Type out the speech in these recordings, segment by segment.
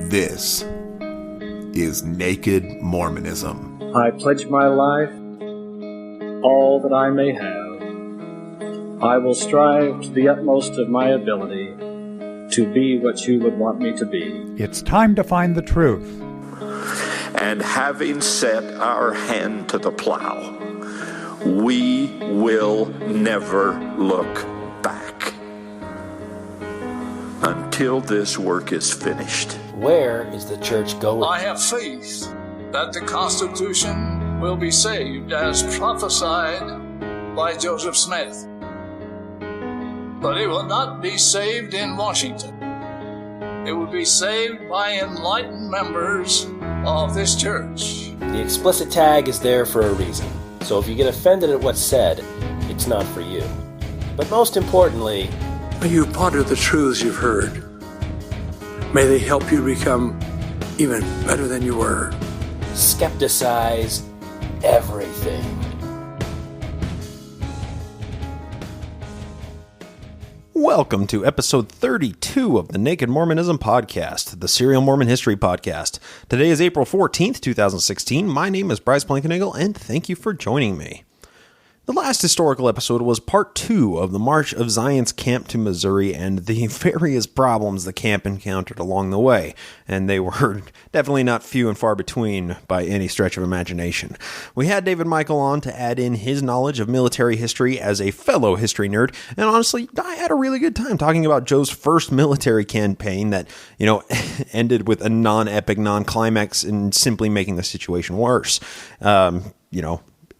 This is Naked Mormonism. I pledge my life, all that I may have. I will strive to the utmost of my ability to be what you would want me to be. It's time to find the truth. And having set our hand to the plow, we will never look back until this work is finished. Where is the church going? I have faith that the Constitution will be saved as prophesied by Joseph Smith. But it will not be saved in Washington. It will be saved by enlightened members of this church. The explicit tag is there for a reason. So if you get offended at what's said, it's not for you. But most importantly, may you ponder the truths you've heard. May they help you become even better than you were. Skepticize everything. Welcome to episode 32 of the Naked Mormonism Podcast, the Serial Mormon History Podcast. Today is April 14th, 2016. My name is Bryce Blankenagel, and thank you for joining me. The last historical episode was part 2 of the March of Zion's camp to Missouri and the various problems the camp encountered along the way, and they were definitely not few and far between by any stretch of imagination. We had David Michael on to add in his knowledge of military history as a fellow history nerd, and honestly, I had a really good time talking about Joe's first military campaign that, ended with a non-epic, non-climax and simply making the situation worse.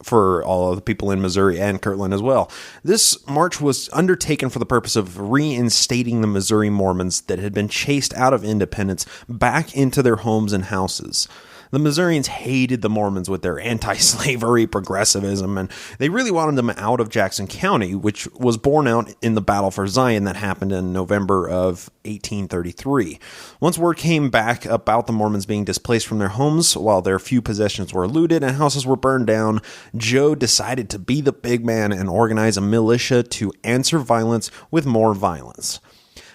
For all of the people in Missouri and Kirtland as well. This march was undertaken for the purpose of reinstating the Missouri Mormons that had been chased out of independence back into their homes and houses. The Missourians hated the Mormons with their anti-slavery progressivism, and they really wanted them out of Jackson County, which was borne out in the Battle for Zion that happened in November of 1833. Once word came back about the Mormons being displaced from their homes while their few possessions were looted and houses were burned down, Joe decided to be the big man and organize a militia to answer violence with more violence.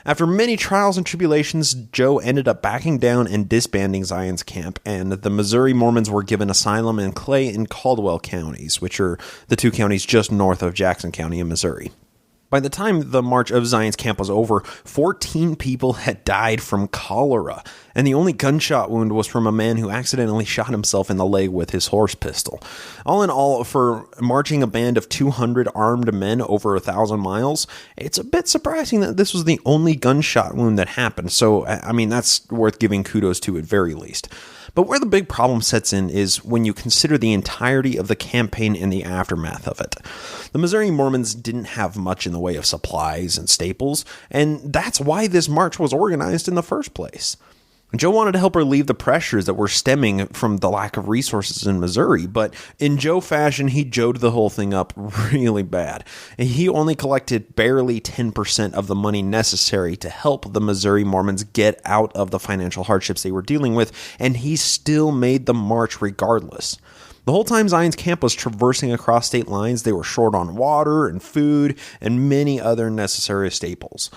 After many trials and tribulations, Joe ended up backing down and disbanding Zion's camp, and the Missouri Mormons were given asylum in Clay and Caldwell counties, which are the two counties just north of Jackson County in Missouri. By the time the March of Zion's camp was over, 14 people had died from cholera, and the only gunshot wound was from a man who accidentally shot himself in the leg with his horse pistol. All in all, for marching a band of 200 armed men over 1,000 miles, it's a bit surprising that this was the only gunshot wound that happened, so, that's worth giving kudos to at very least. But where the big problem sets in is when you consider the entirety of the campaign and the aftermath of it. The Missouri Mormons didn't have much in the way of supplies and staples, and that's why this march was organized in the first place. Joe wanted to help relieve the pressures that were stemming from the lack of resources in Missouri, but in Joe fashion, he Joe'd the whole thing up really bad. And he only collected barely 10% of the money necessary to help the Missouri Mormons get out of the financial hardships they were dealing with, and he still made the march regardless. The whole time Zion's camp was traversing across state lines, they were short on water and food and many other necessary staples.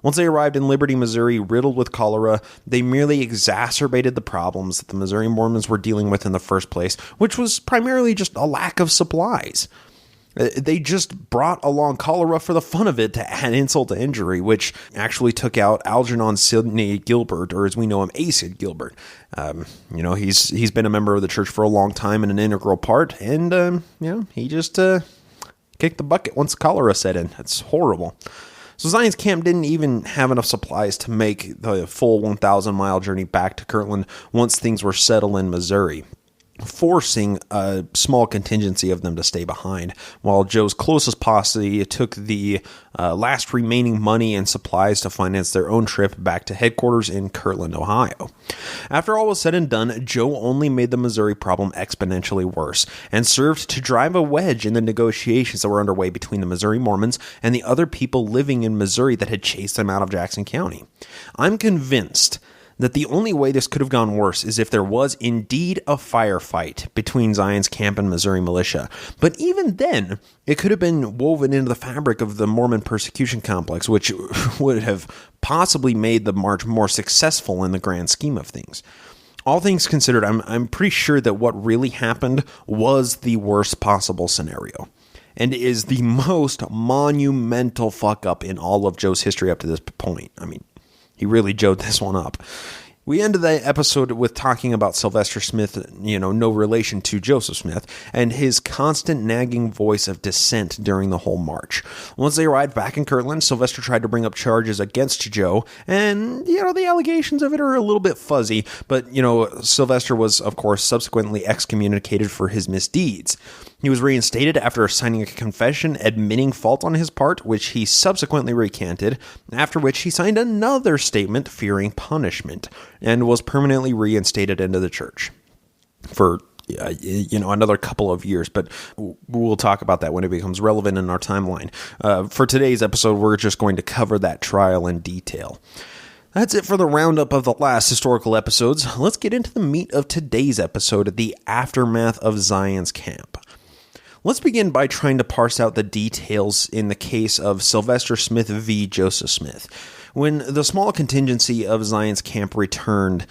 Once they arrived in Liberty, Missouri, riddled with cholera, they merely exacerbated the problems that the Missouri Mormons were dealing with in the first place, which was primarily just a lack of supplies. They just brought along cholera for the fun of it to add insult to injury, which actually took out Algernon Sidney Gilbert, or as we know him, Acid Gilbert. He's been a member of the church for a long time and an integral part, and he just kicked the bucket once cholera set in. It's horrible. So Zion's camp didn't even have enough supplies to make the full 1,000-mile journey back to Kirtland once things were settled in Missouri, forcing a small contingency of them to stay behind, while Joe's closest posse took the last remaining money and supplies to finance their own trip back to headquarters in Kirtland, Ohio. After all was said and done, Joe only made the Missouri problem exponentially worse and served to drive a wedge in the negotiations that were underway between the Missouri Mormons and the other people living in Missouri that had chased them out of Jackson County. I'm convinced that the only way this could have gone worse is if there was indeed a firefight between Zion's camp and Missouri militia. But even then, it could have been woven into the fabric of the Mormon persecution complex, which would have possibly made the march more successful in the grand scheme of things. All things considered, I'm pretty sure that what really happened was the worst possible scenario, and is the most monumental fuck up in all of Joe's history up to this point. I mean, he really Joe'd this one up. We ended the episode with talking about Sylvester Smith, no relation to Joseph Smith, and his constant nagging voice of dissent during the whole march. Once they arrived back in Kirtland, Sylvester tried to bring up charges against Joe, and, the allegations of it are a little bit fuzzy, but, Sylvester was, of course, subsequently excommunicated for his misdeeds. He was reinstated after signing a confession admitting fault on his part, which he subsequently recanted, after which he signed another statement fearing punishment, and was permanently reinstated into the church for, another couple of years, but we'll talk about that when it becomes relevant in our timeline. For today's episode, we're just going to cover that trial in detail. That's it for the roundup of the last historical episodes. Let's get into the meat of today's episode, the aftermath of Zion's camp. Let's begin by trying to parse out the details in the case of Sylvester Smith v. Joseph Smith. When the small contingency of Zion's camp returned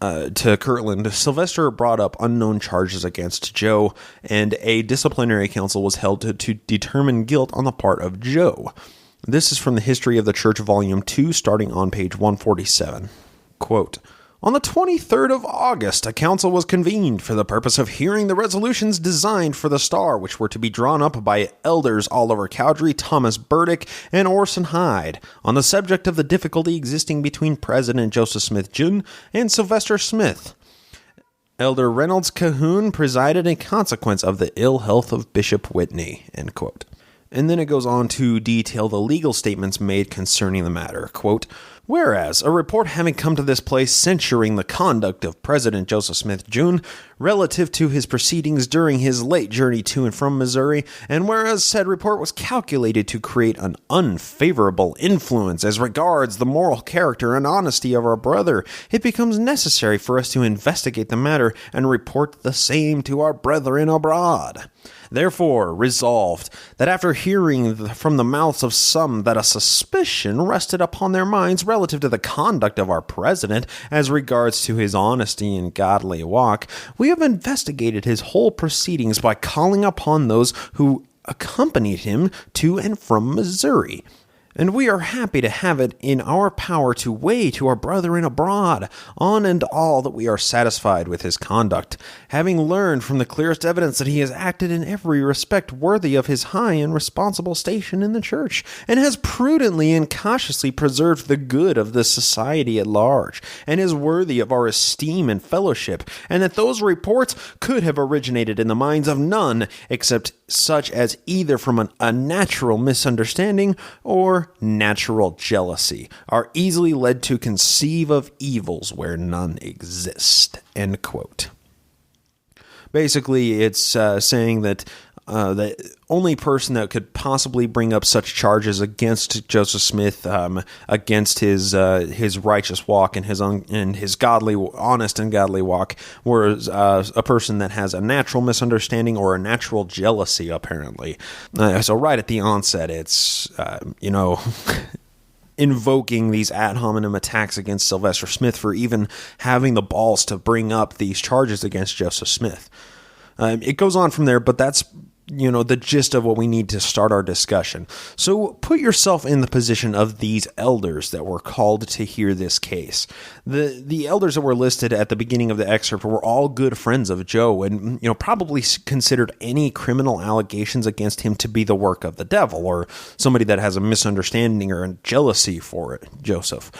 to Kirtland, Sylvester brought up unknown charges against Joe, and a disciplinary council was held to determine guilt on the part of Joe. This is from the History of the Church, Volume 2, starting on page 147. Quote, "On the 23rd of August, a council was convened for the purpose of hearing the resolutions designed for the Star, which were to be drawn up by elders Oliver Cowdery, Thomas Burdick, and Orson Hyde, on the subject of the difficulty existing between President Joseph Smith, Jr. and Sylvester Smith. Elder Reynolds Cahoon presided in consequence of the ill health of Bishop Whitney." End quote. And then it goes on to detail the legal statements made concerning the matter. Quote, "Whereas, a report having come to this place censuring the conduct of President Joseph Smith, Jr. relative to his proceedings during his late journey to and from Missouri, and whereas said report was calculated to create an unfavorable influence as regards the moral character and honesty of our brother, it becomes necessary for us to investigate the matter and report the same to our brethren abroad. Therefore, resolved, that after hearing from the mouths of some that a suspicion rested upon their minds relative to the conduct of our president as regards to his honesty and godly walk, we have investigated his whole proceedings by calling upon those who accompanied him to and from Missouri. And we are happy to have it in our power to weigh to our brethren abroad on and all that we are satisfied with his conduct, having learned from the clearest evidence that he has acted in every respect worthy of his high and responsible station in the church, and has prudently and cautiously preserved the good of the society at large, and is worthy of our esteem and fellowship, and that those reports could have originated in the minds of none except such as either from a natural misunderstanding or natural jealousy are easily led to conceive of evils where none exist." End quote. Basically, it's saying that the only person that could possibly bring up such charges against Joseph Smith, against his righteous walk and his godly, honest and godly walk, was a person that has a natural misunderstanding or a natural jealousy, apparently. So right at the onset, it's invoking these ad hominem attacks against Sylvester Smith for even having the balls to bring up these charges against Joseph Smith. It goes on from there, but that's the gist of what we need to start our discussion. So put yourself in the position of these elders that were called to hear this case. The elders that were listed at the beginning of the excerpt were all good friends of Joe, and probably considered any criminal allegations against him to be the work of the devil or somebody that has a misunderstanding or a jealousy for it, Joseph.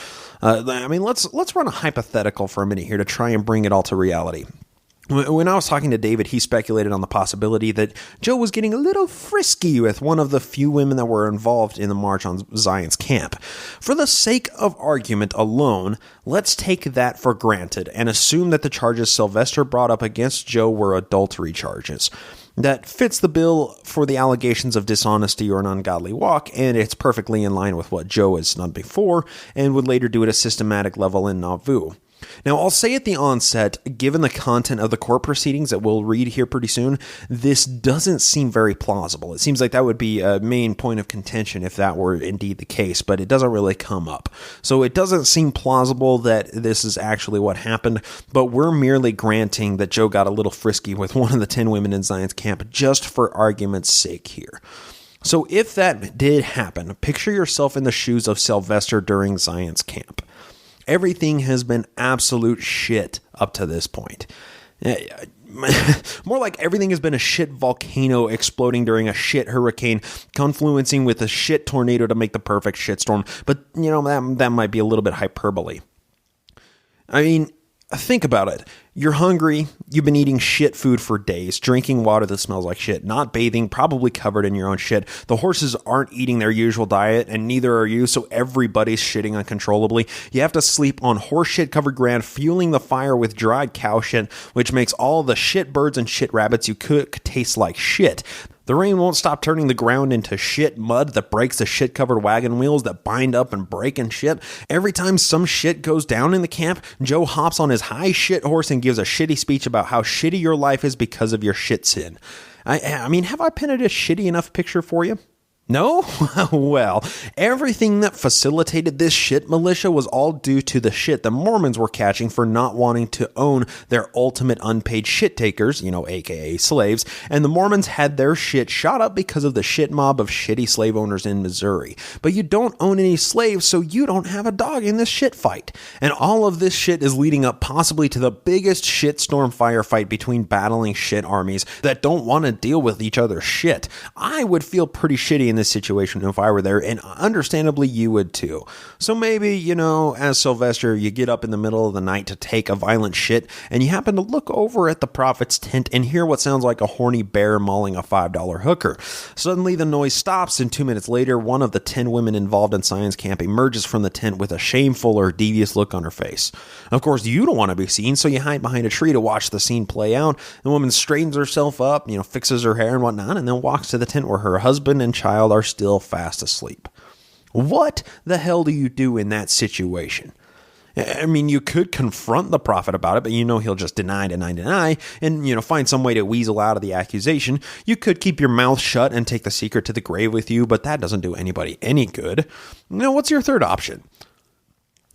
Let's run a hypothetical for a minute here to try and bring it all to reality. When I was talking to David, he speculated on the possibility that Joe was getting a little frisky with one of the few women that were involved in the march on Zion's camp. For the sake of argument alone, let's take that for granted and assume that the charges Sylvester brought up against Joe were adultery charges. That fits the bill for the allegations of dishonesty or an ungodly walk, and it's perfectly in line with what Joe has done before and would later do at a systematic level in Nauvoo. Now, I'll say at the onset, given the content of the court proceedings that we'll read here pretty soon, this doesn't seem very plausible. It seems like that would be a main point of contention if that were indeed the case, but it doesn't really come up. So it doesn't seem plausible that this is actually what happened, but we're merely granting that Joe got a little frisky with one of the 10 women in Zion's camp just for argument's sake here. So if that did happen, picture yourself in the shoes of Sylvester during Zion's camp. Everything has been absolute shit up to this point. More like everything has been a shit volcano exploding during a shit hurricane, confluencing with a shit tornado to make the perfect shitstorm. But, that might be a little bit hyperbole. I mean, think about it. You're hungry, you've been eating shit food for days, drinking water that smells like shit, not bathing, probably covered in your own shit. The horses aren't eating their usual diet, and neither are you, so everybody's shitting uncontrollably. You have to sleep on horse shit covered ground, fueling the fire with dried cow shit, which makes all the shit birds and shit rabbits you cook taste like shit. The rain won't stop turning the ground into shit mud that breaks the shit-covered wagon wheels that bind up and break and shit. Every time some shit goes down in the camp, Joe hops on his high shit horse and gives a shitty speech about how shitty your life is because of your shit sin. I mean, have I painted a shitty enough picture for you? No? Well, everything that facilitated this shit militia was all due to the shit the Mormons were catching for not wanting to own their ultimate unpaid shit takers, aka slaves, and the Mormons had their shit shot up because of the shit mob of shitty slave owners in Missouri. But you don't own any slaves, so you don't have a dog in this shit fight. And all of this shit is leading up possibly to the biggest shitstorm firefight between battling shit armies that don't want to deal with each other's shit. I would feel pretty shitty in this situation if I were there, and understandably you would too. So maybe, as Sylvester, you get up in the middle of the night to take a violent shit, and you happen to look over at the prophet's tent and hear what sounds like a horny bear mauling a $5 hooker. Suddenly the noise stops, and 2 minutes later, one of the 10 women involved in Zion's camp emerges from the tent with a shameful or devious look on her face. Of course, you don't want to be seen, so you hide behind a tree to watch the scene play out. The woman straightens herself up, fixes her hair and whatnot, and then walks to the tent where her husband and child are still fast asleep. What the hell do you do in that situation? I mean, you could confront the prophet about it, but he'll just deny, and, find some way to weasel out of the accusation. You could keep your mouth shut and take the secret to the grave with you, but that doesn't do anybody any good. What's your third option?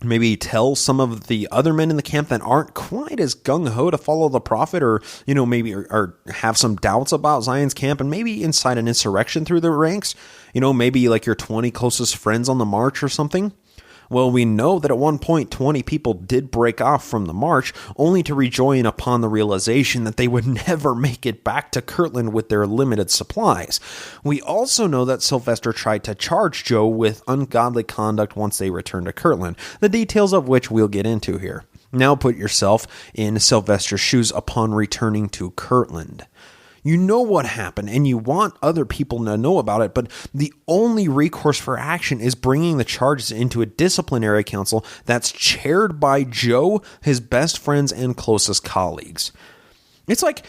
Maybe tell some of the other men in the camp that aren't quite as gung-ho to follow the prophet, or, maybe or have some doubts about Zion's camp, and maybe incite an insurrection through the ranks. Maybe like your 20 closest friends on the march or something. Well, we know that at one point 20 people did break off from the march, only to rejoin upon the realization that they would never make it back to Kirtland with their limited supplies. We also know that Sylvester tried to charge Joe with ungodly conduct once they returned to Kirtland, the details of which we'll get into here. Now put yourself in Sylvester's shoes upon returning to Kirtland. You know what happened, and you want other people to know about it, but the only recourse for action is bringing the charges into a disciplinary council that's chaired by Joe, his best friends, and closest colleagues. It's like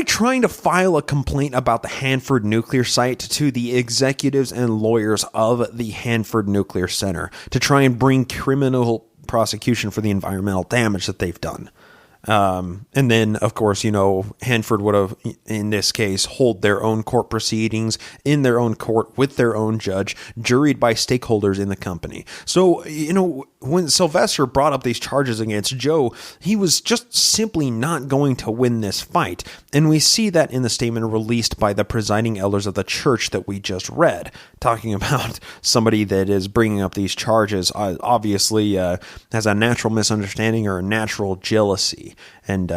trying to file a complaint about the Hanford nuclear site to the executives and lawyers of the Hanford Nuclear Center to try and bring criminal prosecution for the environmental damage that they've done. And then, of course, Hanford would have, in this case, hold their own court proceedings in their own court with their own judge, juried by stakeholders in the company. So, when Sylvester brought up these charges against Joe, he was just simply not going to win this fight. And we see that in the statement released by the presiding elders of the church that we just read, talking about somebody that is bringing up these charges, obviously has a natural misunderstanding or a natural jealousy. And,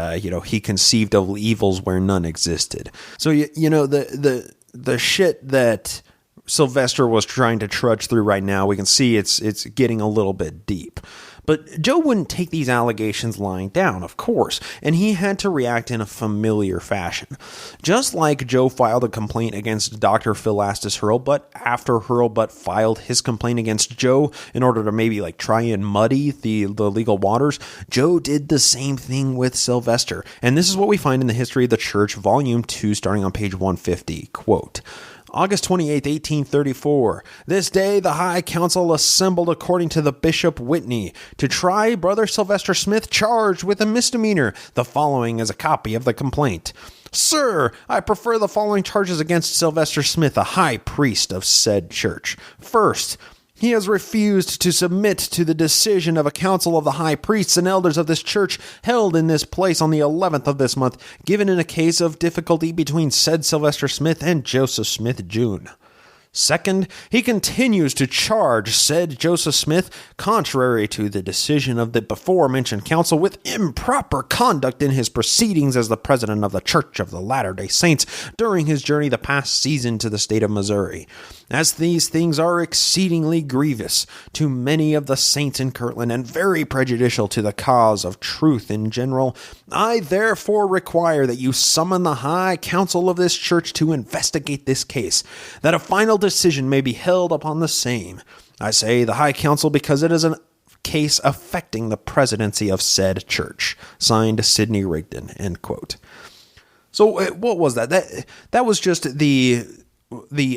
he conceived of evils where none existed. So, the shit that Sylvester was trying to trudge through right now, we can see it's getting a little bit deep. But Joe wouldn't take these allegations lying down, of course, and he had to react in a familiar fashion. Just like Joe filed a complaint against Dr. Philastus Hurlbut after Hurlbut filed his complaint against Joe in order to maybe try and muddy the legal waters, Joe did the same thing with Sylvester. And this is what we find in the History of the Church, Volume 2, starting on page 150, quote, August 28, 1834. This day the High Council assembled according to the Bishop Whitney to try Brother Sylvester Smith charged with a misdemeanor. The following is a copy of the complaint. Sir, I prefer the following charges against Sylvester Smith, a high priest of said church. First, he has refused to submit to the decision of a council of the high priests and elders of this church held in this place on the 11th of this month, given in a case of difficulty between said Sylvester Smith and Joseph Smith, Jr. Second, he continues to charge said Joseph Smith, contrary to the decision of the before-mentioned council, with improper conduct in his proceedings as the president of the Church of the Latter-day Saints during his journey the past season to the state of Missouri. As these things are exceedingly grievous to many of the saints in Kirtland and very prejudicial to the cause of truth in general, I therefore require that you summon the High Council of this church to investigate this case, that a final decision may be held upon the same. I say the High Council because it is a case affecting the presidency of said church. Signed, Sidney Rigdon. End quote. So what was that? That was just the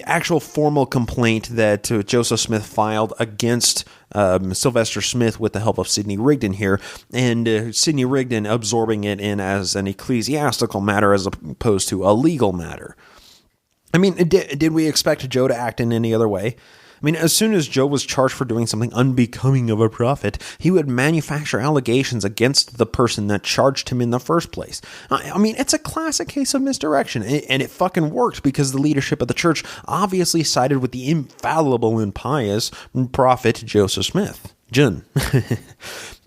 actual formal complaint that Joseph Smith filed against Sylvester Smith with the help of Sidney Rigdon here, and Sidney Rigdon absorbing it in as an ecclesiastical matter as opposed to a legal matter. I mean, did we expect Joe to act in any other way? I mean, as soon as Joe was charged for doing something unbecoming of a prophet, he would manufacture allegations against the person that charged him in the first place. I mean, it's a classic case of misdirection, and it fucking worked because the leadership of the church obviously sided with the infallible and pious prophet Joseph Smith. Jun.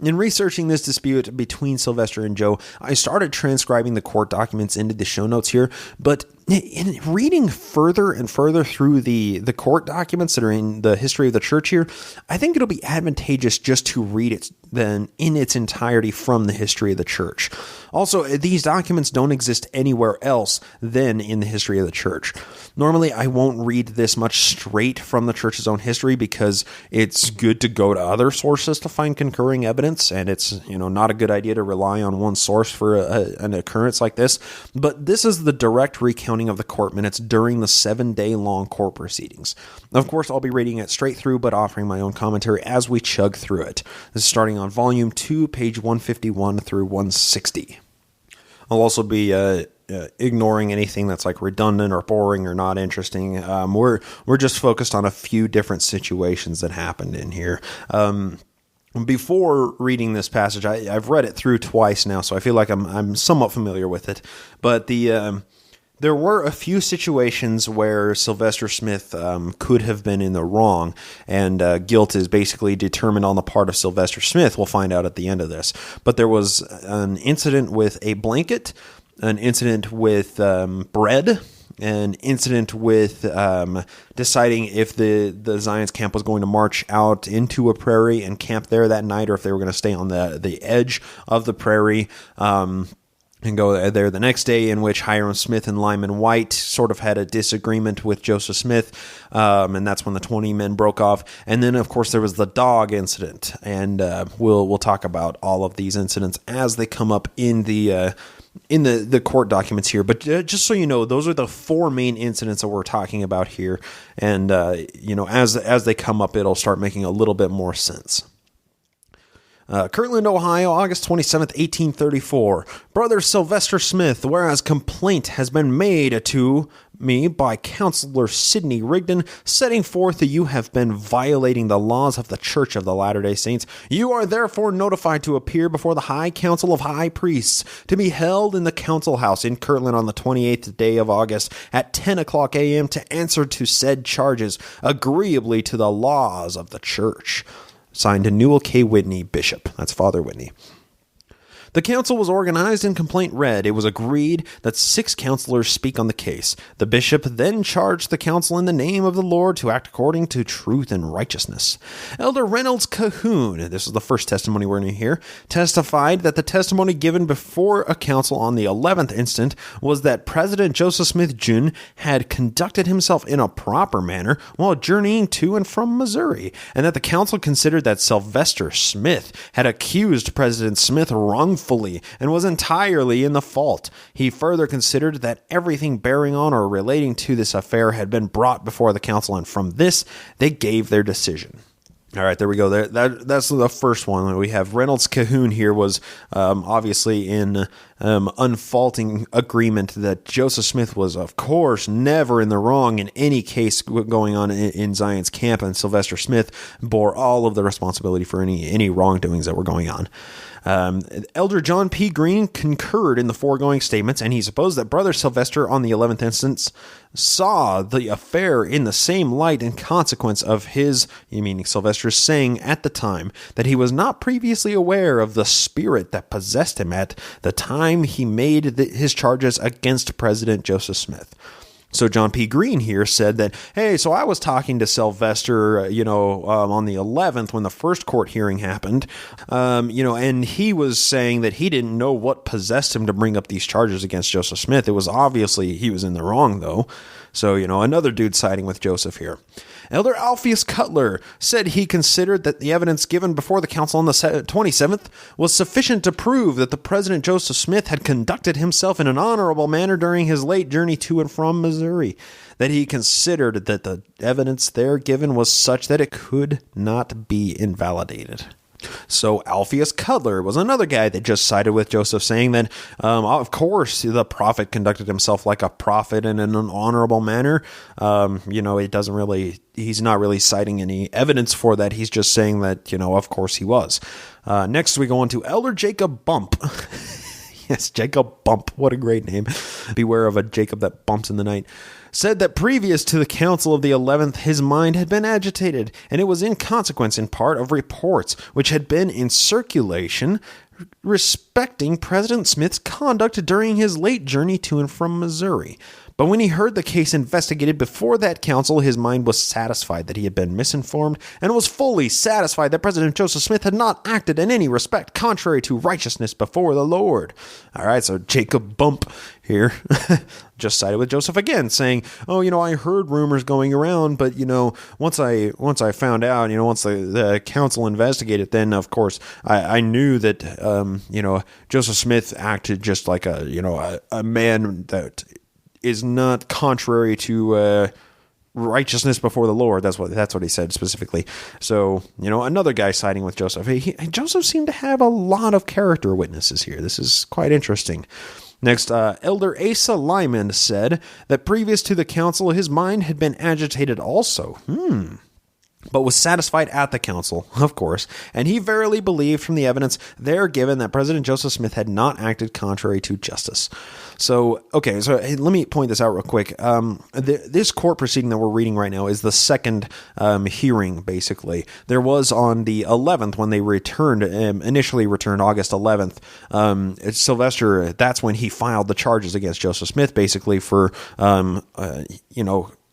In researching this dispute between Sylvester and Joe, I started transcribing the court documents into the show notes here, but in reading further and further through the court documents that are in the history of the church here, I think it'll be advantageous just to read it then in its entirety from the history of the church. Also, these documents don't exist anywhere else than in the history of the church. Normally, I won't read this much straight from the church's own history because it's good to go to other sources to find concurring evidence, and it's not a good idea to rely on one source for an occurrence like this. But this is the direct recounting of the court minutes during the 7-day-long court proceedings. Of course, I'll be reading it straight through, but offering my own commentary as we chug through it. This is starting on Volume 2, page 151 through 160. I'll also be ignoring anything that's like redundant or boring or not interesting. We're just focused on a few different situations that happened in here. Before reading this passage, I've read it through twice now, so I feel like I'm somewhat familiar with it. But there were a few situations where Sylvester Smith could have been in the wrong, and guilt is basically determined on the part of Sylvester Smith. We'll find out at the end of this. But there was an incident with a blanket, an incident with bread, an incident with deciding if the Zion's camp was going to march out into a prairie and camp there that night, or if they were going to stay on the edge of the prairie and go there the next day, in which Hiram Smith and Lyman White sort of had a disagreement with Joseph Smith, and that's when the 20 men broke off. And then, of course, there was the dog incident, and we'll talk about all of these incidents as they come up in the court documents here. But just so you know, those are the 4 main incidents that we're talking about here, and as they come up, it'll start making a little bit more sense. Kirtland, Ohio, August 27th, 1834. Brother Sylvester Smith, whereas complaint has been made to me by Counselor Sidney Rigdon, setting forth that you have been violating the laws of the Church of the Latter-day Saints, you are therefore notified to appear before the High Council of High Priests, to be held in the Council House in Kirtland on the 28th day of August at 10 o'clock a.m. to answer to said charges, agreeably to the laws of the Church. Signed, Newell K. Whitney, Bishop. That's Father Whitney. The council was organized and complaint read. It was agreed that 6 counselors speak on the case. The bishop then charged the council in the name of the Lord to act according to truth and righteousness. Elder Reynolds Cahoon, this is the first testimony we're going to hear, testified that the testimony given before a council on the 11th instant was that President Joseph Smith, Jr. had conducted himself in a proper manner while journeying to and from Missouri, and that the council considered that Sylvester Smith had accused President Smith wrongfully wrongfully and was entirely in the fault. He further considered that everything bearing on or relating to this affair had been brought before the council, and from this they gave their decision. All right, there we go. That's the first one. We have Reynolds Cahoon here was obviously in unfaulting agreement that Joseph Smith was, of course, never in the wrong in any case going on in Zion's camp, and Sylvester Smith bore all of the responsibility for any wrongdoings that were going on. Elder John P. Green concurred in the foregoing statements, and he supposed that Brother Sylvester on the 11th instance saw the affair in the same light in consequence of his, meaning Sylvester's, saying at the time that he was not previously aware of the spirit that possessed him at the time he made his charges against President Joseph Smith. So John P. Green here said that, hey, so I was talking to Sylvester, on the 11th when the first court hearing happened, and he was saying that he didn't know what possessed him to bring up these charges against Joseph Smith. It was obviously he was in the wrong, though. So, another dude siding with Joseph here. Elder Alpheus Cutler said he considered that the evidence given before the council on the 27th was sufficient to prove that the President Joseph Smith had conducted himself in an honorable manner during his late journey to and from Missouri, that he considered that the evidence there given was such that it could not be invalidated. So Alpheus Cutler was another guy that just sided with Joseph, saying that, of course, the prophet conducted himself like a prophet and in an honorable manner. It doesn't really, he's not really citing any evidence for that. He's just saying that, of course he was. Next, we go on to Elder Jacob Bump. Yes, Jacob Bump. What a great name. Beware of a Jacob that bumps in the night. Said that previous to the council of the 11th, his mind had been agitated, and it was in consequence in part of reports which had been in circulation respecting President Smith's conduct during his late journey to and from Missouri. But when he heard the case investigated before that council, his mind was satisfied that he had been misinformed, and was fully satisfied that President Joseph Smith had not acted in any respect contrary to righteousness before the Lord. All right, so Jacob Bump here just sided with Joseph again, saying, I heard rumors going around, but, once I found out, once the council investigated, then, of course, I knew that, Joseph Smith acted just like a man that is not contrary to righteousness before the Lord. That's what he said specifically. So, another guy siding with Joseph. Joseph seemed to have a lot of character witnesses here. This is quite interesting. Next, Elder Asa Lyman said that previous to the council, his mind had been agitated also. But was satisfied at the council, of course, and he verily believed from the evidence there given that President Joseph Smith had not acted contrary to justice. So let me point this out real quick. This court proceeding that we're reading right now is the second hearing, basically. There was on the 11th when they initially returned August 11th. Sylvester, that's when he filed the charges against Joseph Smith, basically for,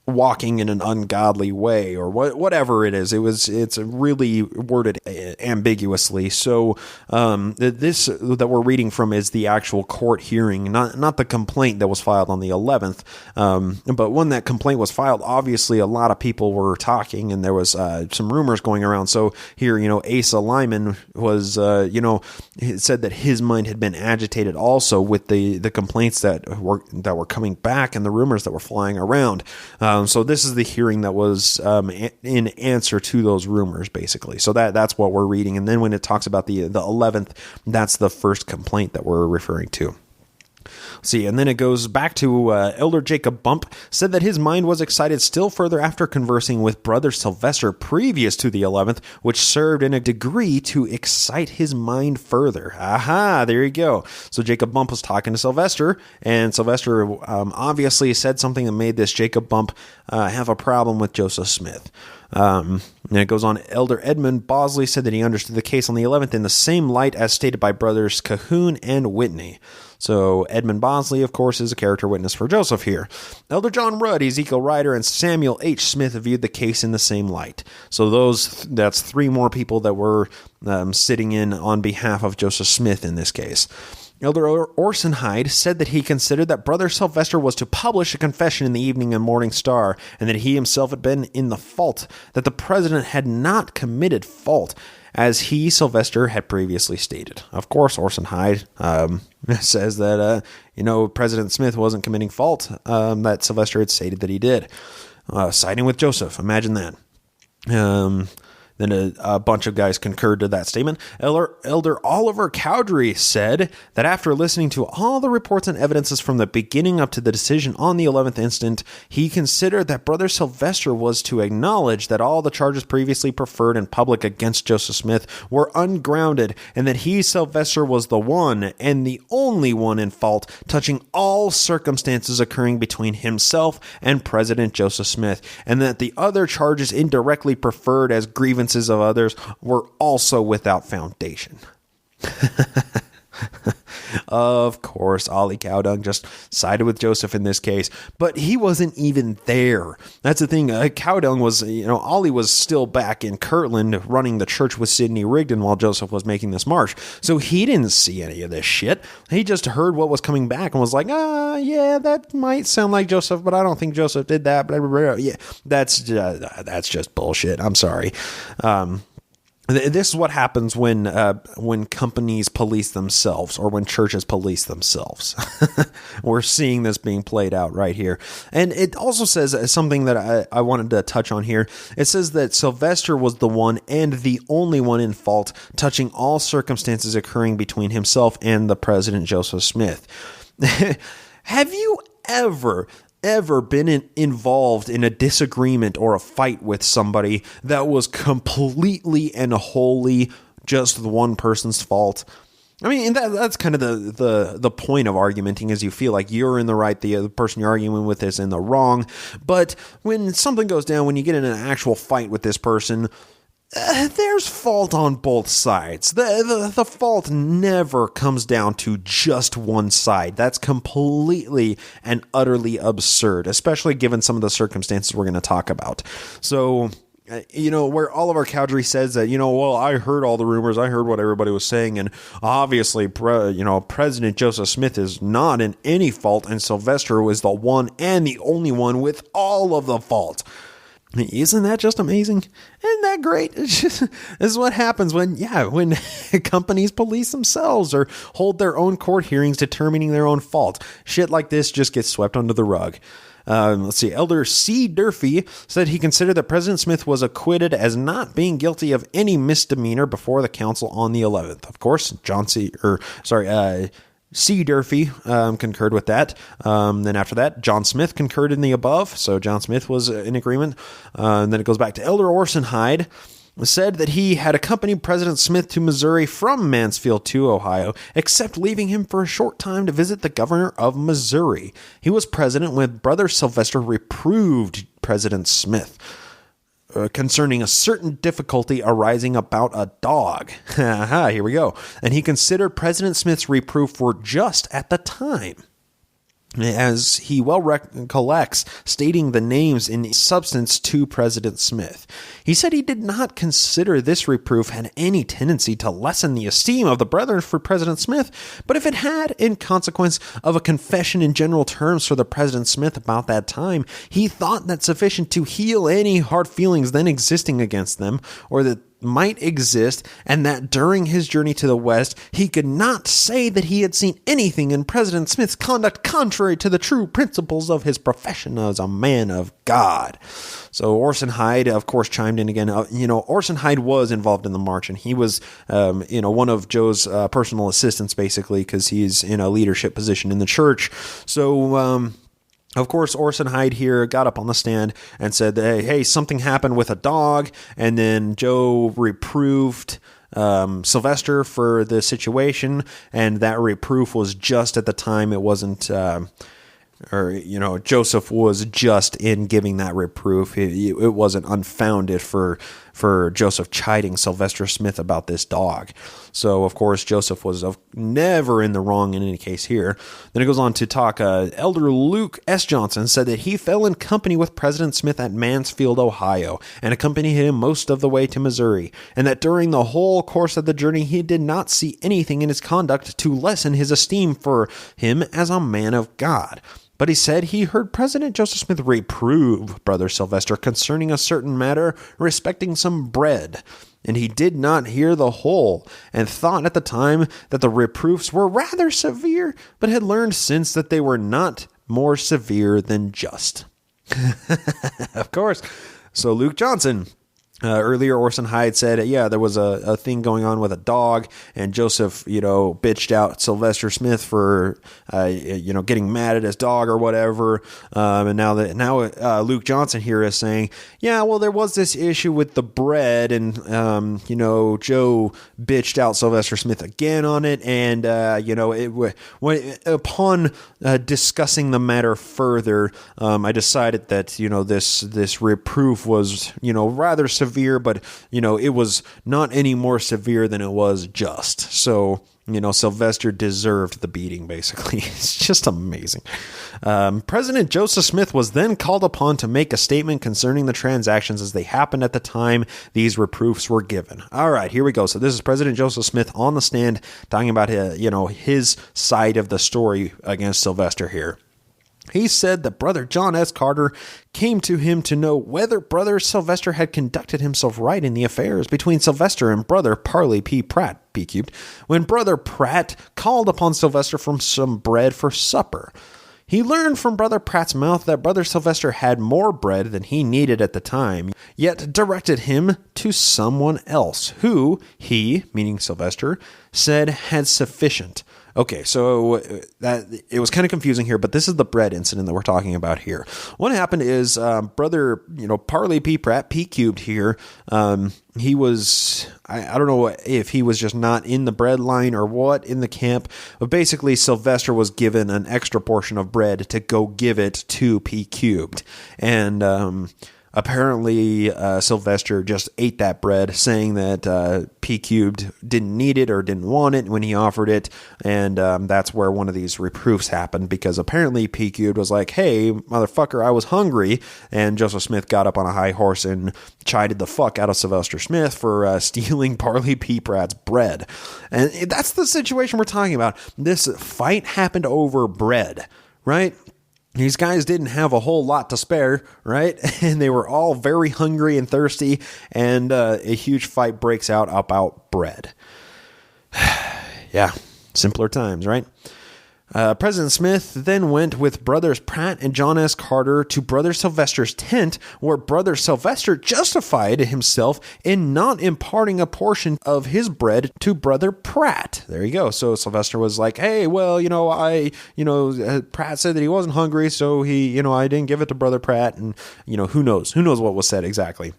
walking in an ungodly way or whatever it is. It's really worded ambiguously. So this that we're reading from is the actual court hearing, not the complaint that was filed on the 11th. But when that complaint was filed, obviously a lot of people were talking and there was some rumors going around. So here, Asa Lyman was, said that his mind had been agitated also with the complaints that were coming back and the rumors that were flying around. So this is the hearing that was in answer to those rumors, basically. So that's what we're reading. And then when it talks about the 11th, that's the first complaint that we're referring to. See, and then it goes back to Elder Jacob Bump said that his mind was excited still further after conversing with Brother Sylvester previous to the 11th, which served in a degree to excite his mind further. Aha, there you go. So Jacob Bump was talking to Sylvester, and Sylvester obviously said something that made this Jacob Bump have a problem with Joseph Smith. And it goes on, Elder Edmund Bosley said that he understood the case on the 11th in the same light as stated by Brothers Cahoon and Whitney. So Edmund Bosley, of course, is a character witness for Joseph here. Elder John Rudd, Ezekiel Ryder, and Samuel H. Smith viewed the case in the same light. So that's three more people that were sitting in on behalf of Joseph Smith in this case. Elder Orson Hyde said that he considered that Brother Sylvester was to publish a confession in the Evening and Morning Star, and that he himself had been in the fault, that the president had not committed fault, as he, Sylvester, had previously stated. Of course, Orson Hyde says that, President Smith wasn't committing fault, that Sylvester had stated that he did. Siding with Joseph, imagine that. Then a bunch of guys concurred to that statement. Elder Oliver Cowdery said that after listening to all the reports and evidences from the beginning up to the decision on the 11th instant, he considered that Brother Sylvester was to acknowledge that all the charges previously preferred in public against Joseph Smith were ungrounded, and that he, Sylvester, was the one and the only one in fault, touching all circumstances occurring between himself and President Joseph Smith, and that the other charges indirectly preferred as grievances of others were also without foundation. Of course, Ollie Cowdung just sided with Joseph in this case, but he wasn't even there. That's the thing. Cowdung was, Ollie was still back in Kirtland running the church with Sidney Rigdon while Joseph was making this march. So he didn't see any of this shit. He just heard what was coming back and was like, yeah, that might sound like Joseph, but I don't think Joseph did that. Blah, blah, blah. Yeah, that's just bullshit. I'm sorry. This is what happens when companies police themselves, or when churches police themselves. We're seeing this being played out right here. And it also says something that I wanted to touch on here. It says that Sylvester was the one and the only one in fault, touching all circumstances occurring between himself and the President Joseph Smith. Have you ever been involved in a disagreement or a fight with somebody that was completely and wholly just the one person's fault? I mean, that's kind of the point of argumenting, is you feel like you're in the right, the person you're arguing with is in the wrong. But when something goes down, when you get in an actual fight with this person, there's fault on both sides. The fault never comes down to just one side. That's completely and utterly absurd, especially given some of the circumstances we're going to talk about. So, where Oliver Cowdery says that, well, I heard all the rumors, I heard what everybody was saying, and obviously, President Joseph Smith is not in any fault, and Sylvester was the one and the only one with all of the fault. Isn't that just amazing? Isn't that great? This is what happens when companies police themselves or hold their own court hearings determining their own fault. Shit like this just gets swept under the rug. Let's see. Elder C. Durfee said he considered that President Smith was acquitted as not being guilty of any misdemeanor before the council on the 11th. Of course, C. Durfee concurred with that. Then after that, John Smith concurred in the above. So John Smith was in agreement. And then it goes back to Elder Orson Hyde, said that he had accompanied President Smith to Missouri from Mansfield to Ohio, except leaving him for a short time to visit the governor of Missouri. He was present when Brother Sylvester reproved President Smith concerning a certain difficulty arising about a dog. Here we go. And he considered President Smith's reproof for just at the time, as he well recollects stating the names in substance to President Smith. He said he did not consider this reproof had any tendency to lessen the esteem of the brethren for President Smith, but if it had, in consequence of a confession in general terms for the President Smith about that time, he thought that sufficient to heal any hard feelings then existing against them, or that might exist, and that during his journey to the West, he could not say that he had seen anything in President Smith's conduct contrary to the true principles of his profession as a man of God. So Orson Hyde, of course, chimed in again. Orson Hyde was involved in the march, and he was, one of Joe's personal assistants, basically, because he's in a leadership position in the church. So, of course, Orson Hyde here got up on the stand and said, hey, something happened with a dog, and then Joe reproved Sylvester for the situation, and that reproof was just at the time. It wasn't, Joseph was just in giving that reproof. It wasn't unfounded for for Joseph chiding Sylvester Smith about this dog. So, of course, Joseph was never in the wrong in any case here. Then it goes on to talk, Elder Luke S. Johnson said that he fell in company with President Smith at Mansfield, Ohio, and accompanied him most of the way to Missouri, and that during the whole course of the journey he did not see anything in his conduct to lessen his esteem for him as a man of God. But he said he heard President Joseph Smith reprove Brother Sylvester concerning a certain matter respecting some bread, and he did not hear the whole, and thought at the time that the reproofs were rather severe, but had learned since that they were not more severe than just. Of course. So Luke Johnson. Earlier, Orson Hyde said, yeah, there was a thing going on with a dog, and Joseph, bitched out Sylvester Smith for, getting mad at his dog or whatever. And now Luke Johnson here is saying, yeah, well, there was this issue with the bread, and, Joe bitched out Sylvester Smith again on it. And, upon discussing the matter further, I decided that, this reproof was, rather severe, but it was not any more severe than it was just. So Sylvester deserved the beating, basically. It's just amazing. President Joseph Smith was then called upon to make a statement concerning the transactions as they happened at the time these reproofs were given. All right, here we go. So this is President Joseph Smith on the stand talking about his side of the story against Sylvester here. He said that Brother John S. Carter came to him to know whether Brother Sylvester had conducted himself right in the affairs between Sylvester and Brother Parley P. Pratt, P. Cubed, when Brother Pratt called upon Sylvester for some bread for supper. He learned from Brother Pratt's mouth that Brother Sylvester had more bread than he needed at the time, yet directed him to someone else, who he, meaning Sylvester, said had sufficient. Okay, so that it was kind of confusing here, but this is the bread incident that we're talking about here. What happened is Brother, Parley P. Pratt, P. Cubed here, he was, I don't know if he was just not in the bread line or what in the camp, but basically Sylvester was given an extra portion of bread to go give it to P. Cubed. And apparently, Sylvester just ate that bread, saying that P. Cubed didn't need it or didn't want it when he offered it, and that's where one of these reproofs happened, because apparently P. Cubed was like, hey, motherfucker, I was hungry, and Joseph Smith got up on a high horse and chided the fuck out of Sylvester Smith for stealing Parley P. Pratt's bread. And that's the situation we're talking about. This fight happened over bread, right? These guys didn't have a whole lot to spare, right? And they were all very hungry and thirsty, and a huge fight breaks out about bread. Yeah, simpler times, right? President Smith then went with Brothers Pratt and John S. Carter to Brother Sylvester's tent, where Brother Sylvester justified himself in not imparting a portion of his bread to Brother Pratt. There you go. So Sylvester was like, hey, well, Pratt said that he wasn't hungry, so I didn't give it to Brother Pratt, and, who knows what was said exactly.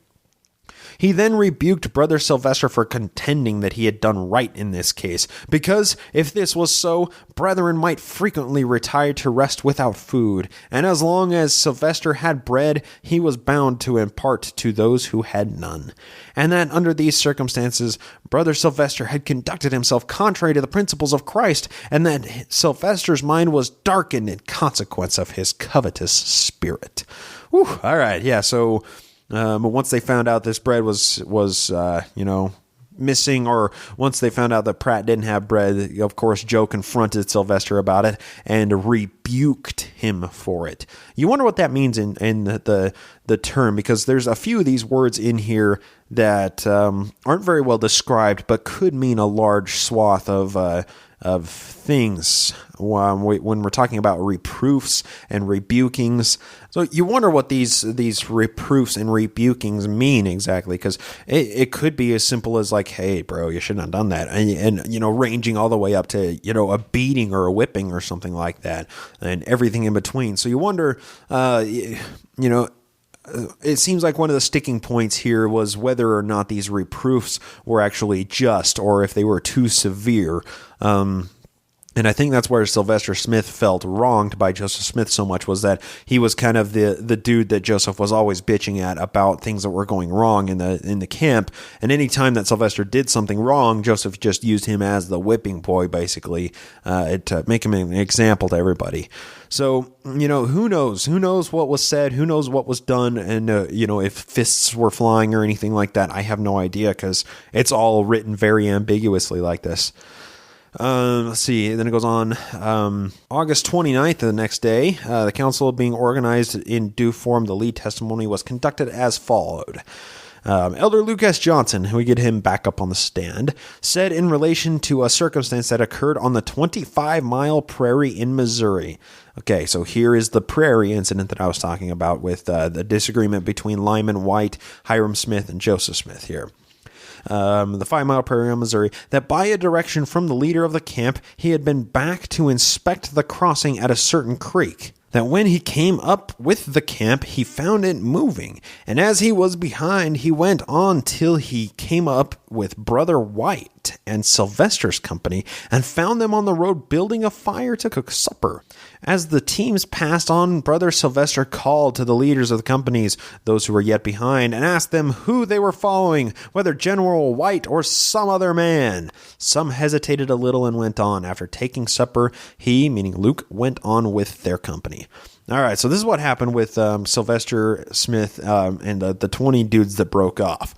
He then rebuked Brother Sylvester for contending that he had done right in this case, because if this was so, brethren might frequently retire to rest without food, and as long as Sylvester had bread, he was bound to impart to those who had none. And that under these circumstances, Brother Sylvester had conducted himself contrary to the principles of Christ, and that Sylvester's mind was darkened in consequence of his covetous spirit. Whew, all right, yeah, so once they found out this bread was missing, or once they found out that Pratt didn't have bread, of course, Joe confronted Sylvester about it and rebuked him for it. You wonder what that means in the term, because there's a few of these words in here that aren't very well described, but could mean a large swath of things when we're talking about reproofs and rebukings. So you wonder what these reproofs and rebukings mean exactly, because it could be as simple as like, hey, bro, you shouldn't have done that, and ranging all the way up to a beating or a whipping or something like that, and everything in between. So you wonder, it seems like one of the sticking points here was whether or not these reproofs were actually just, or if they were too severe. And I think that's where Sylvester Smith felt wronged by Joseph Smith so much, was that he was kind of the dude that Joseph was always bitching at about things that were going wrong in the camp. And any time that Sylvester did something wrong, Joseph just used him as the whipping boy, basically, to make him an example to everybody. So, who knows? Who knows what was said? Who knows what was done? And, if fists were flying or anything like that, I have no idea, because it's all written very ambiguously like this. Let's see. Then it goes on. August 29th, the next day, the council being organized in due form, the lead testimony was conducted as followed. Elder Luke S. Johnson, we get him back up on the stand, said in relation to a circumstance that occurred on the 25-mile prairie in Missouri. Okay, so here is the prairie incident that I was talking about with the disagreement between Lyman White, Hiram Smith, and Joseph Smith here. The 5-mile prairie in Missouri, that by a direction from the leader of the camp, he had been back to inspect the crossing at a certain creek. That when he came up with the camp, he found it moving, and as he was behind, he went on till he came up with Brother White and Sylvester's company, and found them on the road building a fire to cook supper. As the teams passed on, Brother Sylvester called to the leaders of the companies, those who were yet behind, and asked them who they were following, whether General White or some other man. Some hesitated a little and went on. After taking supper, he, meaning Luke, went on with their company. All right, so this is what happened with Sylvester Smith and the 20 dudes that broke off.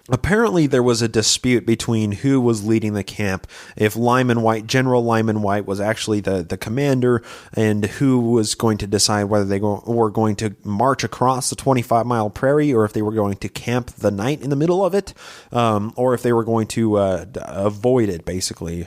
Apparently, there was a dispute between who was leading the camp, if Lyman White, General Lyman White, was actually the commander, and who was going to decide whether they were going to march across the 25-mile prairie, or if they were going to camp the night in the middle of it, or if they were going to avoid it, basically.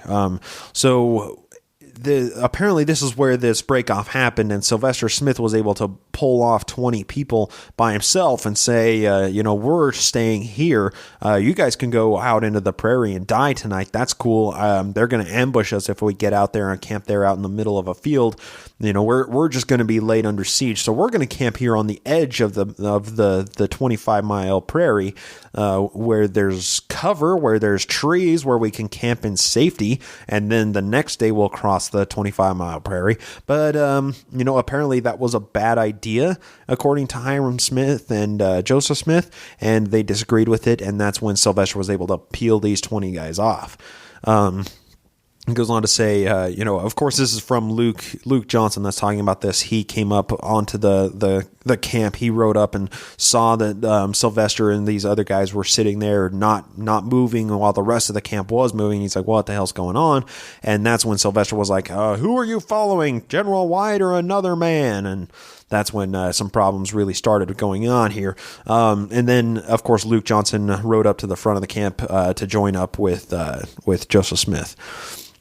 Apparently this is where this breakoff happened, and Sylvester Smith was able to pull off 20 people by himself and say, we're staying here. You guys can go out into the prairie and die tonight. That's cool. They're going to ambush us if we get out there and camp there out in the middle of a field. We're just going to be laid under siege. So we're going to camp here on the edge of the 25-mile prairie, where there's cover, where there's trees, where we can camp in safety. And then the next day we'll cross the 25-mile prairie. But, apparently that was a bad idea, according to Hiram Smith and Joseph Smith, and they disagreed with it, and that's when Sylvester was able to peel these 20 guys off. It goes on to say, of course, this is from Luke Johnson that's talking about this. He came up onto the camp. He rode up and saw that Sylvester and these other guys were sitting there not moving while the rest of the camp was moving. He's like, what the hell's going on? And that's when Sylvester was like, who are you following, General White or another man? And that's when some problems really started going on here. And then, of course, Luke Johnson rode up to the front of the camp to join up with Joseph Smith.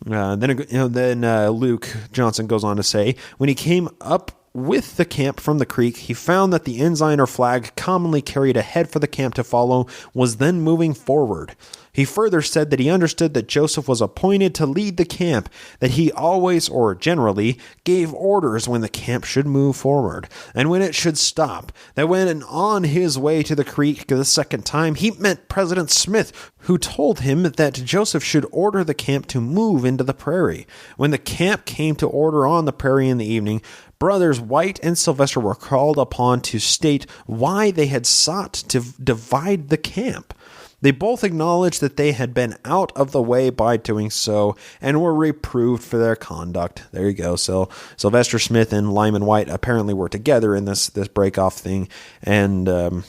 Then Luke Johnson goes on to say, when he came up with the camp from the creek, he found that the ensign or flag commonly carried ahead for the camp to follow was then moving forward. He further said that he understood that Joseph was appointed to lead the camp, that he always, or generally, gave orders when the camp should move forward, and when it should stop, that when on his way to the creek the second time, he met President Smith, who told him that Joseph should order the camp to move into the prairie. When the camp came to order on the prairie in the evening, Brothers White and Sylvester were called upon to state why they had sought to divide the camp. They both acknowledged that they had been out of the way by doing so and were reproved for their conduct. There you go. So Sylvester Smith and Lyman White apparently were together in this break-off thing, and they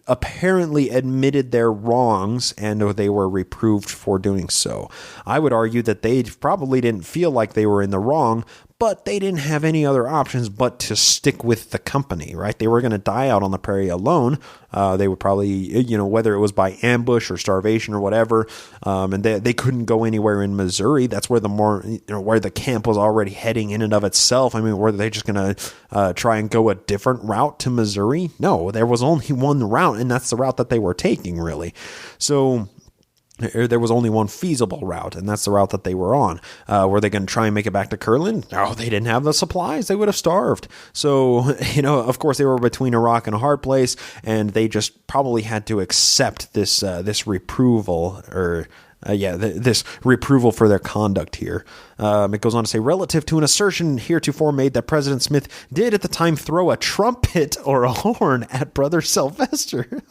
apparently admitted their wrongs, and they were reproved for doing so. I would argue that they probably didn't feel like they were in the wrong, but they didn't have any other options but to stick with the company, right? They were going to die out on the prairie alone. They would probably, whether it was by ambush or starvation or whatever, and they couldn't go anywhere in Missouri. That's where where the camp was already heading in and of itself. I mean, were they just going to try and go a different route to Missouri? No, there was only one route, and that's the route that they were taking, really. So there was only one feasible route, and that's the route that they were on. Were they going to try and make it back to Kirtland? No, they didn't have the supplies. They would have starved. So, of course, they were between a rock and a hard place, and they just probably had to accept this reproval or this reproval for their conduct here. It goes on to say, relative to an assertion heretofore made that President Smith did at the time throw a trumpet or a horn at Brother Sylvester.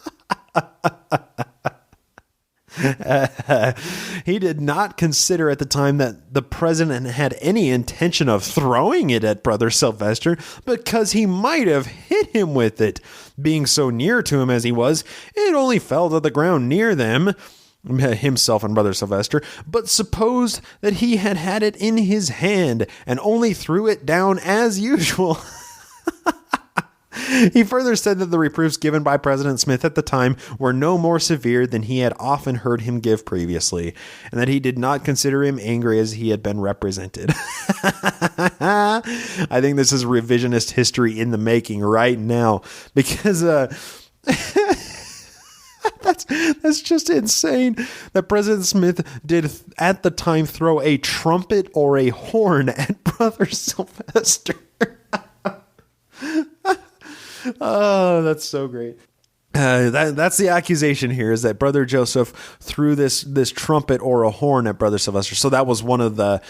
He did not consider at the time that the president had any intention of throwing it at Brother Sylvester, because he might have hit him with it. Being so near to him as he was, it only fell to the ground near them, himself and Brother Sylvester, but supposed that he had had it in his hand and only threw it down as usual. He further said that the reproofs given by President Smith at the time were no more severe than he had often heard him give previously, and that he did not consider him angry as he had been represented. I think this is revisionist history in the making right now, because that's just insane that President Smith did at the time throw a trumpet or a horn at Brother Sylvester. Oh, that's so great. That's the accusation here, is that Brother Joseph threw this trumpet or a horn at Brother Sylvester. So that was one of the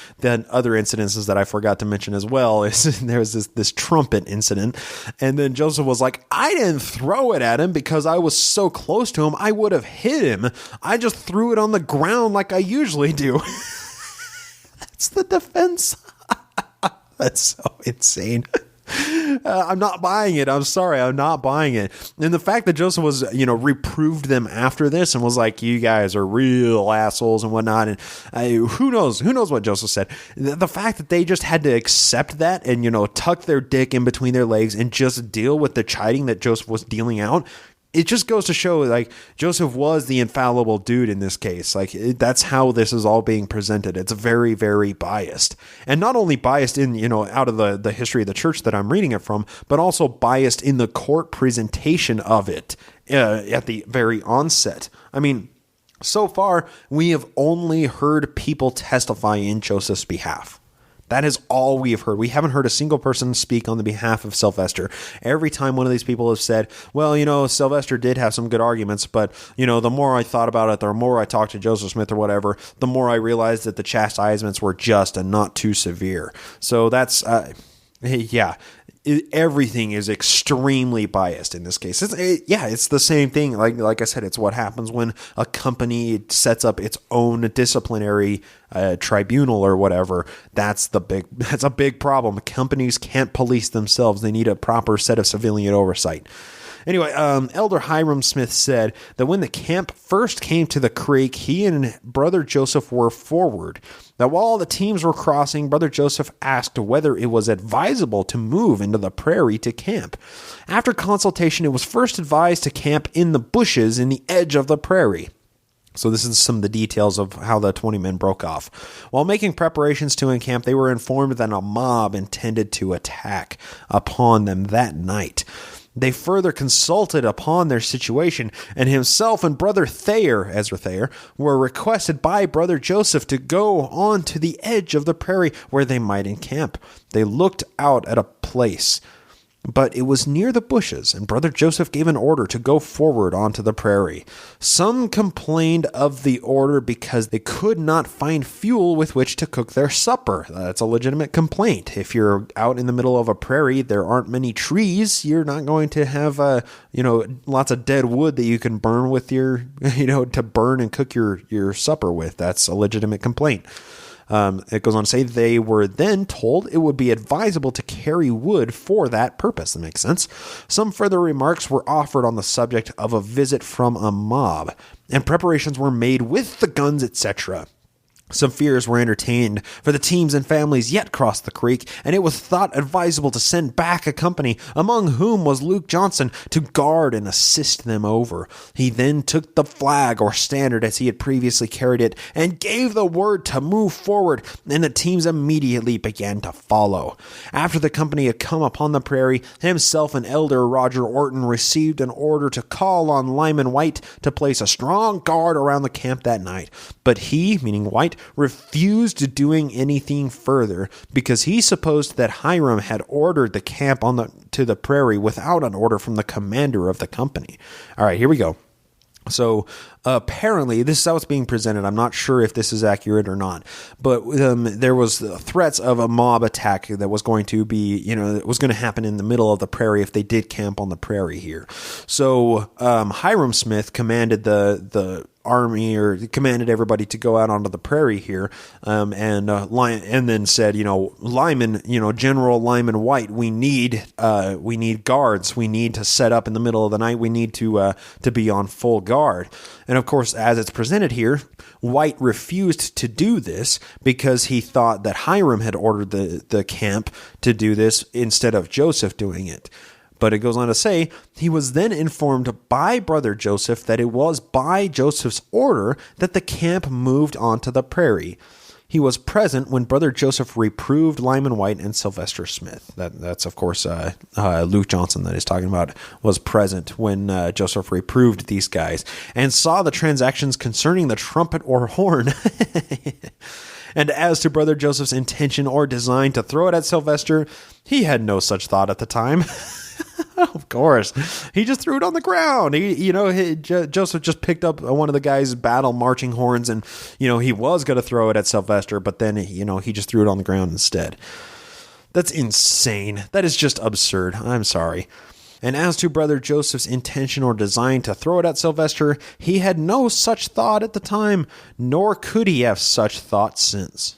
other incidences that I forgot to mention as well. Is there was this trumpet incident, and then Joseph was like, I didn't throw it at him because I was so close to him, I would have hit him. I just threw it on the ground like I usually do. That's the defense. That's so insane. I'm not buying it. I'm sorry. I'm not buying it. And the fact that Joseph was, reproved them after this and was like, you guys are real assholes and whatnot. And who knows what Joseph said. The fact that they just had to accept that and, tuck their dick in between their legs and just deal with the chiding that Joseph was dealing out. It just goes to show, like, Joseph was the infallible dude in this case. Like, that's how this is all being presented. It's very, very biased. And not only biased in, out of the history of the church that I'm reading it from, but also biased in the court presentation of it at the very onset. I mean, so far, we have only heard people testify in Joseph's behalf. That is all we have heard. We haven't heard a single person speak on the behalf of Sylvester. Every time one of these people has said, well, Sylvester did have some good arguments, but, the more I thought about it, the more I talked to Joseph Smith or whatever, the more I realized that the chastisements were just and not too severe. So that's, everything is extremely biased in this case. It's the same thing. Like I said, it's what happens when a company sets up its own disciplinary tribunal or whatever. That's a big problem. Companies can't police themselves. They need a proper set of civilian oversight. Anyway, Elder Hiram Smith said that when the camp first came to the creek, he and Brother Joseph were forward. Now, while the teams were crossing, Brother Joseph asked whether it was advisable to move into the prairie to camp. After consultation, it was first advised to camp in the bushes in the edge of the prairie. So this is some of the details of how the 20 men broke off. While making preparations to encamp, they were informed that a mob intended to attack upon them that night. They further consulted upon their situation, and himself and Brother Ezra Thayer, were requested by Brother Joseph to go on to the edge of the prairie where they might encamp. They looked out at a place, but it was near the bushes, and Brother Joseph gave an order to go forward onto the prairie. Some complained of the order because they could not find fuel with which to cook their supper. That's a legitimate complaint. If you're out in the middle of a prairie, there aren't many trees, you're not going to have, lots of dead wood that you can burn with to burn and cook your supper with. That's a legitimate complaint. It goes on to say they were then told it would be advisable to carry wood for that purpose. That makes sense. Some further remarks were offered on the subject of a visit from a mob, and preparations were made with the guns, etc. Some fears were entertained for the teams and families yet crossed the creek, and it was thought advisable to send back a company, among whom was Luke Johnson, to guard and assist them over. He then took the flag or standard as he had previously carried it, and gave the word to move forward, and the teams immediately began to follow. After the company had come upon the prairie, himself and Elder Roger Orton received an order to call on Lyman White to place a strong guard around the camp that night. But he, meaning White, refused doing anything further because he supposed that Hiram had ordered the camp to the prairie without an order from the commander of the company. All right, here we go. So apparently, this is how it's being presented. I'm not sure if this is accurate or not, but there was threats of a mob attack that was going to be, it was going to happen in the middle of the prairie if they did camp on the prairie here. So Hyrum Smith commanded the army, or commanded everybody to go out onto the prairie here, and then said, Lyman, General Lyman White, we need guards. We need to set up in the middle of the night. We need to be on full guard. And of course, as it's presented here, White refused to do this because he thought that Hyrum had ordered the camp to do this instead of Joseph doing it. But it goes on to say, he was then informed by Brother Joseph that it was by Joseph's order that the camp moved onto the prairie. He was present when Brother Joseph reproved Lyman White and Sylvester Smith. That's of course, Luke Johnson that he's talking about was present when Joseph reproved these guys and saw the transactions concerning the trumpet or horn. And as to Brother Joseph's intention or design to throw it at Sylvester, he had no such thought at the time. Of course, he just threw it on the ground. Joseph just picked up one of the guy's battle marching horns, and he was going to throw it at Sylvester, but then he just threw it on the ground instead. That's insane. That is just absurd. I'm sorry. And as to Brother Joseph's intention or design to throw it at Sylvester, he had no such thought at the time, nor could he have such thought since.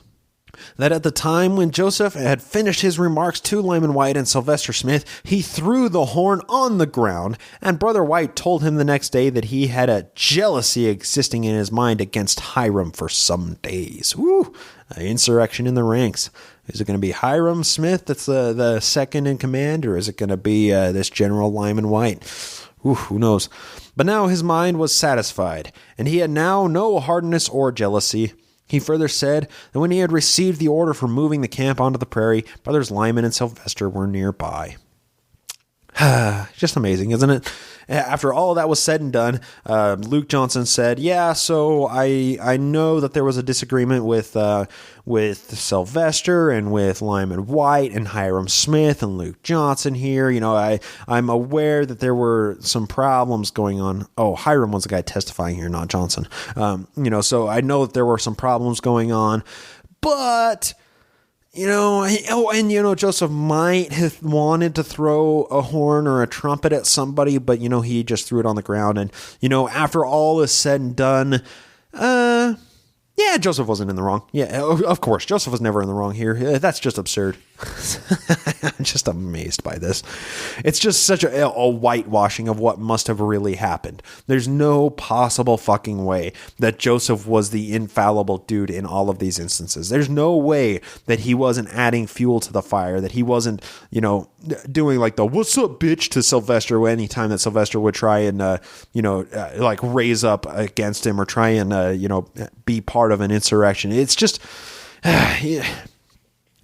That at the time when Joseph had finished his remarks to Lyman White and Sylvester Smith, he threw the horn on the ground, and Brother White told him the next day that he had a jealousy existing in his mind against Hyrum for some days. Woo! An insurrection in the ranks. Is it going to be Hyrum Smith that's the second in command, or is it going to be this General Lyman White? Ooh, who knows? But now his mind was satisfied, and he had now no hardness or jealousy. He further said that when he had received the order for moving the camp onto the prairie, Brothers Lyman and Sylvester were nearby. Just amazing, isn't it? After all that was said and done, Luke Johnson said, yeah, so I know that there was a disagreement with Sylvester and with Lyman White and Hyrum Smith and Luke Johnson here. I'm aware that there were some problems going on. Oh, Hyrum was the guy testifying here, not Johnson. So I know that there were some problems going on, but... Joseph might have wanted to throw a horn or a trumpet at somebody, but, he just threw it on the ground. And, after all is said and done, Joseph wasn't in the wrong. Yeah, of course, Joseph was never in the wrong here. That's just absurd. I'm just amazed by this. It's just such a whitewashing of what must have really happened. There's no possible fucking way that Joseph was the infallible dude in all of these instances. There's no way that he wasn't adding fuel to the fire, that he wasn't, doing like the "what's up, bitch" to Sylvester anytime that Sylvester would try and, raise up against him or try and, be part of an insurrection. It's just...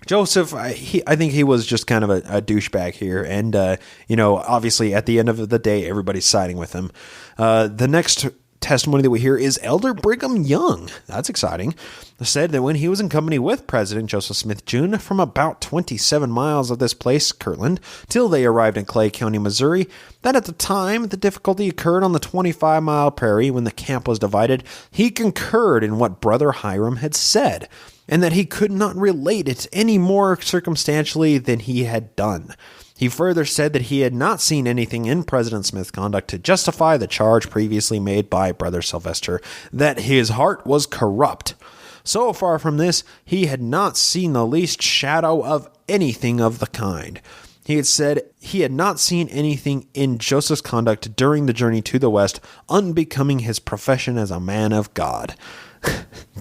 Joseph, I think he was just kind of a douchebag here. And, obviously at the end of the day, everybody's siding with him. The next testimony that we hear is Elder Brigham Young. That's exciting. Said that when he was in company with President Joseph Smith Jr. from about 27 miles of this place, Kirtland, till they arrived in Clay County, Missouri, that at the time the difficulty occurred on the 25-mile prairie when the camp was divided, he concurred in what Brother Hyrum had said, and that he could not relate it any more circumstantially than he had done. He further said that he had not seen anything in President Smith's conduct to justify the charge previously made by Brother Sylvester, that his heart was corrupt. So far from this, he had not seen the least shadow of anything of the kind. He had said he had not seen anything in Joseph's conduct during the journey to the West unbecoming his profession as a man of God.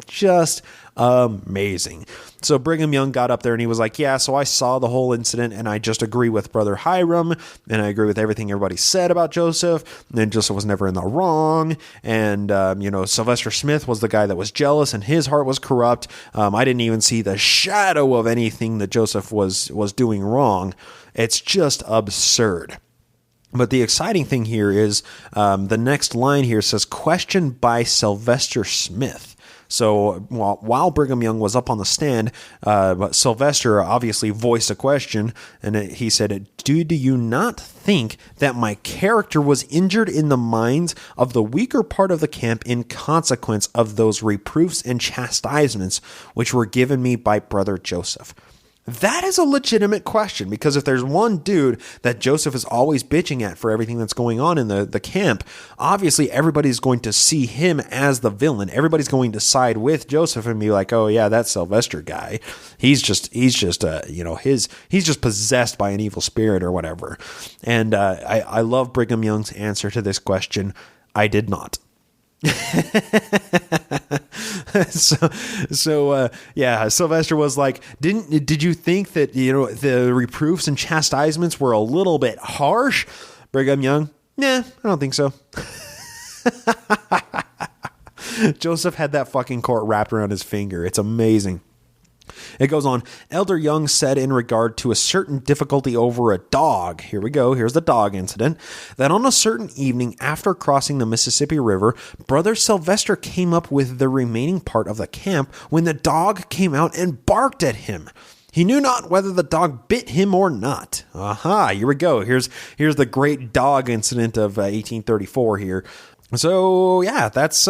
Just amazing. So Brigham Young got up there and he was like, yeah, so I saw the whole incident and I just agree with Brother Hyrum and I agree with everything everybody said about Joseph, and Joseph was never in the wrong, and Sylvester Smith was the guy that was jealous and his heart was corrupt. I didn't even see the shadow of anything that Joseph was doing wrong. It's just absurd. But the exciting thing here is the next line here says, question by Sylvester Smith. So while Brigham Young was up on the stand, Sylvester obviously voiced a question, and he said, do you not think that my character was injured in the minds of the weaker part of the camp in consequence of those reproofs and chastisements which were given me by Brother Joseph? That is a legitimate question, because if there's one dude that Joseph is always bitching at for everything that's going on in the camp, obviously everybody's going to see him as the villain. Everybody's going to side with Joseph and be like, oh yeah, that Sylvester guy, he's just possessed by an evil spirit or whatever. And I love Brigham Young's answer to this question. I did not. Sylvester was like, did you think that, the reproofs and chastisements were a little bit harsh? Brigham Young, nah, I don't think so. Joseph had that fucking court wrapped around his finger. It's amazing. It goes on. Elder Young said in regard to a certain difficulty over a dog, here we go, here's the dog incident, that on a certain evening after crossing the Mississippi River, Brother Sylvester came up with the remaining part of the camp when the dog came out and barked at him. He knew not whether the dog bit him or not. Aha, here we go. Here's the great dog incident of 1834 here. So, yeah, that's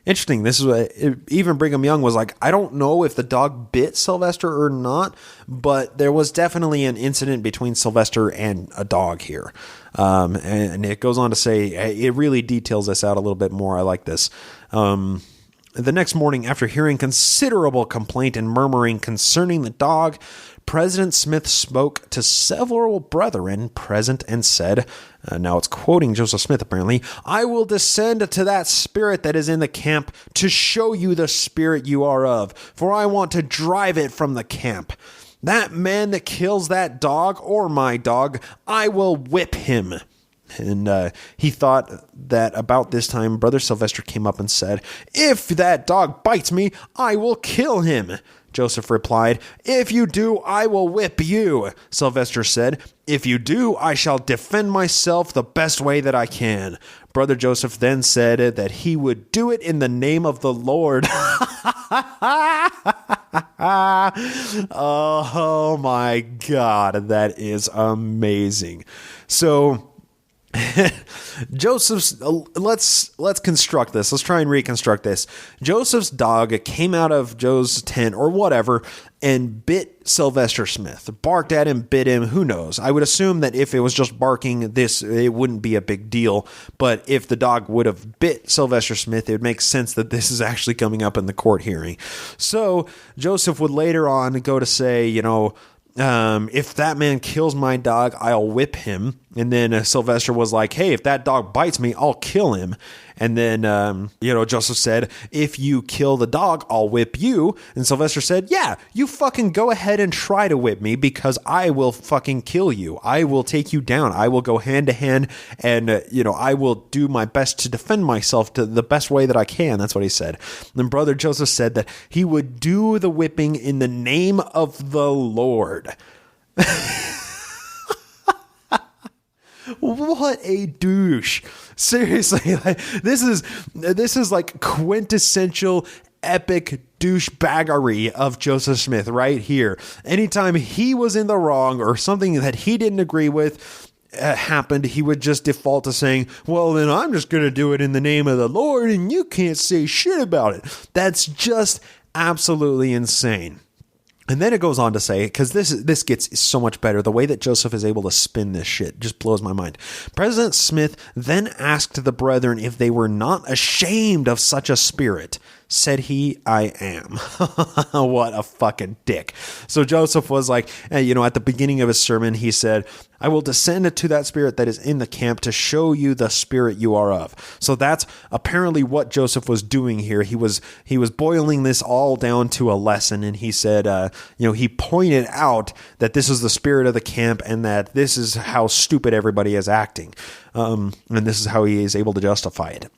interesting. This is what even Brigham Young was like, I don't know if the dog bit Sylvester or not, but there was definitely an incident between Sylvester and a dog here. And it goes on to say, it really details this out a little bit more. I like this. The next morning, after hearing considerable complaint and murmuring concerning the dog, President Smith spoke to several brethren present and said, now it's quoting Joseph Smith apparently, I will descend to that spirit that is in the camp to show you the spirit you are of, for I want to drive it from the camp. That man that kills that dog or my dog, I will whip him. And he thought that about this time, Brother Sylvester came up and said, if that dog bites me, I will kill him. Joseph replied, if you do, I will whip you. Sylvester said, if you do, I shall defend myself the best way that I can. Brother Joseph then said that he would do it in the name of the Lord. Oh my God, that is amazing. So Joseph's, let's construct this. Let's try and reconstruct this. Joseph's dog came out of Joe's tent or whatever and bit Sylvester Smith, barked at him, bit him. Who knows? I would assume that if it was just barking, it wouldn't be a big deal. But if the dog would have bit Sylvester Smith, it would make sense that this is actually coming up in the court hearing. So Joseph would later on go to say, if that man kills my dog, I'll whip him. And then Sylvester was like, hey, if that dog bites me, I'll kill him. And then, Joseph said, if you kill the dog, I'll whip you. And Sylvester said, yeah, you fucking go ahead and try to whip me because I will fucking kill you. I will take you down. I will go hand to hand and, I will do my best to defend myself to the best way that I can. That's what he said. And Brother Joseph said that he would do the whipping in the name of the Lord. What a douche. Seriously, this is like quintessential epic douchebaggery of Joseph Smith right here. Anytime he was in the wrong or something that he didn't agree with happened, he would just default to saying, well, then I'm just going to do it in the name of the Lord and you can't say shit about it. That's just absolutely insane. And then it goes on to say, because this gets so much better, the way that Joseph is able to spin this shit just blows my mind. President Smith then asked the brethren if they were not ashamed of such a spirit. Said he, I am. What a fucking dick. So Joseph was like, at the beginning of his sermon, he said, I will descend to that spirit that is in the camp to show you the spirit you are of. So that's apparently what Joseph was doing here. He was boiling this all down to a lesson. And he said, he pointed out that this is the spirit of the camp and that this is how stupid everybody is acting. And this is how he is able to justify it.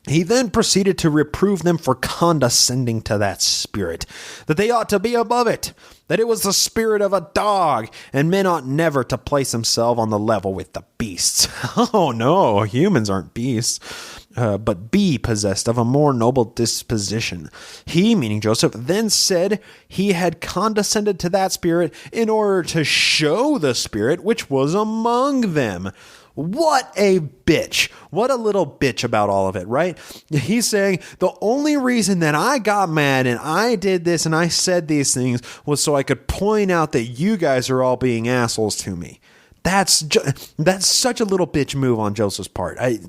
He then proceeded to reprove them for condescending to that spirit, that they ought to be above it, that it was the spirit of a dog, and men ought never to place themselves on the level with the beasts. Oh no, humans aren't beasts, but be possessed of a more noble disposition. He, meaning Joseph, then said he had condescended to that spirit in order to show the spirit which was among them. What a bitch. What a little bitch about all of it, right? He's saying the only reason that I got mad and I did this and I said these things was so I could point out that you guys are all being assholes to me. That's such a little bitch move on Joseph's part. That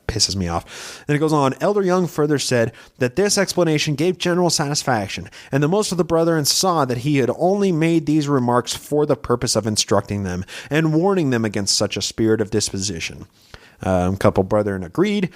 pisses me off. And it goes on. Elder Young further said that this explanation gave general satisfaction, and the most of the brethren saw that he had only made these remarks for the purpose of instructing them and warning them against such a spirit of disposition. A couple brethren agreed.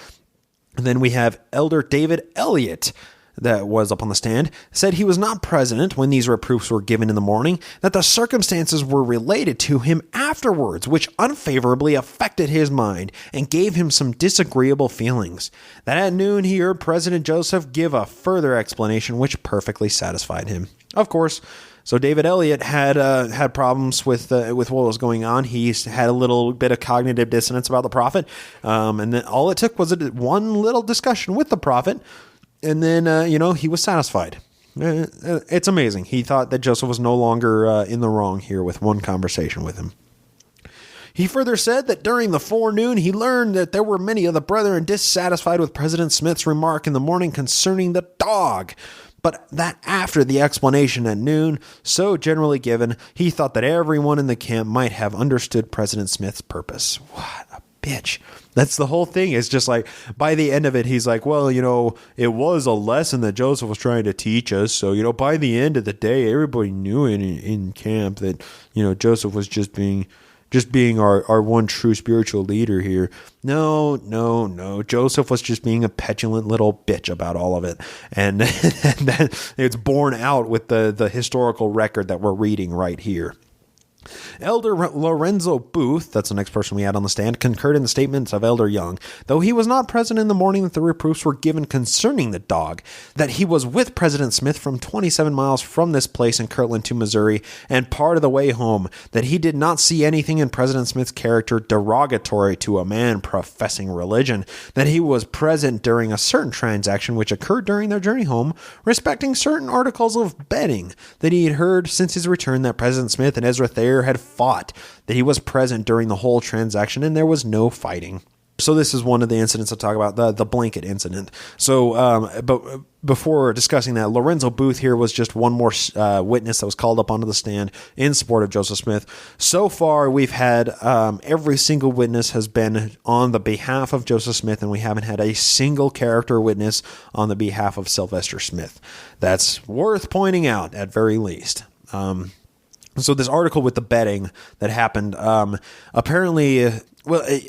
And then we have Elder David Elliott, that was up on the stand, said he was not present when these reproofs were given in the morning, that the circumstances were related to him afterwards, which unfavorably affected his mind and gave him some disagreeable feelings. That at noon he heard President Joseph give a further explanation which perfectly satisfied him. Of course, so David Elliott had problems with what was going on. He had a little bit of cognitive dissonance about the prophet, and then all it took was one little discussion with the prophet. And then, he was satisfied. It's amazing. He thought that Joseph was no longer in the wrong here with one conversation with him. He further said that during the forenoon, he learned that there were many of the brethren dissatisfied with President Smith's remark in the morning concerning the dog, but that after the explanation at noon, so generally given, he thought that everyone in the camp might have understood President Smith's purpose. What a bitch. That's the whole thing. It's just like, by the end of it, he's like, well, it was a lesson that Joseph was trying to teach us. So, by the end of the day, everybody knew in camp that, Joseph was just being our one true spiritual leader here. No. Joseph was just being a petulant little bitch about all of it. And then it's borne out with the historical record that we're reading right here. Elder Lorenzo Booth, that's the next person we had on the stand, concurred in the statements of Elder Young, though he was not present in the morning that the reproofs were given concerning the dog, that he was with President Smith from 27 miles from this place in Kirtland to Missouri and part of the way home, that he did not see anything in President Smith's character derogatory to a man professing religion, that he was present during a certain transaction which occurred during their journey home, respecting certain articles of bedding, that he had heard since his return that President Smith and Ezra Thayer had fought, that he was present during the whole transaction and there was no fighting. So this is one of the incidents I'll talk about, the blanket incident. So, but before discussing that, Lorenzo Booth here was just one more witness that was called up onto the stand in support of Joseph Smith. So far, we've had every single witness has been on the behalf of Joseph Smith, and we haven't had a single character witness on the behalf of Sylvester Smith. That's worth pointing out, at very least. So this article with the bedding that happened, apparently,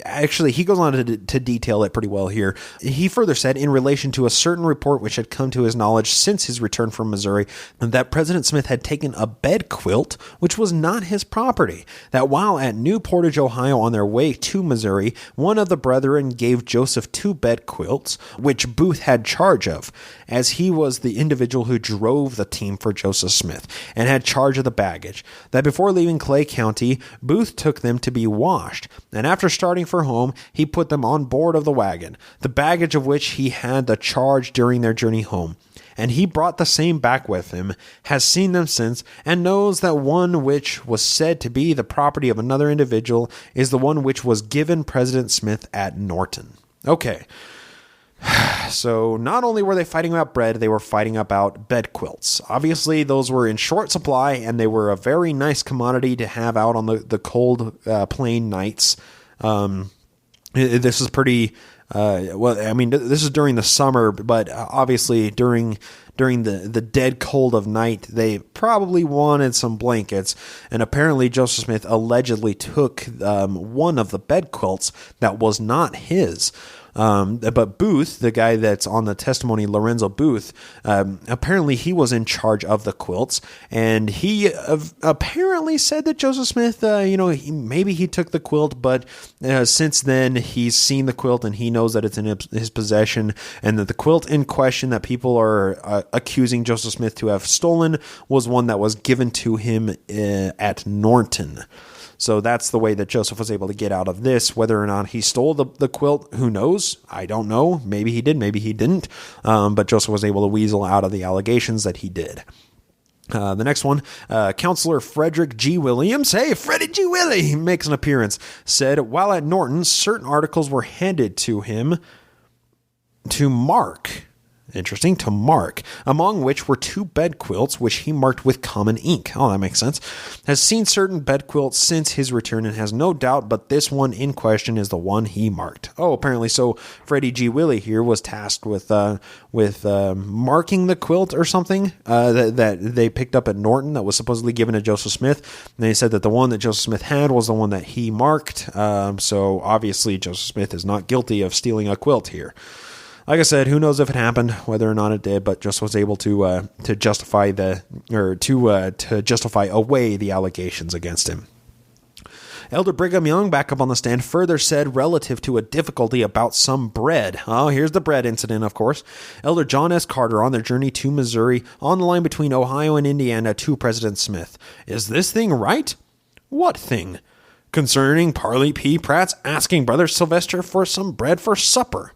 actually, he goes on to detail it pretty well here. He further said, in relation to a certain report which had come to his knowledge since his return from Missouri, that President Smith had taken a bed quilt, which was not his property, that while at New Portage, Ohio, on their way to Missouri, one of the brethren gave Joseph 2 bed quilts, which Booth had charge of, as he was the individual who drove the team for Joseph Smith and had charge of the baggage, that before leaving Clay County, Booth took them to be washed, and after starting for home, he put them on board of the wagon, the baggage of which he had the charge during their journey home. And he brought the same back with him, has seen them since, and knows that one which was said to be the property of another individual is the one which was given President Smith at Norton. Okay. So not only were they fighting about bread, they were fighting about bed quilts. Obviously, those were in short supply, and they were a very nice commodity to have out on the cold, plain nights. This is pretty, this is during the summer, but obviously during the dead cold of night, they probably wanted some blankets, and apparently Joseph Smith allegedly took one of the bed quilts that was not his. But Booth, the guy that's on the testimony, Lorenzo Booth, apparently he was in charge of the quilts, and he apparently said that Joseph Smith, maybe he took the quilt, but since then he's seen the quilt and he knows that it's in his possession, and that the quilt in question that people are accusing Joseph Smith to have stolen was one that was given to him at Norton. So that's the way that Joseph was able to get out of this. Whether or not he stole the quilt, who knows? I don't know. Maybe he did, maybe he didn't. But Joseph was able to weasel out of the allegations that he did. The next one, Counselor Frederick G. Williams, hey, Freddie G. Willie, makes an appearance, said, while at Norton, certain articles were handed to him to mark. Interesting, to mark, among which were 2 bed quilts, which he marked with common ink. Oh, that makes sense. Has seen certain bed quilts since his return and has no doubt, but this one in question is the one he marked. Oh, apparently, so Freddie G. Willie here was tasked with marking the quilt or something that they picked up at Norton that was supposedly given to Joseph Smith. And they said that the one that Joseph Smith had was the one that he marked. So obviously, Joseph Smith is not guilty of stealing a quilt here. Like I said, who knows if it happened, whether or not it did, but just was able to justify to justify away the allegations against him. Elder Brigham Young, back up on the stand, further said relative to a difficulty about some bread. Oh, here's the bread incident, of course. Elder John S. Carter on their journey to Missouri on the line between Ohio and Indiana to President Smith. Is this thing right? What thing? Concerning Parley P. Pratt's asking Brother Sylvester for some bread for supper.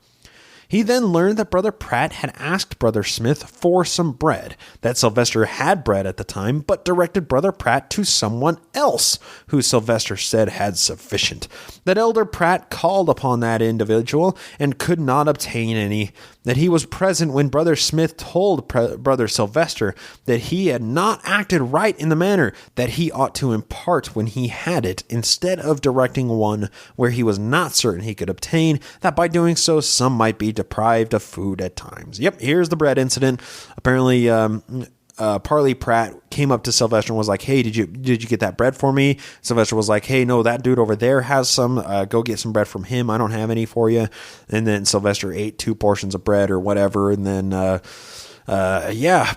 He then learned that Brother Pratt had asked Brother Smith for some bread, that Sylvester had bread at the time, but directed Brother Pratt to someone else, who Sylvester said had sufficient. That Elder Pratt called upon that individual and could not obtain any, that he was present when Brother Smith told Brother Sylvester that he had not acted right in the manner that he ought to impart when he had it, instead of directing one where he was not certain he could obtain, that by doing so some might be deprived of food at times. Yep, here's the bread incident. Apparently, Parley Pratt came up to Sylvester and was like, hey, did you get that bread for me? Sylvester was like, hey, no, that dude over there has some. Go get some bread from him. I don't have any for you. And then Sylvester ate 2 portions of bread or whatever. And then,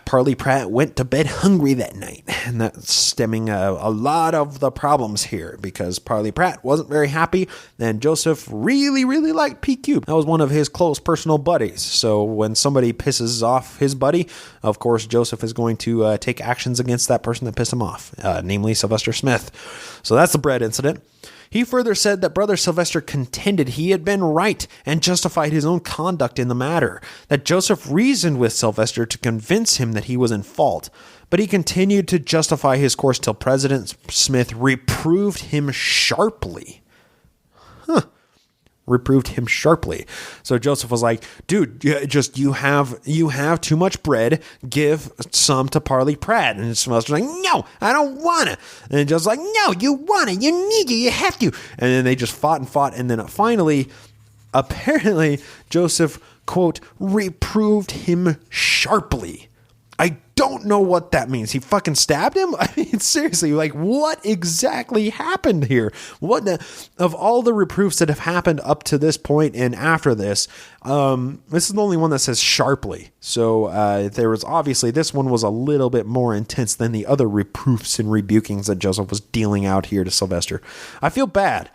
Parley Pratt went to bed hungry that night. And that's stemming a lot of the problems here, because Parley Pratt wasn't very happy, and Joseph really, really liked PQ. That was one of his close personal buddies. So when somebody pisses off his buddy, of course, Joseph is going to take actions against that person that pissed him off, namely Sylvester Smith. So that's the bread incident. He further said that Brother Sylvester contended he had been right and justified his own conduct in the matter, that Joseph reasoned with Sylvester to convince him that he was in fault, but he continued to justify his course till President Smith reproved him sharply. Reproved him sharply. So Joseph was like, dude, you have too much bread. Give some to Parley Pratt. And Sylvester was like, no, I don't want to. And Joseph's like, no, you want it. You need it. You have to. And then they just fought and fought. And then finally, apparently, Joseph, quote, reproved him sharply. I don't know what that means. He fucking stabbed him? I mean, seriously, like, what exactly happened here? Of all the reproofs that have happened up to this point and after this, this is the only one that says sharply. So there was obviously, this one was a little bit more intense than the other reproofs and rebukings that Joseph was dealing out here to Sylvester. I feel bad.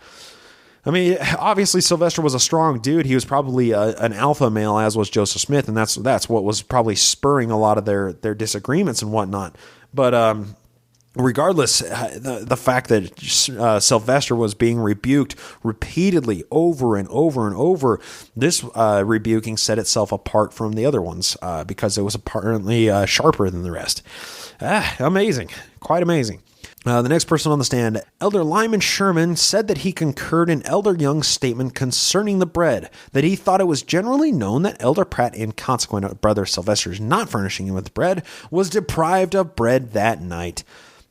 I mean, obviously Sylvester was a strong dude. He was probably an alpha male, as was Joseph Smith, and that's what was probably spurring a lot of their disagreements and whatnot. But regardless, the fact that Sylvester was being rebuked repeatedly over and over and over, this rebuking set itself apart from the other ones because it was apparently sharper than the rest. Amazing. Quite amazing. The next person on the stand, Elder Lyman Sherman, said that he concurred in Elder Young's statement concerning the bread, that he thought it was generally known that Elder Pratt, in consequence of Brother Sylvester's not furnishing him with bread, was deprived of bread that night.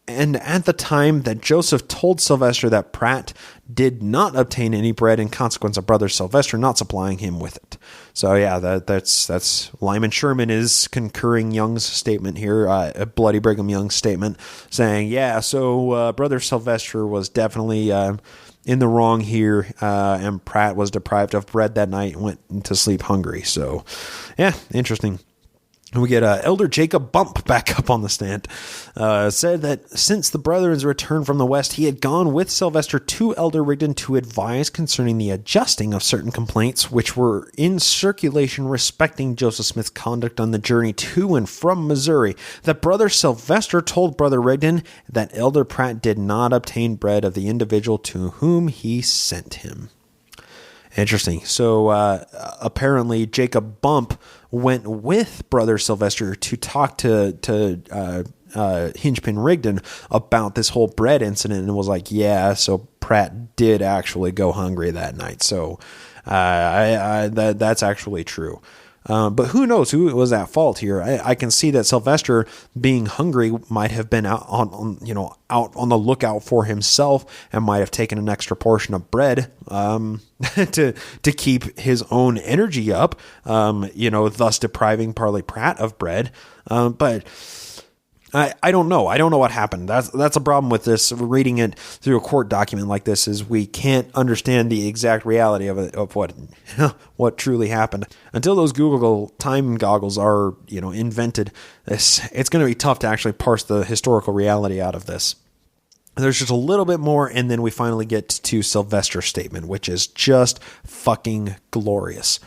And at the time that Joseph told Sylvester that Pratt did not obtain any bread in consequence of Brother Sylvester not supplying him with it. So yeah, that's Lyman Sherman is concurring Young's statement here, Bloody Brigham Young's statement, saying, yeah, so Brother Sylvester was definitely in the wrong here, and Pratt was deprived of bread that night and went to sleep hungry. So, yeah, interesting. We get Elder Jacob Bump back up on the stand. Said that since the Brethren's return from the West, he had gone with Sylvester to Elder Rigdon to advise concerning the adjusting of certain complaints which were in circulation respecting Joseph Smith's conduct on the journey to and from Missouri. That Brother Sylvester told Brother Rigdon that Elder Pratt did not obtain bread of the individual to whom he sent him. Interesting. So apparently Jacob Bump went with Brother Sylvester to talk to Hinchpin Rigdon about this whole bread incident, and was like, yeah, so Pratt did actually go hungry that night. So that's actually true. But who knows who was at fault here? I can see that Sylvester being hungry might have been out on the lookout for himself, and might have taken an extra portion of bread to keep his own energy up, thus depriving Parley Pratt of bread. But I don't know. I don't know what happened. That's a problem with this. Reading it through a court document like this is we can't understand the exact reality of it, of what truly happened until those Google time goggles are invented. It's going to be tough to actually parse the historical reality out of this. There's just a little bit more, and then we finally get to Sylvester's statement, which is just fucking glorious.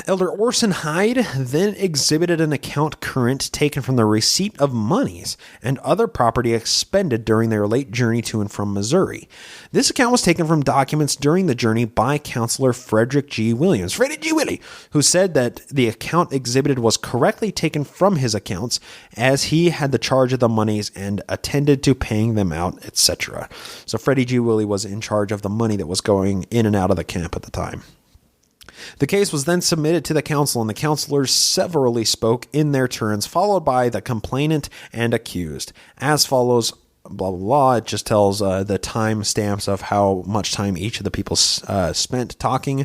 Elder Orson Hyde then exhibited an account current taken from the receipt of monies and other property expended during their late journey to and from Missouri. This account was taken from documents during the journey by Counselor Frederick G. Williams, Freddie G. Willie, who said that the account exhibited was correctly taken from his accounts, as he had the charge of the monies and attended to paying them out, etc. So Freddie G. Willie was in charge of the money that was going in and out of the camp at the time. The case was then submitted to the council, and the counselors severally spoke in their turns, followed by the complainant and accused. As follows, blah, blah, blah. It just tells the time stamps of how much time each of the people spent talking.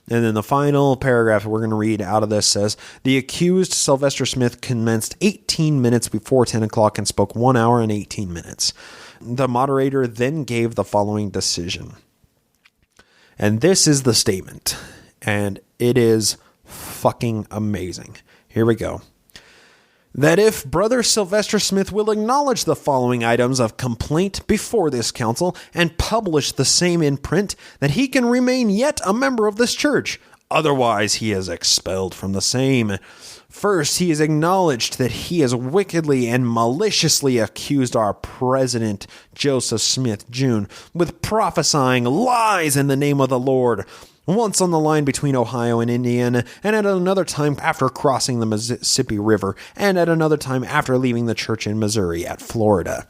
And then the final paragraph we're going to read out of this says, the accused, Sylvester Smith, commenced 18 minutes before 10 o'clock and spoke 1 hour and 18 minutes. The moderator then gave the following decision. And this is the statement. And it is fucking amazing. Here we go. That if Brother Sylvester Smith will acknowledge the following items of complaint before this council and publish the same in print, that he can remain yet a member of this church. Otherwise, he is expelled from the same. First, he has acknowledged that he has wickedly and maliciously accused our President, Joseph Smith, Jr., with prophesying lies in the name of the Lord, once on the line between Ohio and Indiana, and at another time after crossing the Mississippi River, and at another time after leaving the church in Missouri at Florida.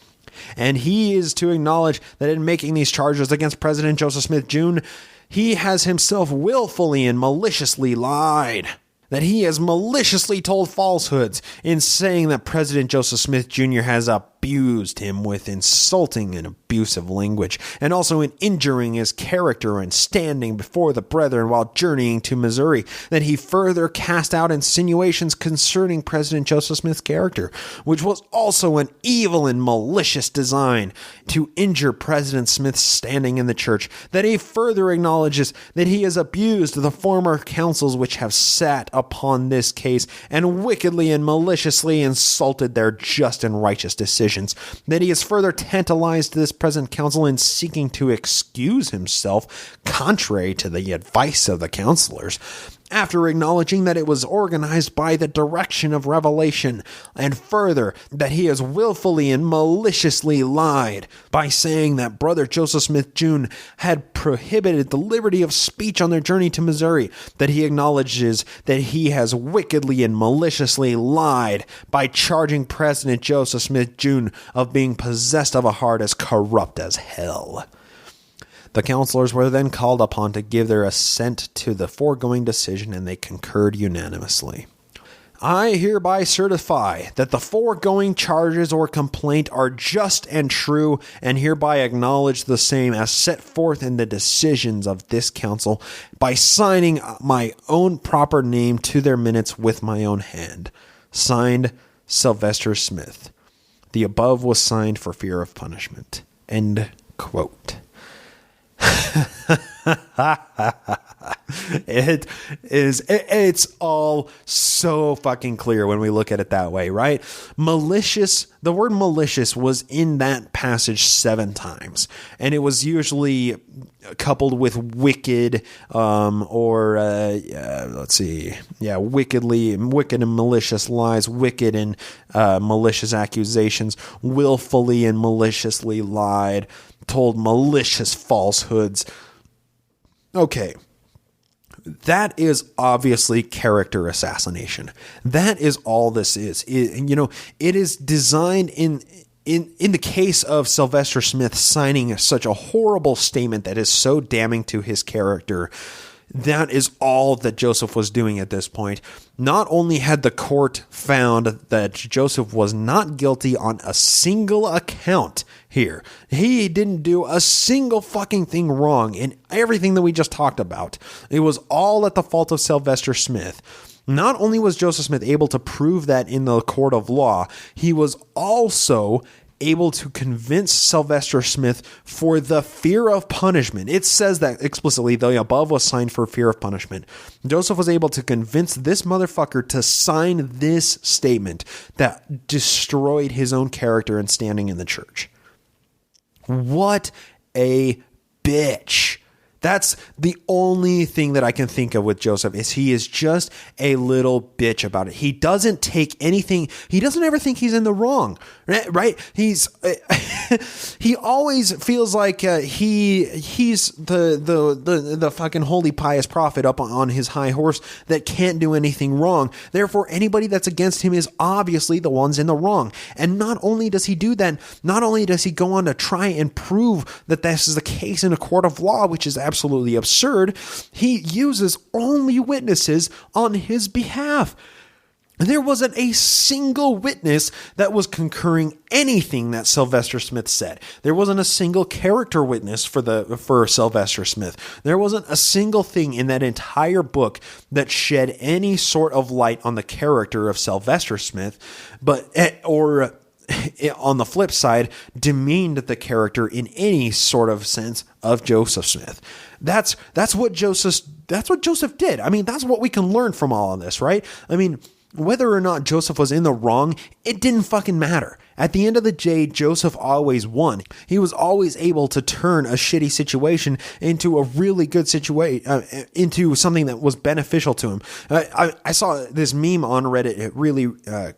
And he is to acknowledge that in making these charges against President Joseph Smith, Jr., he has himself willfully and maliciously lied. That he has maliciously told falsehoods in saying that President Joseph Smith Jr. has abused him with insulting and abusive language, and also in injuring his character and standing before the brethren while journeying to Missouri. That he further cast out insinuations concerning President Joseph Smith's character, which was also an evil and malicious design to injure President Smith's standing in the church. That he further acknowledges that he has abused the former councils which have sat upon this case and wickedly and maliciously insulted their just and righteous decisions. That he has further tantalized this present council in seeking to excuse himself, contrary to the advice of the counselors, after acknowledging that it was organized by the direction of revelation, and further, that he has willfully and maliciously lied by saying that Brother Joseph Smith Jr. had prohibited the liberty of speech on their journey to Missouri. That he acknowledges that he has wickedly and maliciously lied by charging President Joseph Smith Jr. of being possessed of a heart as corrupt as hell. The counselors were then called upon to give their assent to the foregoing decision, and they concurred unanimously. I hereby certify that the foregoing charges or complaint are just and true, and hereby acknowledge the same as set forth in the decisions of this council by signing my own proper name to their minutes with my own hand. Signed, Sylvester Smith. The above was signed for fear of punishment. End quote. It's all so fucking clear when we look at it that way, right? Malicious, the word malicious was in that passage 7 times, and it was usually coupled with wicked, wicked and malicious lies, wicked and malicious accusations, willfully and maliciously lied, told malicious falsehoods. Okay, that is obviously character assassination. That is all this is. It is designed in the case of Sylvester Smith signing such a horrible statement that is so damning to his character. That is all that Joseph was doing at this point. Not only had the court found that Joseph was not guilty on a single account here, he didn't do a single fucking thing wrong in everything that we just talked about. It was all at the fault of Sylvester Smith. Not only was Joseph Smith able to prove that in the court of law, he was also able to convince Sylvester Smith for the fear of punishment. It says that explicitly, the above was signed for fear of punishment. Joseph was able to convince this motherfucker to sign this statement that destroyed his own character and standing in the church. What a bitch. That's the only thing that I can think of with Joseph, is he is just a little bitch about it. He doesn't take anything. He doesn't ever think he's in the wrong, right? He always feels like he's the fucking holy pious prophet up on his high horse that can't do anything wrong. Therefore, anybody that's against him is obviously the ones in the wrong. And not only does he do that, not only does he go on to try and prove that this is the case in a court of law, which is absolutely absurd, he uses only witnesses on his behalf. There wasn't a single witness that was concurring anything that Sylvester Smith said. There wasn't a single character witness for Sylvester Smith. There wasn't a single thing in that entire book that shed any sort of light on the character of Sylvester Smith, or on the flip side, demeaned the character in any sort of sense of Joseph Smith. That's what Joseph did. I mean, that's what we can learn from all of this, right? I mean, whether or not Joseph was in the wrong, it didn't fucking matter. At the end of the day, Joseph always won. He was always able to turn a shitty situation into a really good situation, into something that was beneficial to him. I saw this meme on Reddit really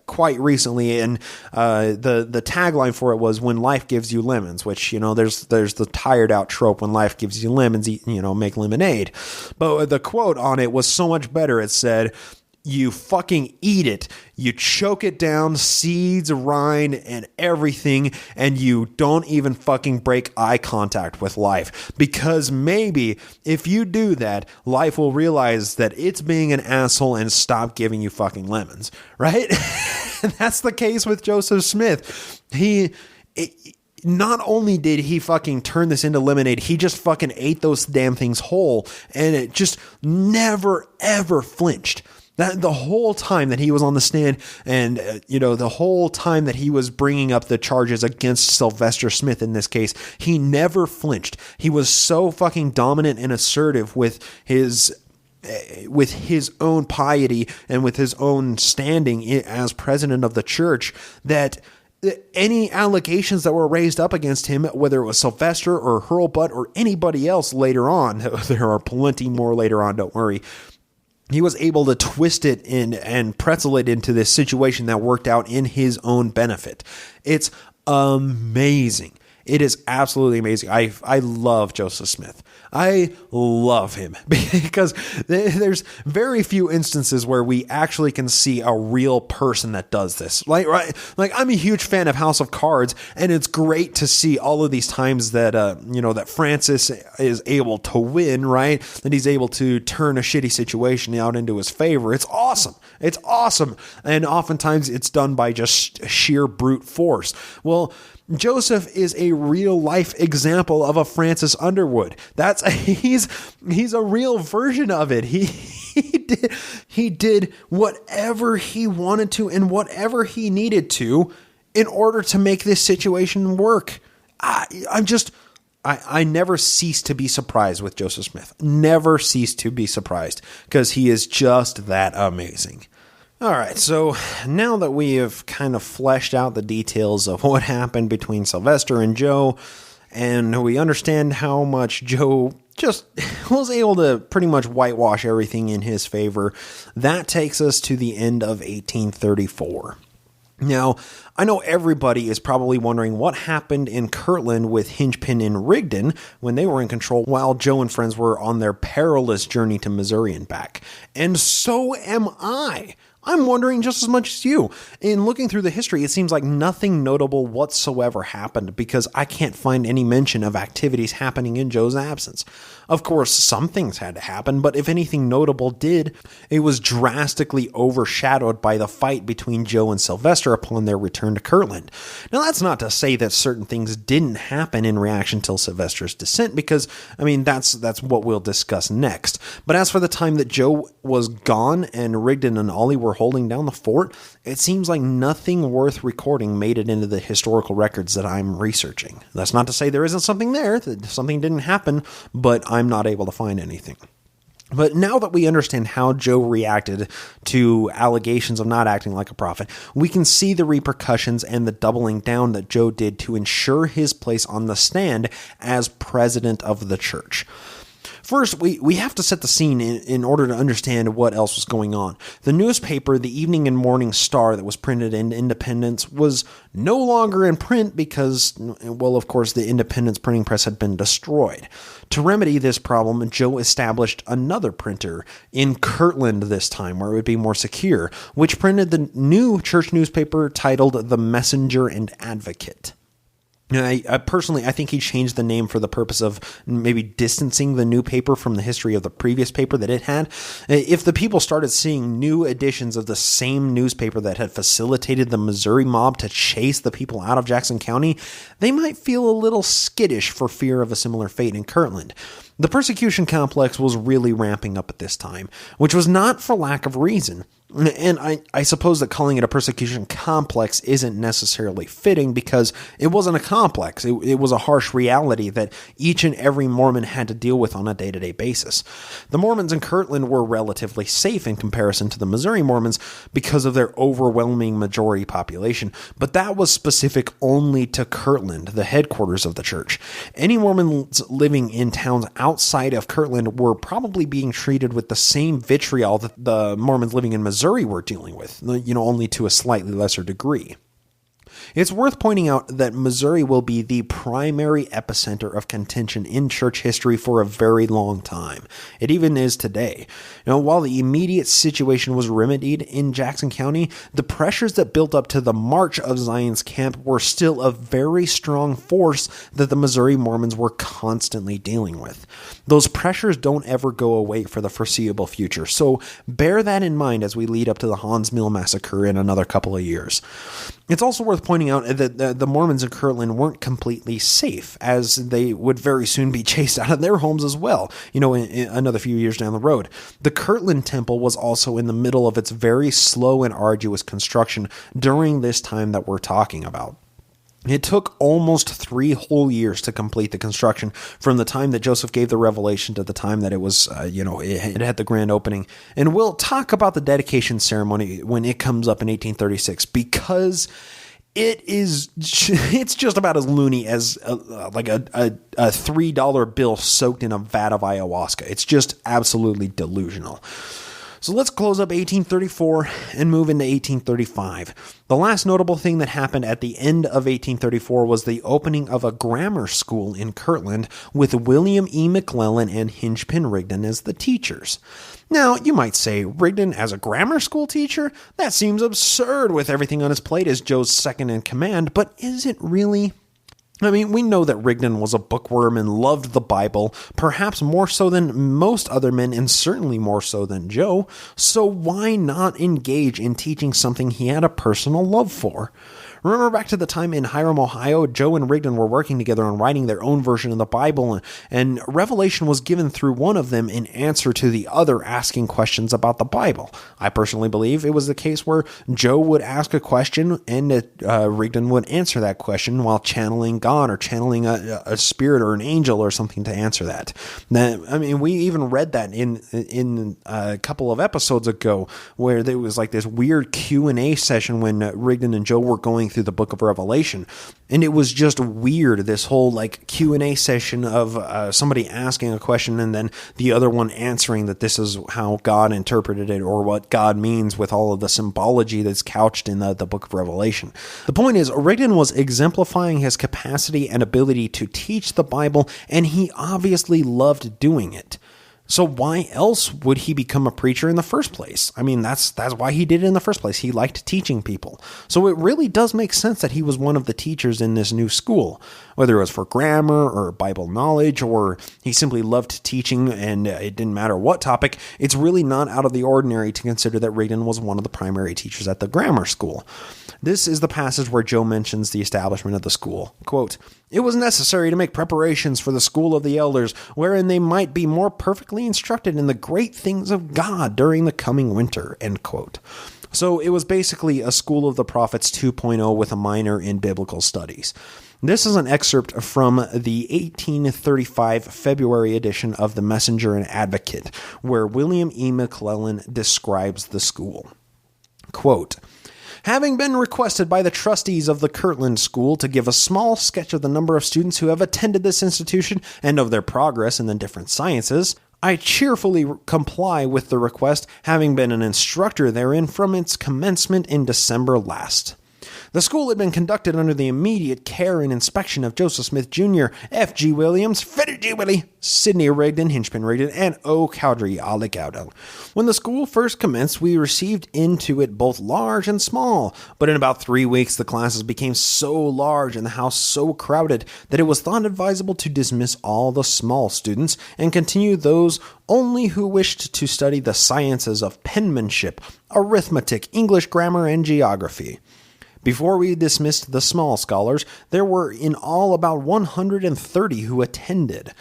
quite recently, and the tagline for it was "When life gives you lemons," which, there's the tired out trope, when life gives you lemons, make lemonade. But the quote on it was so much better. It said, "You fucking eat it. You choke it down, seeds, rind, and everything, and you don't even fucking break eye contact with life. Because maybe if you do that, life will realize that it's being an asshole and stop giving you fucking lemons." Right? And that's the case with Joseph Smith. Not only did he fucking turn this into lemonade, he just fucking ate those damn things whole, and it just never, ever flinched. That the whole time that he was on the stand, and the whole time that he was bringing up the charges against Sylvester Smith in this case, he never flinched. He was so fucking dominant and assertive with his own piety and with his own standing as president of the church that any allegations that were raised up against him, whether it was Sylvester or Hurlbut or anybody else later on, there are plenty more later on, don't worry, he was able to twist it and pretzel it into this situation that worked out in his own benefit. It's amazing. It is absolutely amazing. I love Joseph Smith. I love him because there's very few instances where we actually can see a real person that does this. Like I'm a huge fan of House of Cards, and it's great to see all of these times that that Francis is able to win, right? That he's able to turn a shitty situation out into his favor. It's awesome. It's awesome. And oftentimes it's done by just sheer brute force. Well, Joseph is a real life example of a Francis Underwood. He's a real version of it. He did whatever he wanted to and whatever he needed to in order to make this situation work. I never cease to be surprised with Joseph Smith. Never cease to be surprised, because he is just that amazing. All right, so now that we have kind of fleshed out the details of what happened between Sylvester and Joe, and we understand how much Joe just was able to pretty much whitewash everything in his favor, that takes us to the end of 1834. Now, I know everybody is probably wondering what happened in Kirtland with Hinchpin and Rigdon when they were in control while Joe and friends were on their perilous journey to Missouri and back. And so am I. I'm wondering just as much as you. In looking through the history, it seems like nothing notable whatsoever happened because I can't find any mention of activities happening in Joe's absence. Of course, some things had to happen, but if anything notable did, it was drastically overshadowed by the fight between Joe and Sylvester upon their return to Kirtland. Now, that's not to say that certain things didn't happen in reaction to Sylvester's descent, because, I mean, that's what we'll discuss next. But as for the time that Joe was gone and Rigdon and Ollie were holding down the fort, it seems like nothing worth recording made it into the historical records that I'm researching. That's not to say there isn't something there, that something didn't happen, but I'm not able to find anything. But now that we understand how Joe reacted to allegations of not acting like a prophet, we can see the repercussions and the doubling down that Joe did to ensure his place on the stand as president of the church. First, we have to set the scene in order to understand what else was going on. The newspaper, the Evening and Morning Star, that was printed in Independence was no longer in print because, well, of course, the Independence printing press had been destroyed. To remedy this problem, Joe established another printer in Kirtland this time, where it would be more secure, which printed the new church newspaper titled The Messenger and Advocate. I personally think he changed the name for the purpose of maybe distancing the new paper from the history of the previous paper that it had. If the people started seeing new editions of the same newspaper that had facilitated the Missouri mob to chase the people out of Jackson County, they might feel a little skittish for fear of a similar fate in Kirtland. The persecution complex was really ramping up at this time, which was not for lack of reason. And I suppose that calling it a persecution complex isn't necessarily fitting because it wasn't a complex. It was a harsh reality that each and every Mormon had to deal with on a day-to-day basis. The Mormons in Kirtland were relatively safe in comparison to the Missouri Mormons because of their overwhelming majority population, but that was specific only to Kirtland, the headquarters of the church. Any Mormons living in towns outside of Kirtland were probably being treated with the same vitriol that the Mormons living in Missouri were dealing with, only to a slightly lesser degree. It's worth pointing out that Missouri will be the primary epicenter of contention in church history for a very long time. It even is today. While the immediate situation was remedied in Jackson County, the pressures that built up to the march of Zion's camp were still a very strong force that the Missouri Mormons were constantly dealing with. Those pressures don't ever go away for the foreseeable future, so bear that in mind as we lead up to the Haun's Mill massacre in another couple of years. It's also worth pointing out that the Mormons in Kirtland weren't completely safe, as they would very soon be chased out of their homes as well, in another few years down the road. The Kirtland Temple was also in the middle of its very slow and arduous construction during this time that we're talking about. It took almost 3 whole years to complete the construction from the time that Joseph gave the revelation to the time that it was, it had the grand opening. And we'll talk about the dedication ceremony when it comes up in 1836 because it's just about as loony as a $3 bill soaked in a vat of ayahuasca. It's just absolutely delusional. So let's close up 1834 and move into 1835. The last notable thing that happened at the end of 1834 was the opening of a grammar school in Kirtland with William E. McClellan and Hinchpin Rigdon as the teachers. Now, you might say, Rigdon as a grammar school teacher? That seems absurd with everything on his plate as Joe's second in command, but is it really? I mean, we know that Rigdon was a bookworm and loved the Bible, perhaps more so than most other men and certainly more so than Joe, so why not engage in teaching something he had a personal love for? Remember back to the time in Hiram, Ohio, Joe and Rigdon were working together on writing their own version of the Bible, and revelation was given through one of them in answer to the other asking questions about the Bible. I personally believe it was the case where Joe would ask a question and Rigdon would answer that question while channeling God or channeling a spirit or an angel or something to answer that. We even read that in a couple of episodes ago, where there was like this weird Q&A session when Rigdon and Joe were going through the book of Revelation. And it was just weird, this whole like Q&A session of somebody asking a question and then the other one answering that this is how God interpreted it or what God means with all of the symbology that's couched in the book of Revelation. The point is, Rigdon was exemplifying his capacity and ability to teach the Bible, and he obviously loved doing it. So why else would he become a preacher in the first place? I mean, that's why he did it in the first place. He liked teaching people. So it really does make sense that he was one of the teachers in this new school, whether it was for grammar or Bible knowledge, or he simply loved teaching and it didn't matter what topic. It's really not out of the ordinary to consider that Rigdon was one of the primary teachers at the grammar school. This is the passage where Joe mentions the establishment of the school. Quote, "It was necessary to make preparations for the school of the elders, wherein they might be more perfectly instructed in the great things of God during the coming winter." End quote. So it was basically a School of the Prophets 2.0 with a minor in biblical studies. This is an excerpt from the 1835 February edition of the Messenger and Advocate, where William E. McClellan describes the school. Quote, "Having been requested by the trustees of the Kirtland School to give a small sketch of the number of students who have attended this institution and of their progress in the different sciences, I cheerfully comply with the request, having been an instructor therein from its commencement in December last. The school had been conducted under the immediate care and inspection of Joseph Smith, Jr., F.G. Williams, Fitted G. Willie, Sidney Rigdon, Hinchman Rigdon, and O. Cowdery Aligaudo. When the school first commenced, we received into it both large and small, but in about 3 weeks the classes became so large and the house so crowded that it was thought advisable to dismiss all the small students and continue those only who wished to study the sciences of penmanship, arithmetic, English grammar, and geography. Before we dismissed the small scholars, there were in all about 130 who attended.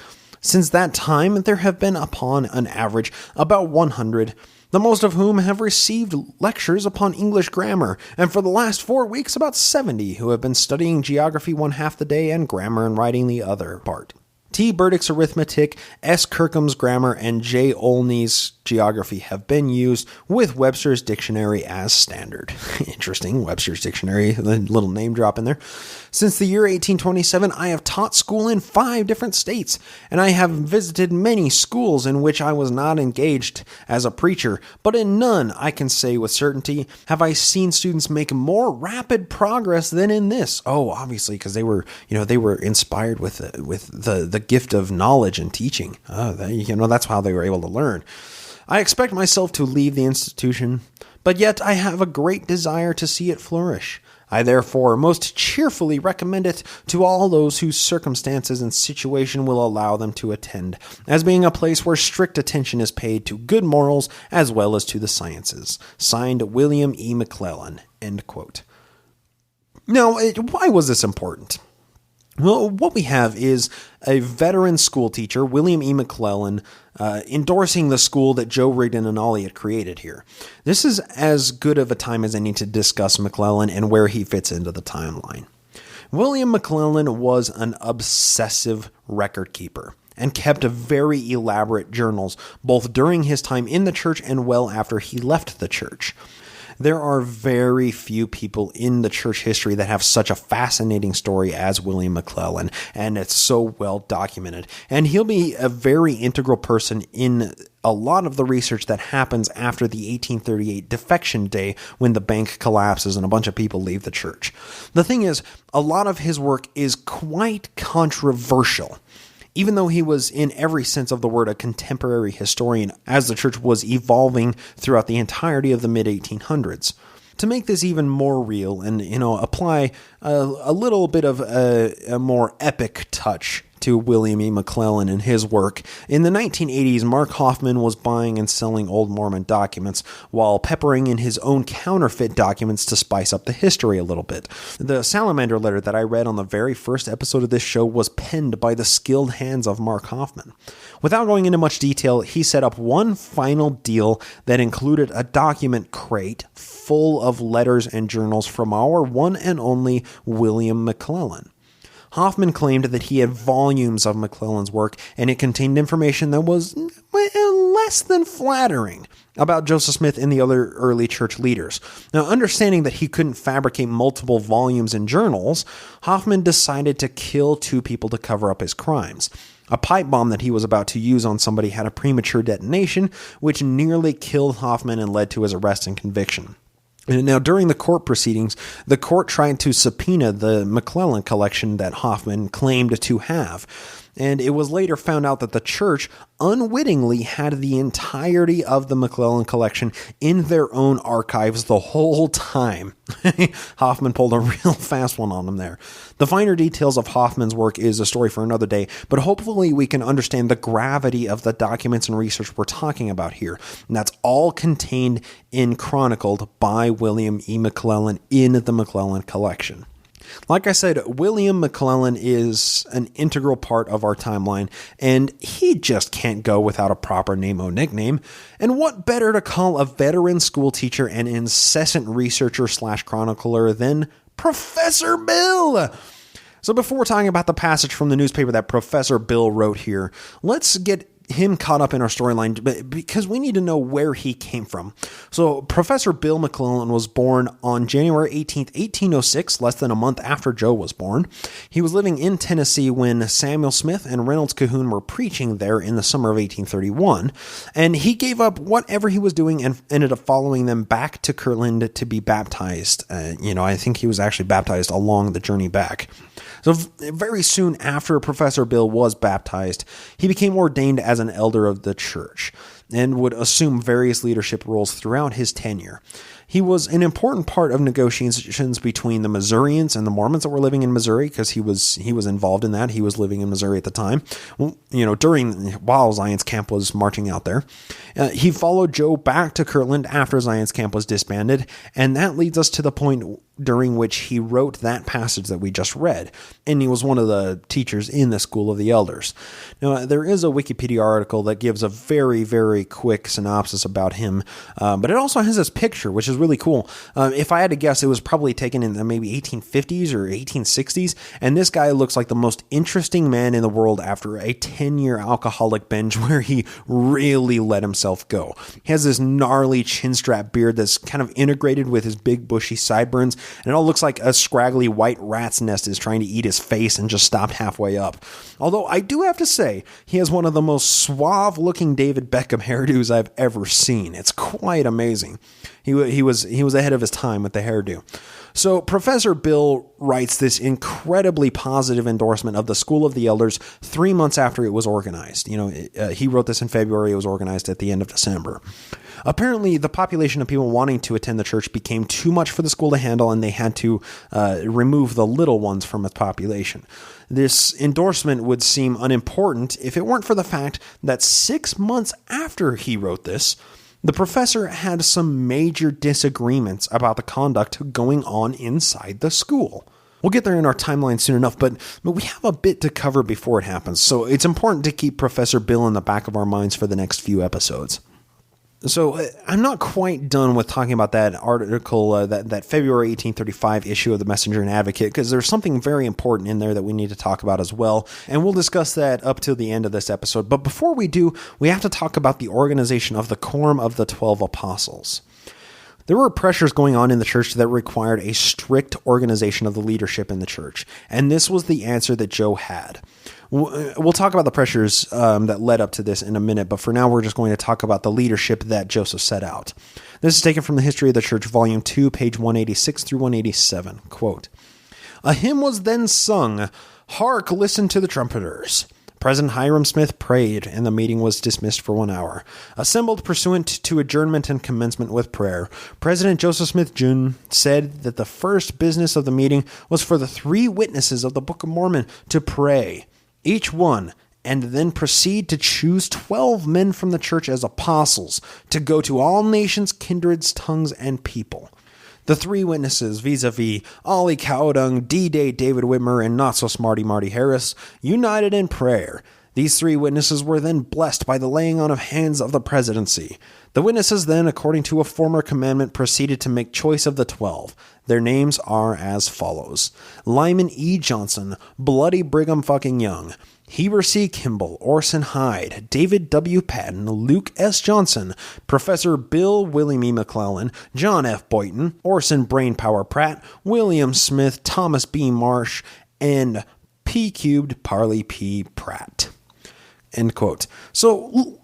Since that time, there have been upon an average about 100, the most of whom have received lectures upon English grammar, and for the last 4 weeks about 70 who have been studying geography one half the day and grammar and writing the other part. T. Burdick's arithmetic, S. Kirkham's grammar, and J. Olney's geography have been used with Webster's dictionary as standard. Interesting, Webster's dictionary, a little name drop in there. Since the year 1827, I have taught school in 5 different states, and I have visited many schools in which I was not engaged as a preacher, but in none, I can say with certainty, have I seen students make more rapid progress than in this. Oh, obviously, because they were inspired with the gift of knowledge and teaching. That's how they were able to learn. I expect myself to leave the institution, but yet I have a great desire to see it flourish. I therefore most cheerfully recommend it to all those whose circumstances and situation will allow them to attend, as being a place where strict attention is paid to good morals as well as to the sciences. Signed, William E. McClellan." End quote. Now, why was this important? Well, what we have is a veteran school teacher, William E. McClellan, endorsing the school that Joe Rigdon and Ollie had created here. This is as good of a time as any to discuss McClellan and where he fits into the timeline. William McClellan was an obsessive record keeper and kept very elaborate journals, both during his time in the church and well after he left the church. There are very few people in the church history that have such a fascinating story as William McClellan, and it's so well documented. And he'll be a very integral person in a lot of the research that happens after the 1838 defection day when the bank collapses and a bunch of people leave the church. The thing is, a lot of his work is quite controversial. Even though he was, in every sense of the word, a contemporary historian as the church was evolving throughout the entirety of the mid-1800s. To make this even more real and, apply a little bit of a more epic touch to William E. McClellan and his work. In the 1980s, Mark Hoffman was buying and selling old Mormon documents while peppering in his own counterfeit documents to spice up the history a little bit. The salamander letter that I read on the very first episode of this show was penned by the skilled hands of Mark Hoffman. Without going into much detail, he set up one final deal that included a document crate full of letters and journals from our one and only William McClellan. Hoffman claimed that he had volumes of McClellan's work, and it contained information that was less than flattering about Joseph Smith and the other early church leaders. Now, understanding that he couldn't fabricate multiple volumes and journals, Hoffman decided to kill 2 people to cover up his crimes. A pipe bomb that he was about to use on somebody had a premature detonation, which nearly killed Hoffman and led to his arrest and conviction. Now, during the court proceedings, the court tried to subpoena the McClellan collection that Hoffman claimed to have. And it was later found out that the church unwittingly had the entirety of the McClellan collection in their own archives the whole time. Hoffman pulled a real fast one on them there. The finer details of Hoffman's work is a story for another day, but hopefully we can understand the gravity of the documents and research we're talking about here. And that's all contained and chronicled by William E. McClellan in the McClellan collection. Like I said, William McClellan is an integral part of our timeline, and he just can't go without a proper name or nickname. And what better to call a veteran school teacher and incessant researcher / chronicler than Professor Bill? So before talking about the passage from the newspaper that Professor Bill wrote here, let's get him caught up in our storyline because we need to know where he came from. So Professor Bill McClellan was born on January 18th, 1806, less than a month after Joe was born. He was living in Tennessee when Samuel Smith and Reynolds Cahoon were preaching there in the summer of 1831, and he gave up whatever he was doing and ended up following them back to Kirtland to be baptized. I think he was actually baptized along the journey back. So very soon after Professor Bill was baptized, he became ordained as an elder of the church and would assume various leadership roles throughout his tenure. He was an important part of negotiations between the Missourians and the Mormons that were living in Missouri because he was involved in that. He was living in Missouri at the time, while Zion's Camp was marching out there. He followed Joe back to Kirtland after Zion's Camp was disbanded, and that leads us to the point during which he wrote that passage that we just read, and he was one of the teachers in the School of the Elders. Now, there is a Wikipedia article that gives a very, very quick synopsis about him, but it also has this picture, which is really cool. If I had to guess, it was probably taken in the maybe 1850s or 1860s, and this guy looks like the most interesting man in the world after a 10-year alcoholic binge where he really let himself go. He has this gnarly chin-strap beard that's kind of integrated with his big bushy sideburns, and it all looks like a scraggly white rat's nest is trying to eat his face and just stopped halfway up. Although I do have to say, he has one of the most suave-looking David Beckham hairdos I've ever seen. It's quite amazing. He was ahead of his time with the hairdo. So Professor Bill writes this incredibly positive endorsement of the School of the Elders 3 months after it was organized. He wrote this in February. It was organized at the end of December. Apparently, the population of people wanting to attend the church became too much for the school to handle, and they had to remove the little ones from its population. This endorsement would seem unimportant if it weren't for the fact that 6 months after he wrote this, the professor had some major disagreements about the conduct going on inside the school. We'll get there in our timeline soon enough, but we have a bit to cover before it happens, so it's important to keep Professor Bill in the back of our minds for the next few episodes. So I'm not quite done with talking about that article, that February 1835 issue of the Messenger and Advocate, because there's something very important in there that we need to talk about as well, and we'll discuss that up to the end of this episode. But before we do, we have to talk about the organization of the Quorum of the 12 Apostles. There were pressures going on in the church that required a strict organization of the leadership in the church, and this was the answer that Joe had. We'll talk about the pressures that led up to this in a minute, but for now we're just going to talk about the leadership that Joseph set out. This is taken from the History of the Church, Volume 2, page 186 through 187. Quote, "A hymn was then sung, 'Hark, listen to the trumpeters.' President Hiram Smith prayed, and the meeting was dismissed for 1 hour. Assembled pursuant to adjournment and commencement with prayer, President Joseph Smith, Jr. said that the first business of the meeting was for the 3 witnesses of the Book of Mormon to pray. each one, and then proceed to choose 12 men from the church as apostles to go to all nations, kindreds, tongues, and people. The three witnesses, vis-a-vis Ollie Cowdung, D-Day David Whitmer, and not-so-smarty Marty Harris, united in prayer. These three witnesses were then blessed by the laying on of hands of the presidency. The witnesses then, according to a former commandment, proceeded to make choice of the 12. Their names are as follows: Lyman E. Johnson, Bloody Brigham fucking Young, Heber C. Kimball, Orson Hyde, David W. Patton, Luke S. Johnson, Professor Bill William E. McClellan, John F. Boynton, Orson Brainpower Pratt, William Smith, Thomas B. Marsh, and P. Cubed Parley P. Pratt. End quote. So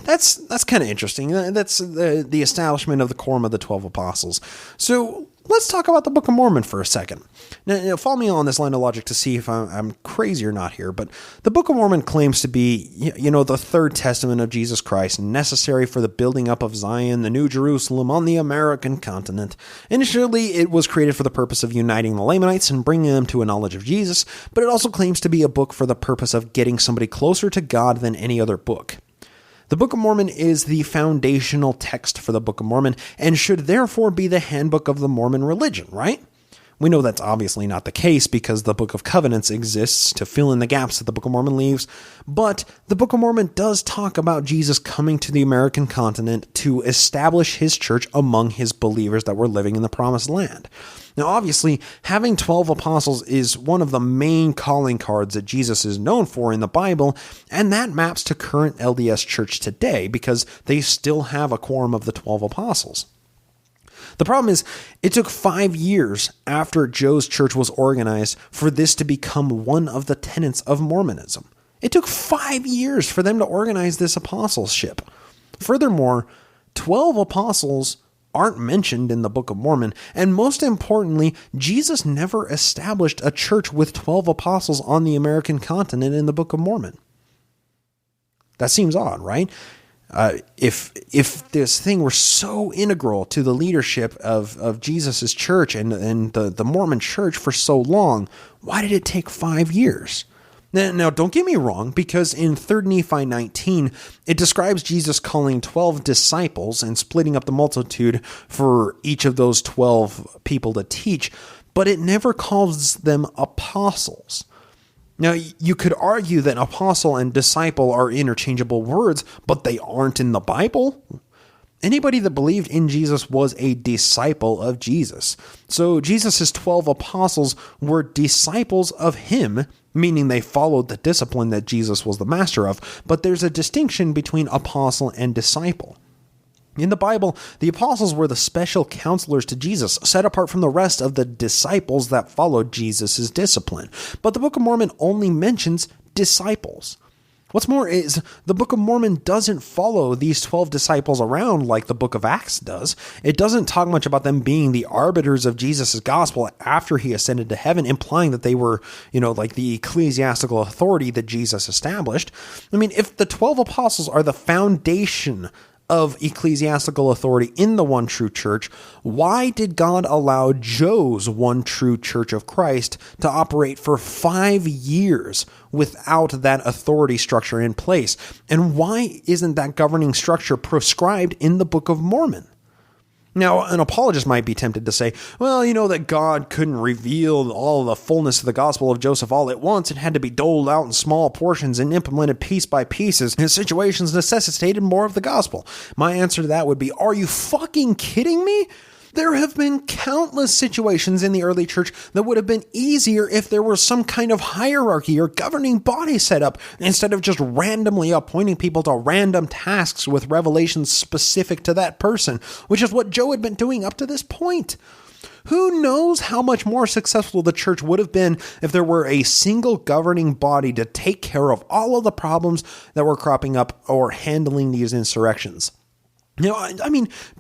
that's kind of interesting. That's the establishment of the quorum of the 12 apostles. So let's talk about the Book of Mormon for a second. Now follow me on this line of logic to see if I'm crazy or not here, but the Book of Mormon claims to be, the third testament of Jesus Christ, necessary for the building up of Zion, the New Jerusalem on the American continent. Initially, it was created for the purpose of uniting the Lamanites and bringing them to a knowledge of Jesus, but it also claims to be a book for the purpose of getting somebody closer to God than any other book. The Book of Mormon is the foundational text for the Book of Mormon and should therefore be the handbook of the Mormon religion, right? We know that's obviously not the case because the Book of Covenants exists to fill in the gaps that the Book of Mormon leaves, but the Book of Mormon does talk about Jesus coming to the American continent to establish his church among his believers that were living in the Promised Land. Now, obviously, having 12 apostles is one of the main calling cards that Jesus is known for in the Bible, and that maps to current LDS Church today because they still have a quorum of the 12 apostles. The problem is, it took 5 years after Joe's church was organized for this to become one of the tenets of Mormonism. It took 5 years for them to organize this apostleship. Furthermore, 12 apostles aren't mentioned in the Book of Mormon, and most importantly, Jesus never established a church with 12 apostles on the American continent in the Book of Mormon. That seems odd, right? If this thing were so integral to the leadership of Jesus' church and the Mormon church for so long, why did it take 5 years? Now, don't get me wrong, because in 3 Nephi 19, it describes Jesus calling 12 disciples and splitting up the multitude for each of those 12 people to teach, but it never calls them apostles. Now, you could argue that apostle and disciple are interchangeable words, but they aren't in the Bible. Anybody that believed in Jesus was a disciple of Jesus. So Jesus' 12 apostles were disciples of him, meaning they followed the discipline that Jesus was the master of. But there's a distinction between apostle and disciple. In the Bible, the apostles were the special counselors to Jesus, set apart from the rest of the disciples that followed Jesus' discipline. But the Book of Mormon only mentions disciples. What's more is the Book of Mormon doesn't follow these 12 disciples around like the Book of Acts does. It doesn't talk much about them being the arbiters of Jesus' gospel after he ascended to heaven, implying that they were, like the ecclesiastical authority that Jesus established. I mean, if the 12 apostles are the foundation of ecclesiastical authority in the one true church, why did God allow Joe's one true church of Christ to operate for 5 years without that authority structure in place? And why isn't that governing structure prescribed in the Book of Mormon? Now, an apologist might be tempted to say, well, that God couldn't reveal all the fullness of the gospel of Joseph all at once. It had to be doled out in small portions and implemented piece by pieces, and situations necessitated more of the gospel. My answer to that would be, are you fucking kidding me? There have been countless situations in the early church that would have been easier if there was some kind of hierarchy or governing body set up instead of just randomly appointing people to random tasks with revelations specific to that person, which is what Joe had been doing up to this point. Who knows how much more successful the church would have been if there were a single governing body to take care of all of the problems that were cropping up or handling these insurrections.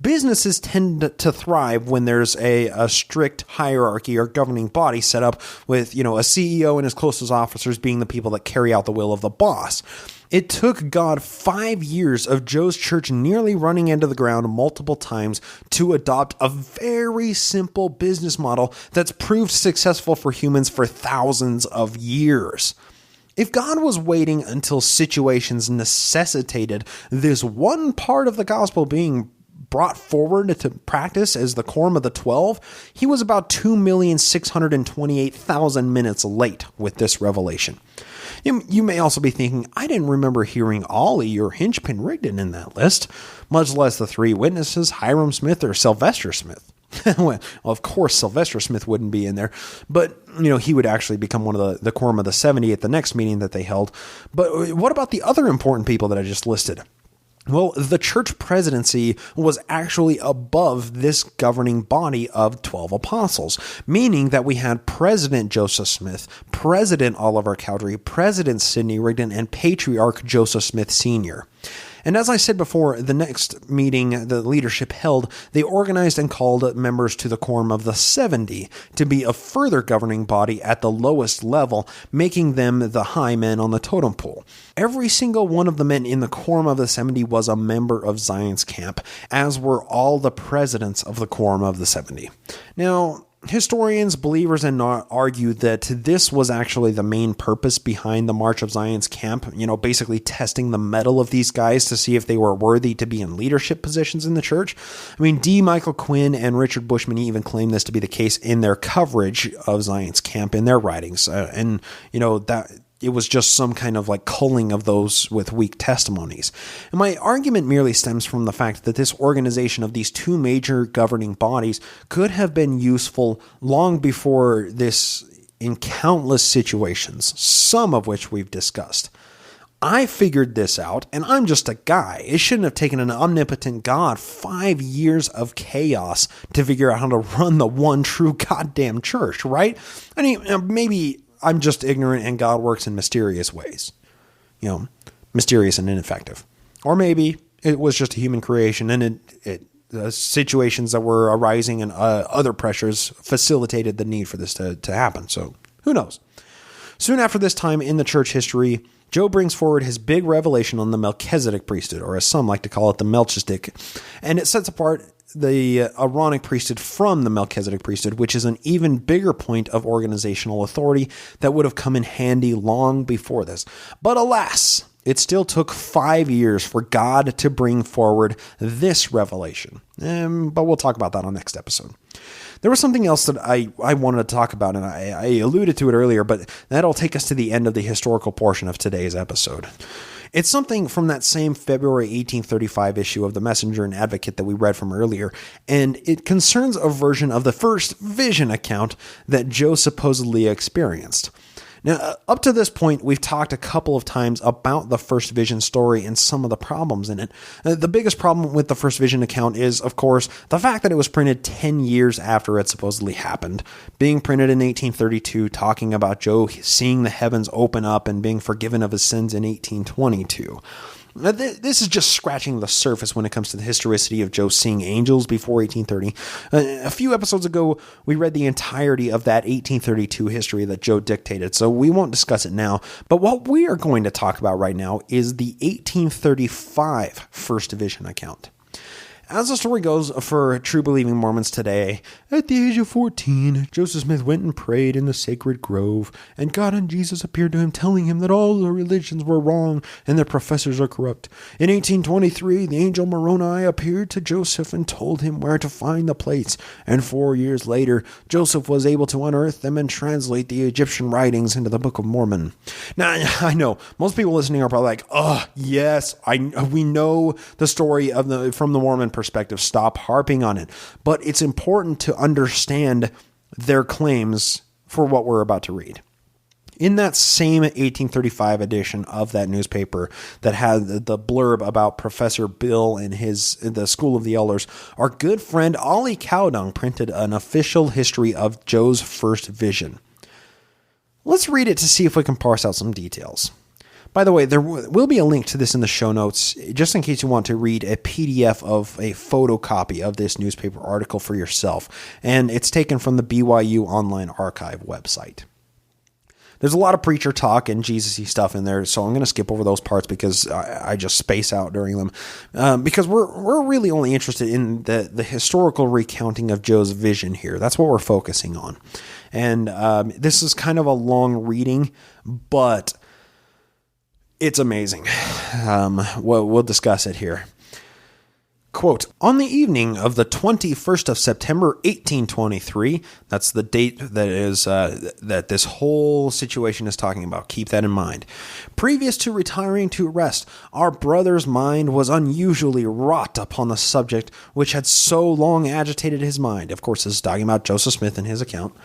Businesses tend to thrive when there's a strict hierarchy or governing body set up with, a CEO and his closest officers being the people that carry out the will of the boss. It took God 5 years of Joe's church nearly running into the ground multiple times to adopt a very simple business model that's proved successful for humans for thousands of years. If God was waiting until situations necessitated this one part of the gospel being brought forward to practice as the Quorum of the 12, he was about 2,628,000 minutes late with this revelation. You may also be thinking, I didn't remember hearing Ollie or Hinchpin Rigdon in that list, much less the three witnesses, Hyrum Smith or Sylvester Smith. Well, of course, Sylvester Smith wouldn't be in there, but he would actually become one of the Quorum of the 70 at the next meeting that they held. But what about the other important people that I just listed? Well, the church presidency was actually above this governing body of 12 apostles, meaning that we had President Joseph Smith, President Oliver Cowdery, President Sidney Rigdon, and Patriarch Joseph Smith Sr. And as I said before, the next meeting the leadership held, they organized and called members to the Quorum of the 70 to be a further governing body at the lowest level, making them the high men on the totem pole. Every single one of the men in the Quorum of the 70 was a member of Zion's camp, as were all the presidents of the Quorum of the 70. Now, historians, believers, and not argue that this was actually the main purpose behind the March of Zion's camp, basically testing the mettle of these guys to see if they were worthy to be in leadership positions in the church. I mean, D. Michael Quinn and Richard Bushman even claim this to be the case in their coverage of Zion's camp in their writings. That it was just some kind of culling of those with weak testimonies. And my argument merely stems from the fact that this organization of these two major governing bodies could have been useful long before this in countless situations, some of which we've discussed. I figured this out, and I'm just a guy. It shouldn't have taken an omnipotent God 5 years of chaos to figure out how to run the one true goddamn church, right? I mean, maybe I'm just ignorant and God works in mysterious ways. Mysterious and ineffective. Or maybe it was just a human creation and the situations that were arising and other pressures facilitated the need for this to happen. So who knows? Soon after this time in the church history, Joe brings forward his big revelation on the Melchizedek priesthood, or as some like to call it, the Melchizedek, and it sets apart the Aaronic priesthood from the Melchizedek priesthood, which is an even bigger point of organizational authority that would have come in handy long before this. But alas, it still took 5 years for God to bring forward this revelation. But we'll talk about that on next episode. There was something else that I wanted to talk about, and I alluded to it earlier, but that'll take us to the end of the historical portion of today's episode. It's something from that same February 1835 issue of the Messenger and Advocate that we read from earlier, and it concerns a version of the first vision account that Joe supposedly experienced. Now, up to this point, we've talked a couple of times about the first vision story and some of the problems in it. The biggest problem with the first vision account is, of course, the fact that it was printed 10 years after it supposedly happened. Being printed in 1832, talking about Joe seeing the heavens open up and being forgiven of his sins in 1822. Now, this is just scratching the surface when it comes to the historicity of Joe seeing angels before 1830. A few episodes ago, we read the entirety of that 1832 history that Joe dictated, so we won't discuss it now. But what we are going to talk about right now is the 1835 First Vision account. As the story goes for true believing Mormons today, at the age of 14, Joseph Smith went and prayed in the sacred grove, and God and Jesus appeared to him, telling him that all the religions were wrong and their professors are corrupt. In 1823, the angel Moroni appeared to Joseph and told him where to find the plates, and 4 years later, Joseph was able to unearth them and translate the Egyptian writings into the Book of Mormon. Now, I know, most people listening are probably like, oh, yes, we know the story of from the Mormon perspective. Stop harping on it. But it's important to understand their claims for what we're about to read. In that same 1835 edition of that newspaper that had the blurb about Professor Bill and the School of the Elders, our good friend Ollie Cowdung printed an official history of Joe's first vision. Let's read it to see if we can parse out some details. By the way, there will be a link to this in the show notes, just in case you want to read a PDF of a photocopy of this newspaper article for yourself, and it's taken from the BYU Online Archive website. There's a lot of preacher talk and Jesus-y stuff in there, so I'm going to skip over those parts because I just space out during them. Because we're really only interested in the historical recounting of Joe's vision here. That's what we're focusing on. And this is kind of a long reading, but It's amazing. We'll discuss it here. Quote, on the evening of the 21st of September, 1823, that's the date that is that this whole situation is talking about. Keep that in mind. Previous to retiring to rest, our brother's mind was unusually wrought upon the subject which had so long agitated his mind. Of course, this is talking about Joseph Smith in his account.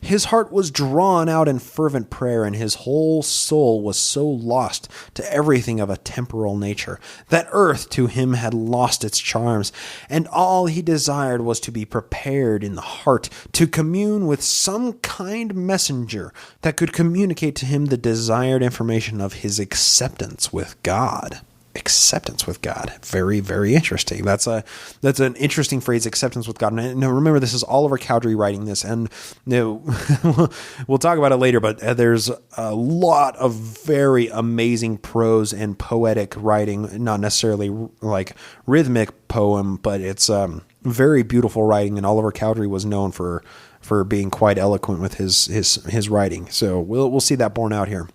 His heart was drawn out in fervent prayer, and his whole soul was so lost to everything of a temporal nature that earth to him had lost its charms, and all he desired was to be prepared in the heart to commune with some kind messenger that could communicate to him the desired information of his acceptance with God. Acceptance with God. Very, very interesting. That's an interesting phrase, acceptance with God. And now remember, this is Oliver Cowdery writing this, and we'll talk about it later, but there's a lot of very amazing prose and poetic writing, not necessarily like rhythmic poem, but it's very beautiful writing, and Oliver Cowdery was known for being quite eloquent with his writing. So we'll see that borne out here.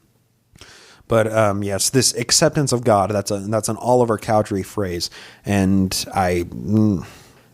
But yes, this acceptance of God, that's an Oliver Cowdery phrase, and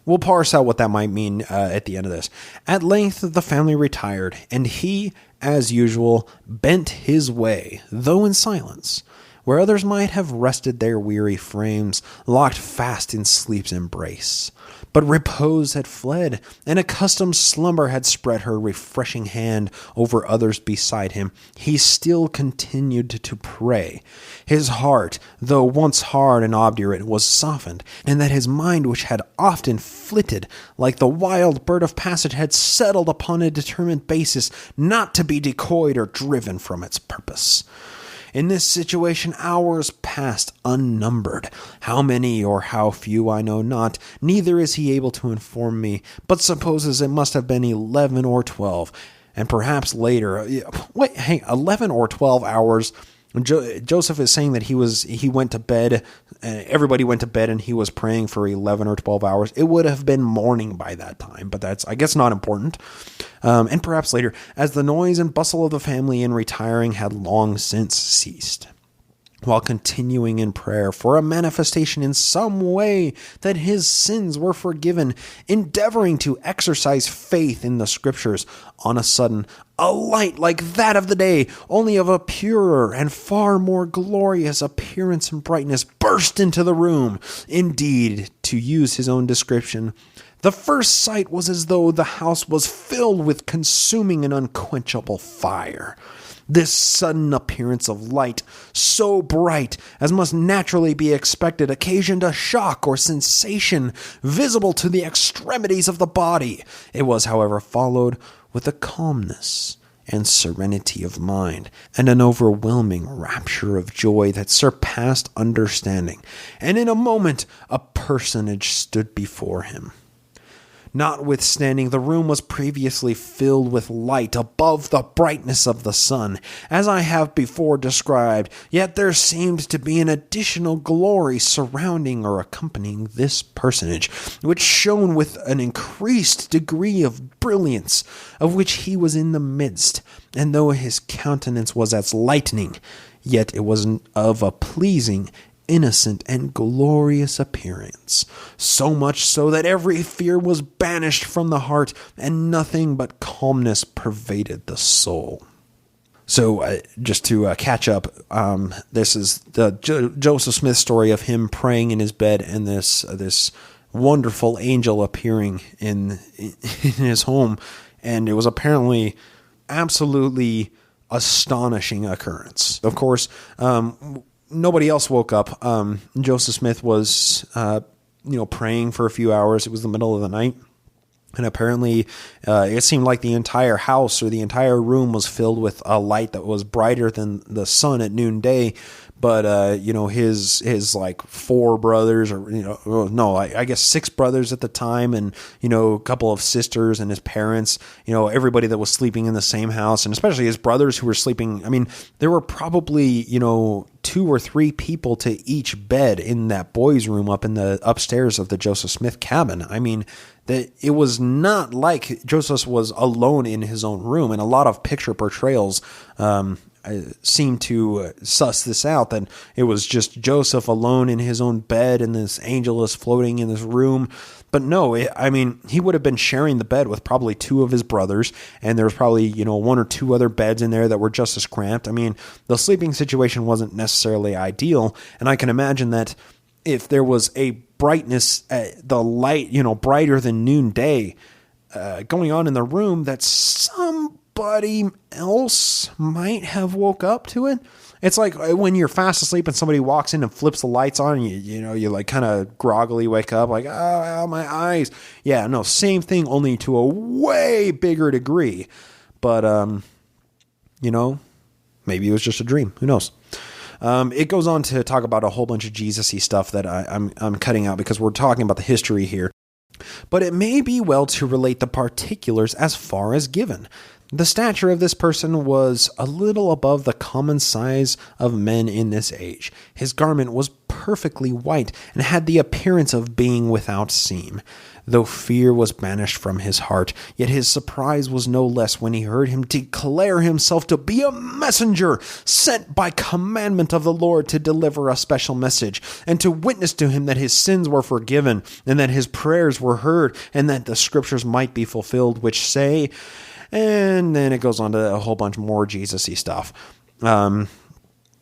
we'll parse out what that might mean at the end of this. At length the family retired, and he, as usual, bent his way, though in silence, where others might have rested their weary frames, locked fast in sleep's embrace. But repose had fled, and accustomed slumber had spread her refreshing hand over others beside him. He still continued to pray. His heart, though once hard and obdurate, was softened, and that his mind, which had often flitted like the wild bird of passage, had settled upon a determined basis, not to be decoyed or driven from its purpose. In this situation hours passed unnumbered. How many or how few I know not, neither is he able to inform me, but supposes it must have been 11 or 12, and perhaps later. 11 or 12 hours. Joseph is saying that he went to bed, everybody went to bed, and he was praying for 11 or 12 hours. It would have been morning by that time, but that's, I guess, not important. And perhaps later, as the noise and bustle of the family in retiring had long since ceased, while continuing in prayer for a manifestation in some way that his sins were forgiven, endeavoring to exercise faith in the Scriptures, on a sudden, a light like that of the day, only of a purer and far more glorious appearance and brightness, burst into the room. Indeed, to use his own description, the first sight was as though the house was filled with consuming and unquenchable fire. This sudden appearance of light, so bright as must naturally be expected, occasioned a shock or sensation visible to the extremities of the body. It was, however, followed with a calmness and serenity of mind, and an overwhelming rapture of joy that surpassed understanding, and in a moment a personage stood before him. Notwithstanding, the room was previously filled with light above the brightness of the sun, as I have before described, yet there seemed to be an additional glory surrounding or accompanying this personage, which shone with an increased degree of brilliance, of which he was in the midst, and though his countenance was as lightning, yet it was of a pleasing, innocent and glorious appearance, so much so that every fear was banished from the heart, and nothing but calmness pervaded the soul. So, just to catch up, this is the Joseph Smith story of him praying in his bed, and this wonderful angel appearing in his home, and it was apparently absolutely astonishing occurrence. Of course, nobody else woke up. Joseph Smith was, praying for a few hours. It was the middle of the night. And apparently, it seemed like the entire house or the entire room was filled with a light that was brighter than the sun at noonday. But, his like four brothers I guess six brothers at the time, and, a couple of sisters and his parents, everybody that was sleeping in the same house, and especially his brothers who were sleeping. I mean, there were probably, 2 or 3 people to each bed in that boys' room up in the upstairs of the Joseph Smith cabin. I mean, that it was not like Joseph was alone in his own room, and a lot of picture portrayals, seem to suss this out, that it was just Joseph alone in his own bed and this angel is floating in this room. But no, he would have been sharing the bed with probably two of his brothers, and there was probably, one or two other beds in there that were just as cramped. The sleeping situation wasn't necessarily ideal, and I can imagine that if there was a brightness, the light, brighter than noonday going on in the room, that somebody else might have woke up to it. It's like when you're fast asleep and somebody walks in and flips the lights on, and you like kind of groggily wake up like, oh, my eyes. Yeah, no, same thing, only to a way bigger degree. But, maybe it was just a dream. Who knows? It goes on to talk about a whole bunch of Jesus-y stuff that I'm cutting out because we're talking about the history here. But it may be well to relate the particulars as far as given. The stature of this person was a little above the common size of men in this age. His garment was perfectly white and had the appearance of being without seam. Though fear was banished from his heart, yet his surprise was no less when he heard him declare himself to be a messenger sent by commandment of the Lord to deliver a special message, and to witness to him that his sins were forgiven, and that his prayers were heard, and that the scriptures might be fulfilled, which say... And then it goes on to a whole bunch more Jesus-y stuff.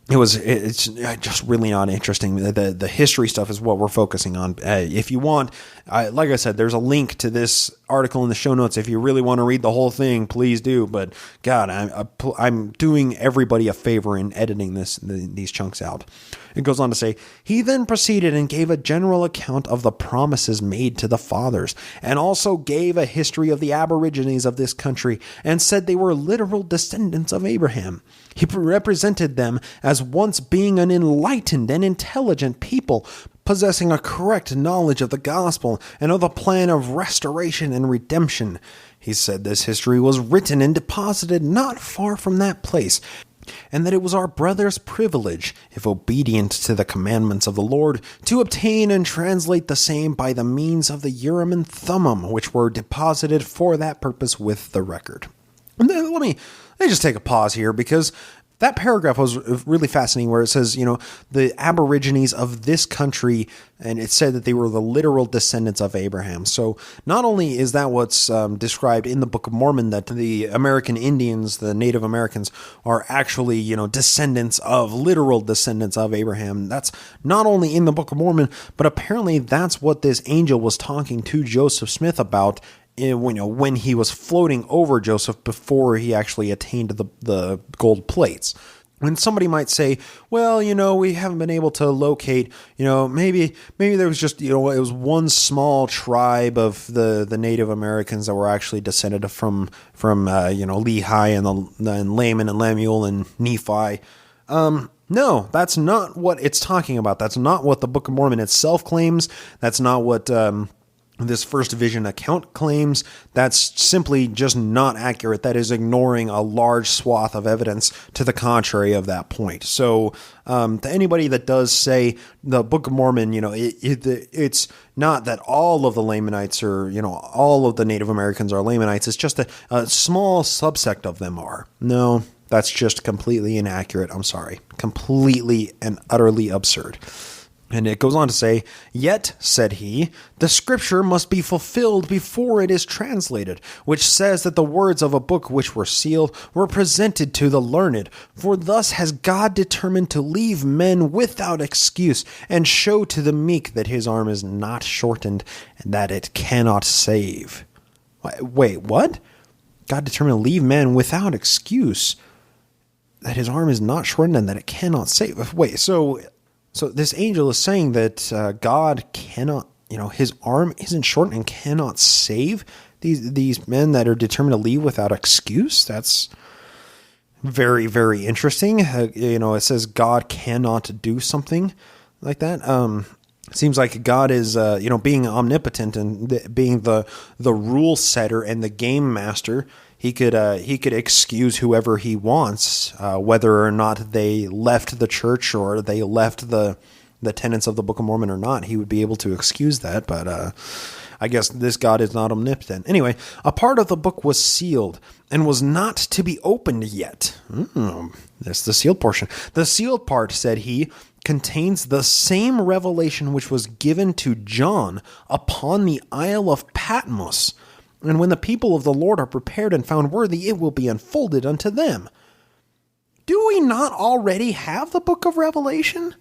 It's just really not interesting. The history stuff is what we're focusing on. If you want, like I said, there's a link to this article in the show notes. If you really want to read the whole thing, please do. But God, I'm doing everybody a favor in editing these chunks out. It goes on to say, he then proceeded and gave a general account of the promises made to the fathers, and also gave a history of the aborigines of this country, and said they were literal descendants of Abraham. He represented them as once being an enlightened and intelligent people, possessing a correct knowledge of the gospel and of the plan of restoration and redemption. He said this history was written and deposited not far from that place, and that it was our brother's privilege, if obedient to the commandments of the Lord, to obtain and translate the same by the means of the Urim and Thummim, which were deposited for that purpose with the record. And then let me just take a pause here, because that paragraph was really fascinating, where it says, the aborigines of this country, and it said that they were the literal descendants of Abraham. So not only is that what's described in the Book of Mormon, that the American Indians, the Native Americans, are actually, literal descendants of Abraham. That's not only in the Book of Mormon, but apparently that's what this angel was talking to Joseph Smith about when he was floating over Joseph before he actually attained the gold plates. When somebody might say, well, we haven't been able to locate, maybe there was just, it was one small tribe of the Native Americans that were actually descended from Lehi and Laman and Lemuel and Nephi. No, that's not what it's talking about. That's not what the Book of Mormon itself claims. That's not what this First Vision account claims. That's simply just not accurate. That is ignoring a large swath of evidence to the contrary of that point. So to anybody that does say the Book of Mormon, it's not that all of the Lamanites are, all of the Native Americans are Lamanites. It's just a small subsect of them are. No, that's just completely inaccurate. I'm sorry. Completely and utterly absurd. And it goes on to say, yet, said he, the scripture must be fulfilled before it is translated, which says that the words of a book which were sealed were presented to the learned. For thus has God determined to leave men without excuse, and show to the meek that his arm is not shortened, and that it cannot save. Wait, what? God determined to leave men without excuse, that his arm is not shortened, and that it cannot save. Wait, So this angel is saying that God cannot, his arm isn't shortened and cannot save these men that are determined to leave without excuse. That's very, very interesting. It says God cannot do something like that. It seems like God is, being omnipotent and being the rule setter and the game master. He could excuse whoever he wants, whether or not they left the church or they left the tenets of the Book of Mormon or not. He would be able to excuse that. But I guess this God is not omnipotent. Anyway, a part of the book was sealed and was not to be opened yet. That's the sealed portion. The sealed part, said he, contains the same revelation which was given to John upon the Isle of Patmos. And when the people of the Lord are prepared and found worthy, it will be unfolded unto them. Do we not already have the book of Revelation?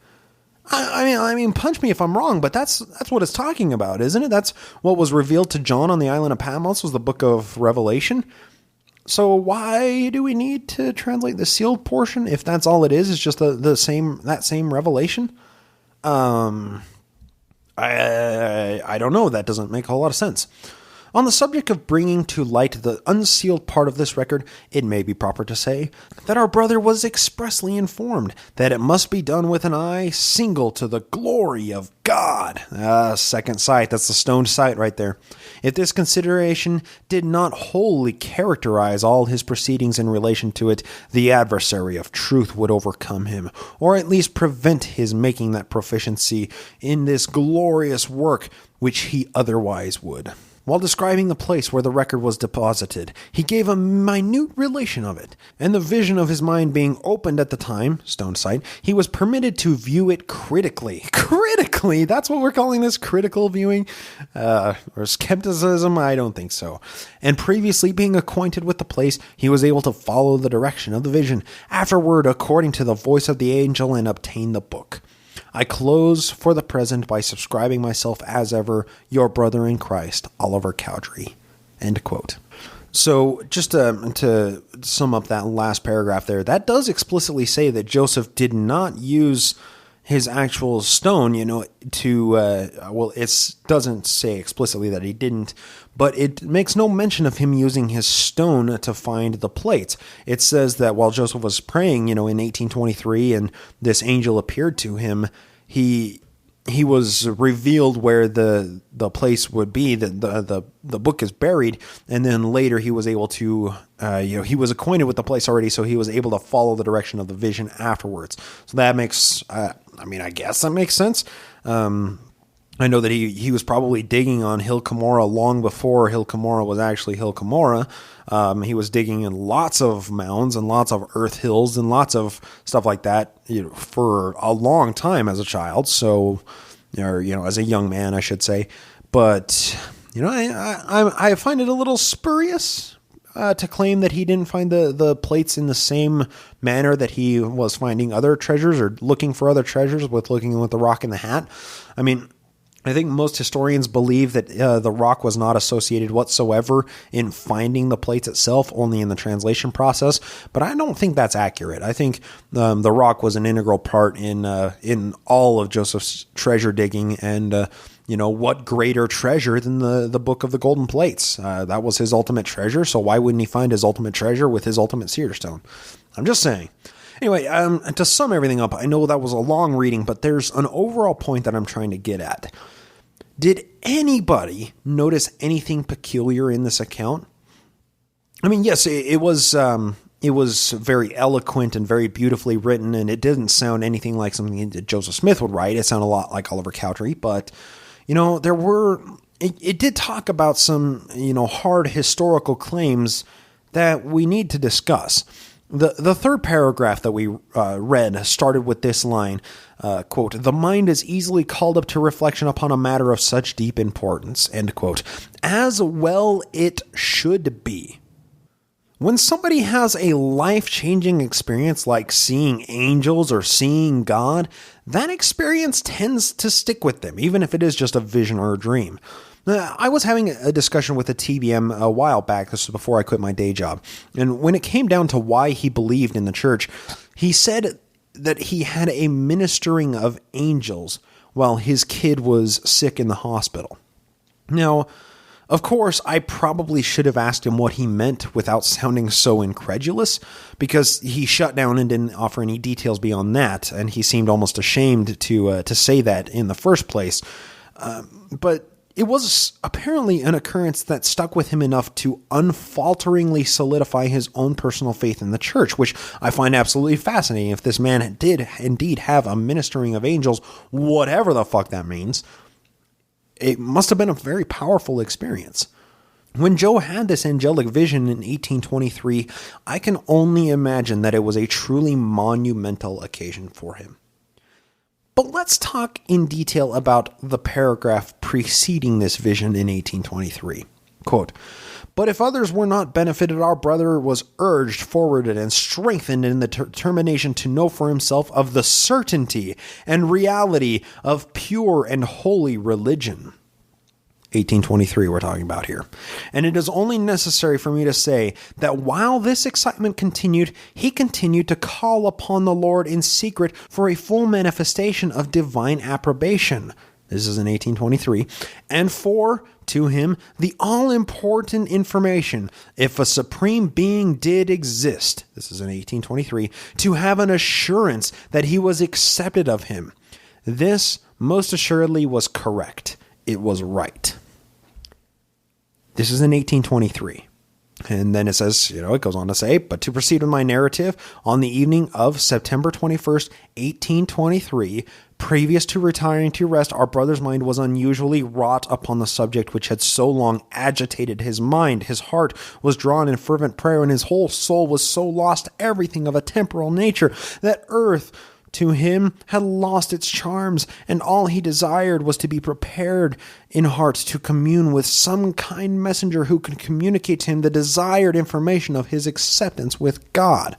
I mean, punch me if I'm wrong, but that's what it's talking about, isn't it? That's what was revealed to John on the island of Patmos was the book of Revelation. So why do we need to translate the sealed portion if that's all it is just that same revelation? I don't know. That doesn't make a whole lot of sense. On the subject of bringing to light the unsealed part of this record, it may be proper to say that our brother was expressly informed that it must be done with an eye single to the glory of God. Second sight, that's the stoned sight right there. If this consideration did not wholly characterize all his proceedings in relation to it, the adversary of truth would overcome him, or at least prevent his making that proficiency in this glorious work which he otherwise would. While describing the place where the record was deposited, he gave a minute relation of it, and the vision of his mind being opened at the time, stone sight, he was permitted to view it critically. Critically? That's what we're calling this, critical viewing? Or skepticism? I don't think so. And previously being acquainted with the place, he was able to follow the direction of the vision, afterward according to the voice of the angel, and obtain the book. I close for the present by subscribing myself as ever, your brother in Christ, Oliver Cowdery. End quote. So just to sum up that last paragraph there, that does explicitly say that Joseph did not use his actual stone, it doesn't say explicitly that he didn't, but it makes no mention of him using his stone to find the plates. It says that while Joseph was praying, in 1823, and this angel appeared to him, he was revealed where the place would be, the book is buried, and then later he was able to, he was acquainted with the place already, so he was able to follow the direction of the vision afterwards. So that makes, I guess that makes sense. I know that he was probably digging on Hill Cumorah long before Hill Cumorah was actually Hill Cumorah. He was digging in lots of mounds and lots of earth hills and lots of stuff like that, for a long time as a child. So, as a young man, I should say. But, I find it a little spurious to claim that he didn't find the plates in the same manner that he was finding other treasures or looking for other treasures with looking with the rock in the hat. I mean, I think most historians believe that the rock was not associated whatsoever in finding the plates itself, only in the translation process. But I don't think that's accurate. I think the rock was an integral part in all of Joseph's treasure digging, and what greater treasure than the Book of the Golden Plates? That was his ultimate treasure. So why wouldn't he find his ultimate treasure with his ultimate cedar stone? I'm just saying. Anyway, to sum everything up, I know that was a long reading, but there's an overall point that I'm trying to get at. Did anybody notice anything peculiar in this account? I mean, yes, it was very eloquent and very beautifully written, and it didn't sound anything like something that Joseph Smith would write. It sounded a lot like Oliver Cowdery, but it did talk about some hard historical claims that we need to discuss. The third paragraph that we read started with this line, quote, "The mind is easily called up to reflection upon a matter of such deep importance," end quote, as well it should be. When somebody has a life-changing experience like seeing angels or seeing God, that experience tends to stick with them, even if it is just a vision or a dream. I was having a discussion with a TBM a while back. This was before I quit my day job. And when it came down to why he believed in the church, he said that he had a ministering of angels while his kid was sick in the hospital. Now, of course, I probably should have asked him what he meant without sounding so incredulous, because he shut down and didn't offer any details beyond that, and he seemed almost ashamed to say that in the first place. But it was apparently an occurrence that stuck with him enough to unfalteringly solidify his own personal faith in the church, which I find absolutely fascinating. If this man did indeed have a ministering of angels, whatever the fuck that means, it must have been a very powerful experience. When Joe had this angelic vision in 1823, I can only imagine that it was a truly monumental occasion for him. But let's talk in detail about the paragraph preceding this vision in 1823. Quote, "But if others were not benefited, our brother was urged, forwarded, and strengthened in the determination to know for himself of the certainty and reality of pure and holy religion." 1823 we're talking about here. "And it is only necessary for me to say that while this excitement continued, he continued to call upon the Lord in secret for a full manifestation of divine approbation." This is in 1823. "And for, to him, the all-important information, if a supreme being did exist," this is in 1823, "to have an assurance that he was accepted of him. This most assuredly was correct. It was right." This is in 1823. And then it says, it goes on to say, "But to proceed with my narrative, on the evening of September 21st, 1823, previous to retiring to rest, our brother's mind was unusually wrought upon the subject which had so long agitated his mind. His heart was drawn in fervent prayer, and his whole soul was so lost to everything of a temporal nature that earth to him had lost its charms, and all he desired was to be prepared in heart to commune with some kind messenger who could communicate to him the desired information of his acceptance with God."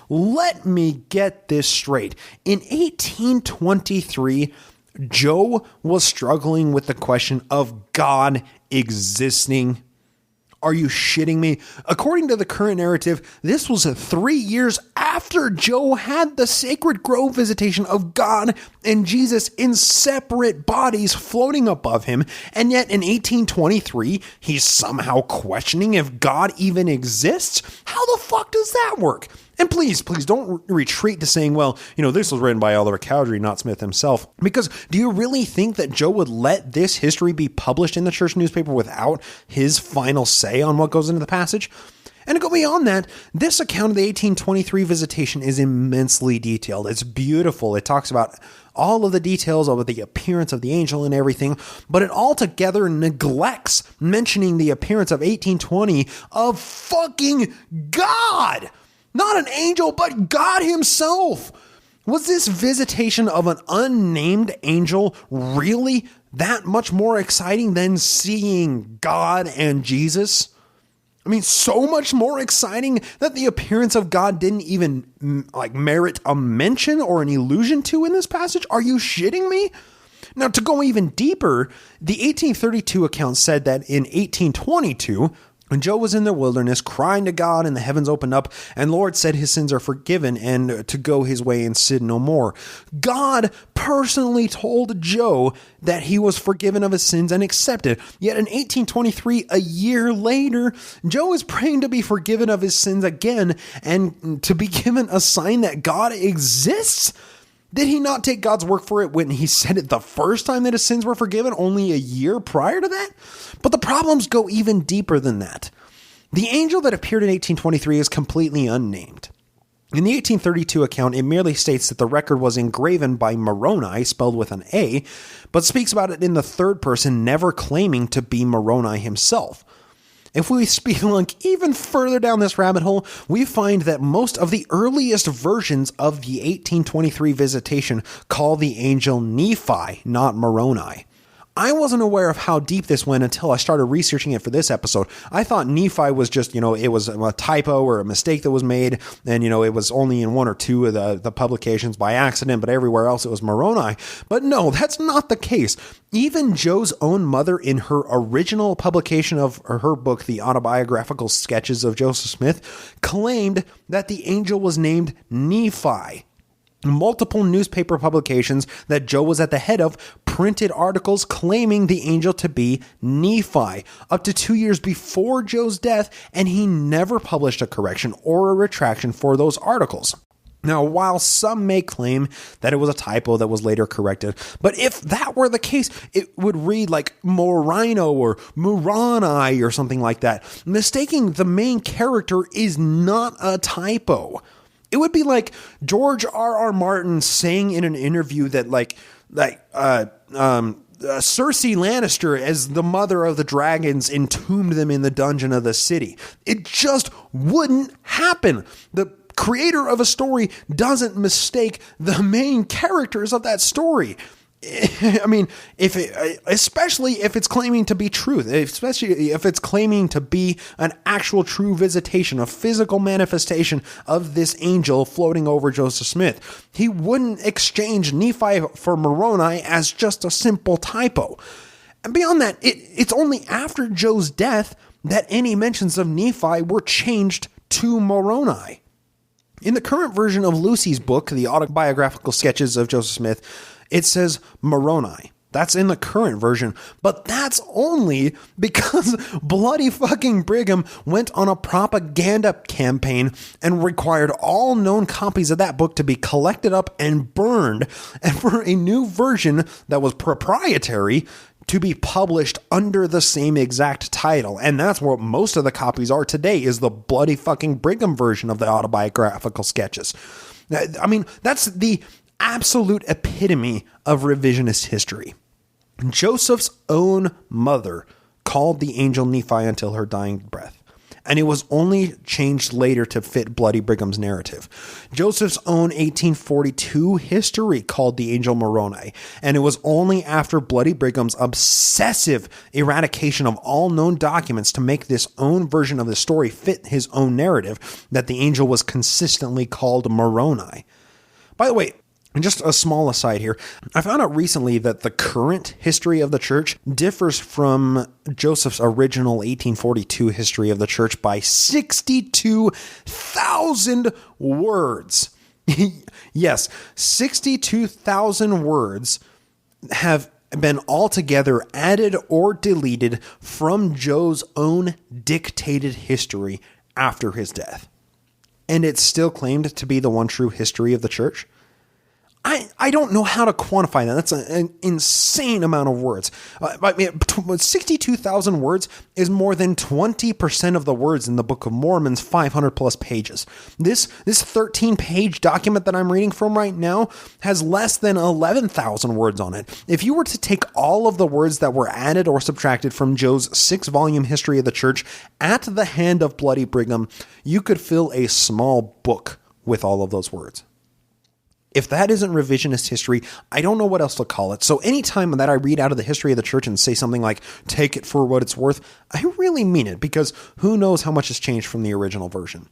Let me get this straight. In 1823, Joe was struggling with the question of God existing. Are you shitting me? According to the current narrative, this was 3 years after Joe had the Sacred Grove visitation of God and Jesus in separate bodies floating above him, and yet in 1823, he's somehow questioning if God even exists? How the fuck does that work? And please don't retreat to saying, well, this was written by Oliver Cowdery, not Smith himself. Because do you really think that Joe would let this history be published in the church newspaper without his final say on what goes into the passage? And to go beyond that, this account of the 1823 visitation is immensely detailed. It's beautiful. It talks about all of the details of the appearance of the angel and everything, but it altogether neglects mentioning the appearance of 1820 of fucking God. Not an angel, but God himself. Was this visitation of an unnamed angel really that much more exciting than seeing God and Jesus? I mean, so much more exciting that the appearance of God didn't even merit a mention or an allusion to in this passage? Are you shitting me? Now, to go even deeper, the 1832 account said that in 1822, when Joe was in the wilderness crying to God and the heavens opened up and Lord said his sins are forgiven and to go his way and sin no more, God personally told Joe that he was forgiven of his sins and accepted. Yet in 1823, a year later, Joe is praying to be forgiven of his sins again and to be given a sign that God exists. Did he not take God's work for it when he said it the first time that his sins were forgiven, only a year prior to that? But the problems go even deeper than that. The angel that appeared in 1823 is completely unnamed. In the 1832 account, it merely states that the record was engraven by Moroni, spelled with an A, but speaks about it in the third person, never claiming to be Moroni himself. If we spelunk even further down this rabbit hole, we find that most of the earliest versions of the 1823 visitation call the angel Nephi, not Moroni. I wasn't aware of how deep this went until I started researching it for this episode. I thought Nephi was just, it was a typo or a mistake that was made, and, it was only in one or two of the publications by accident, but everywhere else it was Moroni. But no, that's not the case. Even Joe's own mother, in her original publication of her book, The Autobiographical Sketches of Joseph Smith, claimed that the angel was named Nephi. Multiple newspaper publications that Joe was at the head of printed articles claiming the angel to be Nephi up to 2 years before Joe's death, and he never published a correction or a retraction for those articles. Now, while some may claim that it was a typo that was later corrected, but if that were the case, it would read like Morino or Moroni or something like that. Mistaking the main character is not a typo. It would be like George R.R. Martin saying in an interview that Cersei Lannister as the mother of the dragons entombed them in the dungeon of the city. It just wouldn't happen. The creator of a story doesn't mistake the main characters of that story. I mean, especially if it's claiming to be truth, especially if it's claiming to be an actual true visitation, a physical manifestation of this angel floating over Joseph Smith. He wouldn't exchange Nephi for Moroni as just a simple typo. And beyond that, it's only after Joe's death that any mentions of Nephi were changed to Moroni. In the current version of Lucy's book, The Autobiographical Sketches of Joseph Smith, it says Moroni. That's in the current version, but that's only because bloody fucking Brigham went on a propaganda campaign and required all known copies of that book to be collected up and burned, and for a new version that was proprietary to be published under the same exact title. And that's what most of the copies are today, is the bloody fucking Brigham version of the Autobiographical Sketches. I mean, that's the absolute epitome of revisionist history. Joseph's own mother called the angel Nephi until her dying breath, and it was only changed later to fit Bloody Brigham's narrative. Joseph's own 1842 history called the angel Moroni, and it was only after Bloody Brigham's obsessive eradication of all known documents to make this own version of the story fit his own narrative that the angel was consistently called Moroni. By the way, and just a small aside here, I found out recently that the current history of the church differs from Joseph's original 1842 history of the church by 62,000 words. Yes, 62,000 words have been altogether added or deleted from Joe's own dictated history after his death. And it's still claimed to be the one true history of the church. I don't know how to quantify that. That's an insane amount of words. 62,000 words is more than 20% of the words in the Book of Mormon's 500 plus pages. This 13-page document that I'm reading from right now has less than 11,000 words on it. If you were to take all of the words that were added or subtracted from Joe's 6-volume history of the church at the hand of Bloody Brigham, you could fill a small book with all of those words. If that isn't revisionist history, I don't know what else to call it. So anytime that I read out of the history of the church and say something like, take it for what it's worth, I really mean it, because who knows how much has changed from the original version.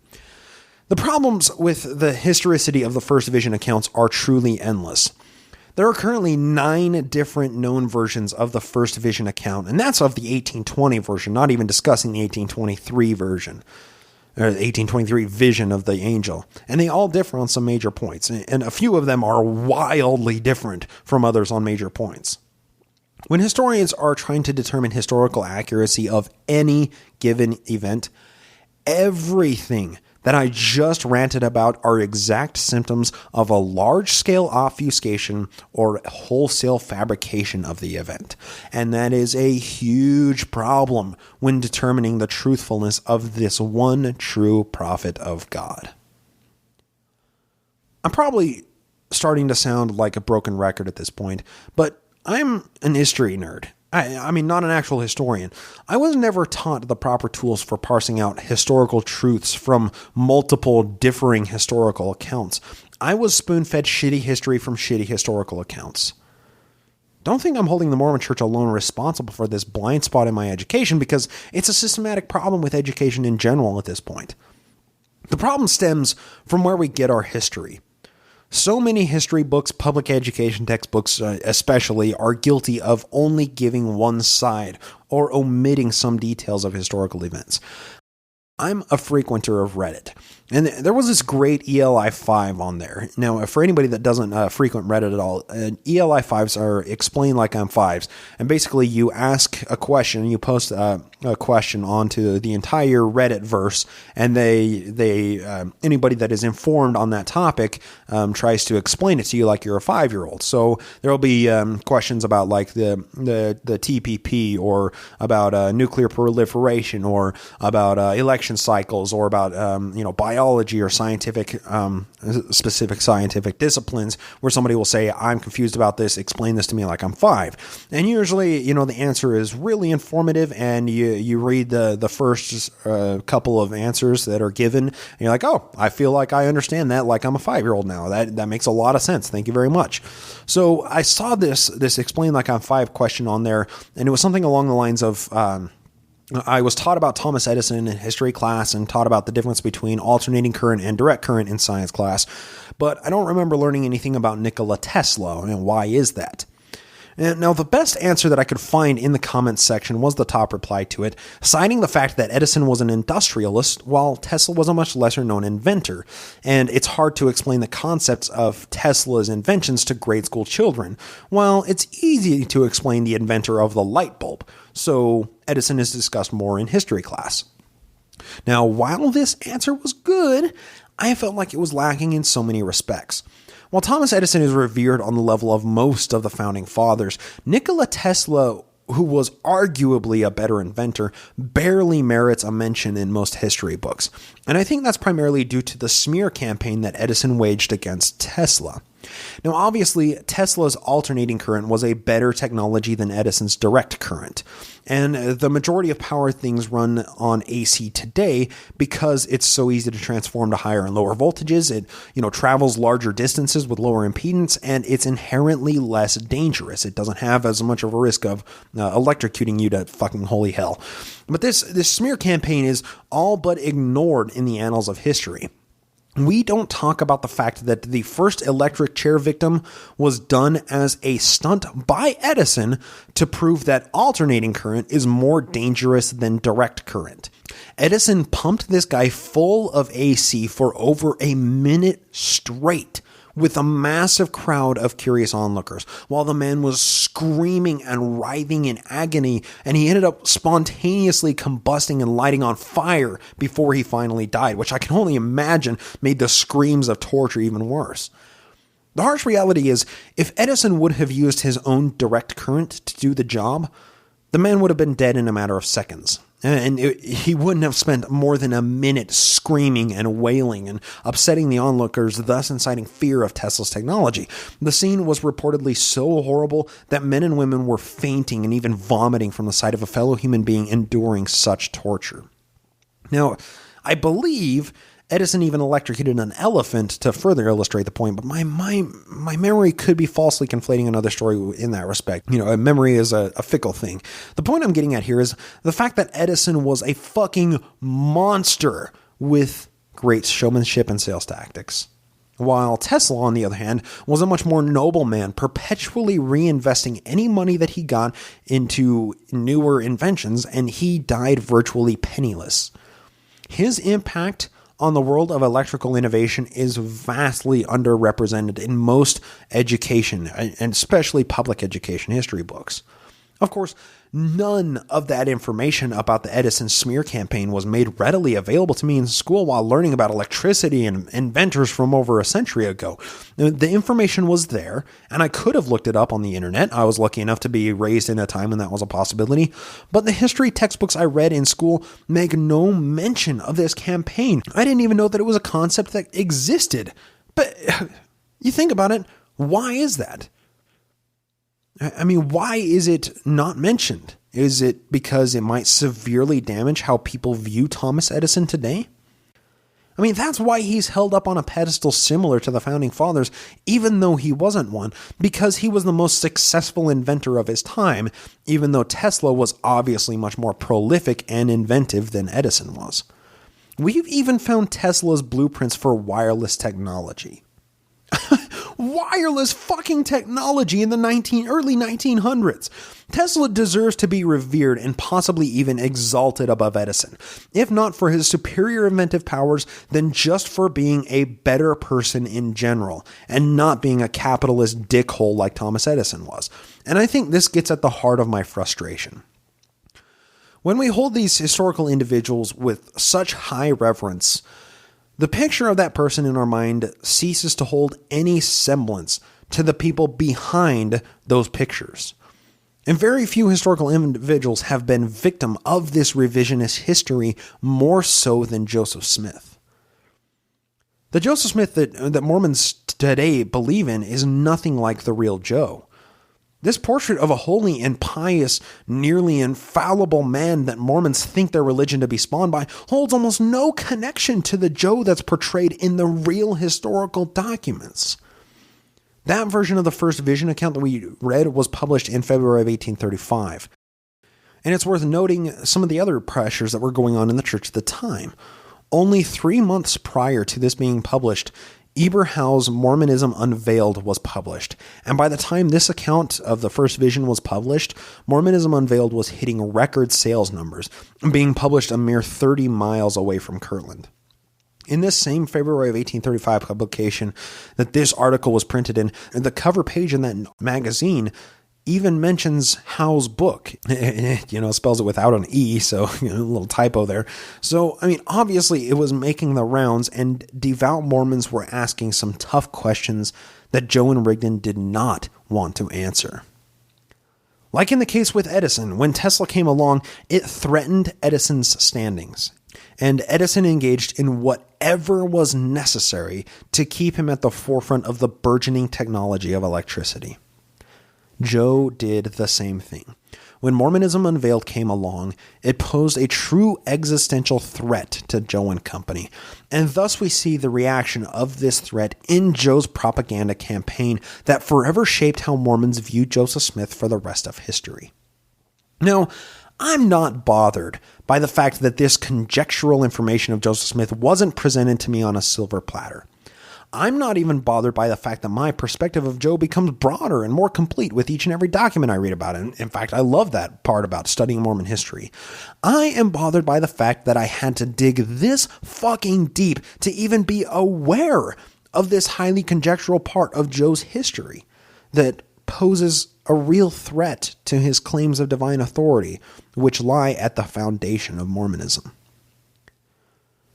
The problems with the historicity of the First Vision accounts are truly endless. There are currently 9 different known versions of the First Vision account, and that's of the 1820 version, not even discussing the 1823 version. Or the 1823 vision of the angel, and they all differ on some major points, and a few of them are wildly different from others on major points. When historians are trying to determine historical accuracy of any given event, everything that I just ranted about are exact symptoms of a large-scale obfuscation or wholesale fabrication of the event. And that is a huge problem when determining the truthfulness of this one true prophet of God. I'm probably starting to sound like a broken record at this point, but I'm an history nerd. I mean, not an actual historian. I was never taught the proper tools for parsing out historical truths from multiple differing historical accounts. I was spoon-fed shitty history from shitty historical accounts. Don't think I'm holding the Mormon Church alone responsible for this blind spot in my education, because it's a systematic problem with education in general at this point. The problem stems from where we get our history. So many history books, public education textbooks especially, are guilty of only giving one side or omitting some details of historical events. I'm a frequenter of Reddit, and there was this great ELI 5 on there. Now, for anybody that doesn't frequent Reddit at all, ELI 5s are explain like I'm 5s, and basically you ask a question, you post question onto the entire Reddit verse, and anybody that is informed on that topic tries to explain it to you like you're a 5-year-old. So there will be questions about like the TPP, or about nuclear proliferation, or about election cycles, or about biology or scientific specific scientific disciplines, where somebody will say, I'm confused about this, explain this to me like I'm 5. And usually, the answer is really informative, and you read the first couple of answers that are given, and you're like, oh, I feel like I understand that like I'm a 5-year-old now. That makes a lot of sense. Thank you very much. So I saw this explain like I'm 5 question on there, and it was something along the lines of, I was taught about Thomas Edison in history class, and taught about the difference between alternating current and direct current in science class, but I don't remember learning anything about Nikola Tesla, and why is that? And now, the best answer that I could find in the comments section was the top reply to it, citing the fact that Edison was an industrialist, while Tesla was a much lesser known inventor, and it's hard to explain the concepts of Tesla's inventions to grade school children, while it's easy to explain the inventor of the light bulb. So Edison is discussed more in history class. Now, while this answer was good, I felt like it was lacking in so many respects. While Thomas Edison is revered on the level of most of the founding fathers, Nikola Tesla, who was arguably a better inventor, barely merits a mention in most history books. And I think that's primarily due to the smear campaign that Edison waged against Tesla. Now, obviously, Tesla's alternating current was a better technology than Edison's direct current. And the majority of power things run on AC today because it's so easy to transform to higher and lower voltages. It, travels larger distances with lower impedance, and it's inherently less dangerous. It doesn't have as much of a risk of electrocuting you to fucking holy hell. But this smear campaign is all but ignored in the annals of history. We don't talk about the fact that the first electric chair victim was done as a stunt by Edison to prove that alternating current is more dangerous than direct current. Edison pumped this guy full of AC for over a minute straight, with a massive crowd of curious onlookers, while the man was screaming and writhing in agony, and he ended up spontaneously combusting and lighting on fire before he finally died, which I can only imagine made the screams of torture even worse. The harsh reality is, if Edison would have used his own direct current to do the job, the man would have been dead in a matter of seconds. And he wouldn't have spent more than a minute screaming and wailing and upsetting the onlookers, thus inciting fear of Tesla's technology. The scene was reportedly so horrible that men and women were fainting and even vomiting from the sight of a fellow human being enduring such torture. Now, I believe Edison even electrocuted an elephant to further illustrate the point, but my memory could be falsely conflating another story in that respect. Memory is a fickle thing. The point I'm getting at here is the fact that Edison was a fucking monster with great showmanship and sales tactics. While Tesla, on the other hand, was a much more noble man, perpetually reinvesting any money that he got into newer inventions, and he died virtually penniless. His impact on the world of electrical innovation is vastly underrepresented in most education, and especially public education history books. Of course, none of that information about the Edison smear campaign was made readily available to me in school while learning about electricity and inventors from over a century ago. The information was there, and I could have looked it up on the internet. I was lucky enough to be raised in a time when that was a possibility. But the history textbooks I read in school make no mention of this campaign. I didn't even know that it was a concept that existed. But you think about it, why is that? I mean, why is it not mentioned? Is it because it might severely damage how people view Thomas Edison today? I mean, that's why he's held up on a pedestal similar to the founding fathers, even though he wasn't one, because he was the most successful inventor of his time, even though Tesla was obviously much more prolific and inventive than Edison was. We've even found Tesla's blueprints for wireless technology. Wireless fucking technology in the early 1900s. Tesla deserves to be revered and possibly even exalted above Edison, if not for his superior inventive powers, then just for being a better person in general, and not being a capitalist dickhole like Thomas Edison was. And I think this gets at the heart of my frustration. When we hold these historical individuals with such high reverence, the picture of that person in our mind ceases to hold any semblance to the people behind those pictures. And very few historical individuals have been victim of this revisionist history more so than Joseph Smith. The Joseph Smith that Mormons today believe in is nothing like the real Joe. This portrait of a holy and pious, nearly infallible man that Mormons think their religion to be spawned by holds almost no connection to the Joe that's portrayed in the real historical documents. That version of the first vision account that we read was published in February of 1835. And it's worth noting some of the other pressures that were going on in the church at the time. Only 3 months prior to this being published, Eber Howe's Mormonism Unveiled was published, and by the time this account of the first vision was published, Mormonism Unveiled was hitting record sales numbers, being published a mere 30 miles away from Kirtland. In this same February of 1835 publication that this article was printed in, the cover page in that magazine even mentions Howe's book. Spells it without an E, so a little typo there. So, obviously it was making the rounds, and devout Mormons were asking some tough questions that Joe and Rigdon did not want to answer. Like in the case with Edison, when Tesla came along, it threatened Edison's standings. And Edison engaged in whatever was necessary to keep him at the forefront of the burgeoning technology of electricity. Joe did the same thing. When Mormonism Unveiled came along, it posed a true existential threat to Joe and company, and thus we see the reaction of this threat in Joe's propaganda campaign that forever shaped how Mormons view Joseph Smith for the rest of history. Now, I'm not bothered by the fact that this conjectural information of Joseph Smith wasn't presented to me on a silver platter. I'm not even bothered by the fact that my perspective of Joe becomes broader and more complete with each and every document I read about it. In fact, I love that part about studying Mormon history. I am bothered by the fact that I had to dig this fucking deep to even be aware of this highly conjectural part of Joe's history that poses a real threat to his claims of divine authority, which lie at the foundation of Mormonism.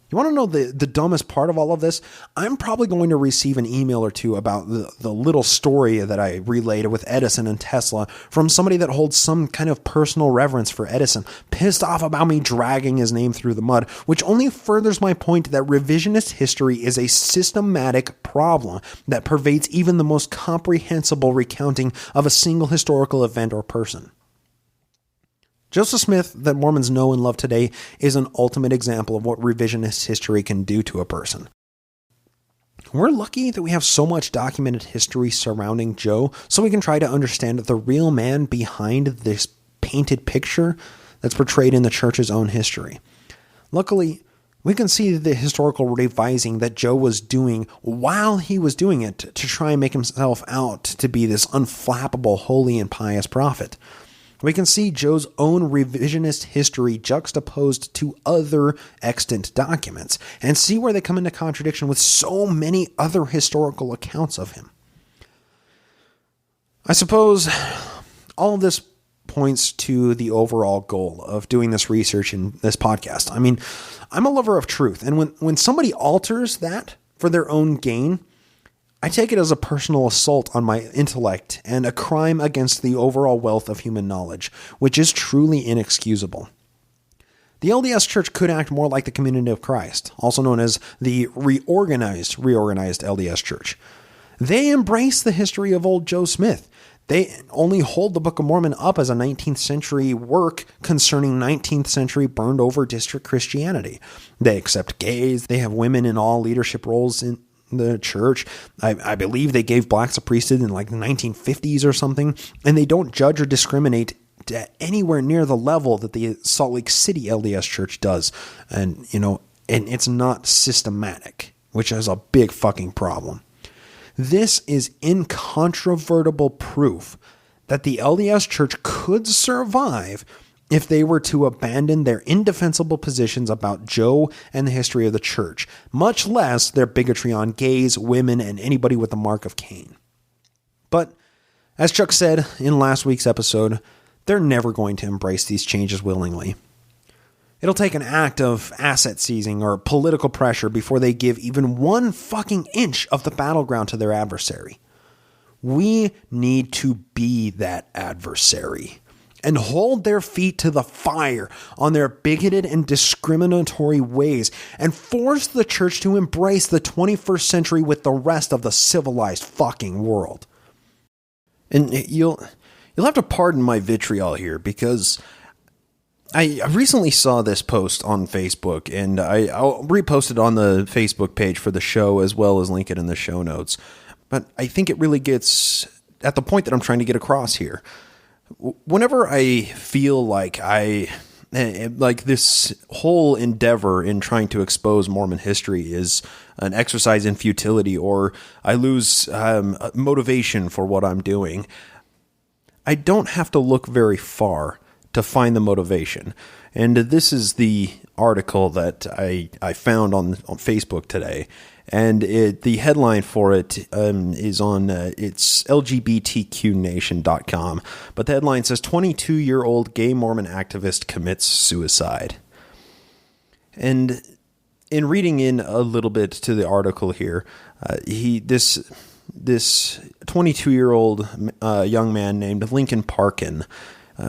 You want to know the dumbest part of all of this? I'm probably going to receive an email or two about the little story that I relayed with Edison and Tesla from somebody that holds some kind of personal reverence for Edison, pissed off about me dragging his name through the mud, which only furthers my point that revisionist history is a systematic problem that pervades even the most comprehensible recounting of a single historical event or person. Joseph Smith, that Mormons know and love today, is an ultimate example of what revisionist history can do to a person. We're lucky that we have so much documented history surrounding Joe, so we can try to understand the real man behind this painted picture that's portrayed in the church's own history. Luckily, we can see the historical revising that Joe was doing while he was doing it to try and make himself out to be this unflappable, holy, and pious prophet. We can see Joe's own revisionist history juxtaposed to other extant documents and see where they come into contradiction with so many other historical accounts of him. I suppose all of this points to the overall goal of doing this research in this podcast. I'm a lover of truth, and when somebody alters that for their own gain, I take it as a personal assault on my intellect and a crime against the overall wealth of human knowledge, which is truly inexcusable. The LDS Church could act more like the Community of Christ, also known as the reorganized LDS Church. They embrace the history of old Joe Smith. They only hold the Book of Mormon up as a 19th century work concerning 19th century burned over district Christianity. They accept gays. They have women in all leadership roles in the church. I believe they gave blacks a priesthood in like the 1950s or something, and they don't judge or discriminate anywhere near the level that the Salt Lake City LDS Church does. And it's not systematic, which is a big fucking problem. This is incontrovertible proof that the LDS Church could survive if they were to abandon their indefensible positions about Joe and the history of the church, much less their bigotry on gays, women, and anybody with the mark of Cain. But, as Chuck said in last week's episode, they're never going to embrace these changes willingly. It'll take an act of asset seizing or political pressure before they give even one fucking inch of the battleground to their adversary. We need to be that adversary and hold their feet to the fire on their bigoted and discriminatory ways and force the church to embrace the 21st century with the rest of the civilized fucking world. And you'll have to pardon my vitriol here, because I recently saw this post on Facebook, and I'll repost it on the Facebook page for the show as well as link it in the show notes. But I think it really gets at the point that I'm trying to get across here. Whenever I feel like this whole endeavor in trying to expose Mormon history is an exercise in futility, or I lose motivation for what I'm doing, I don't have to look very far to find the motivation. And this is the article that I found on Facebook today. And the headline for it is on it's LGBTQnation.com. But the headline says 22-year-old gay Mormon activist commits suicide. And in reading in a little bit to the article here, this 22-year-old young man named Lincoln Parkin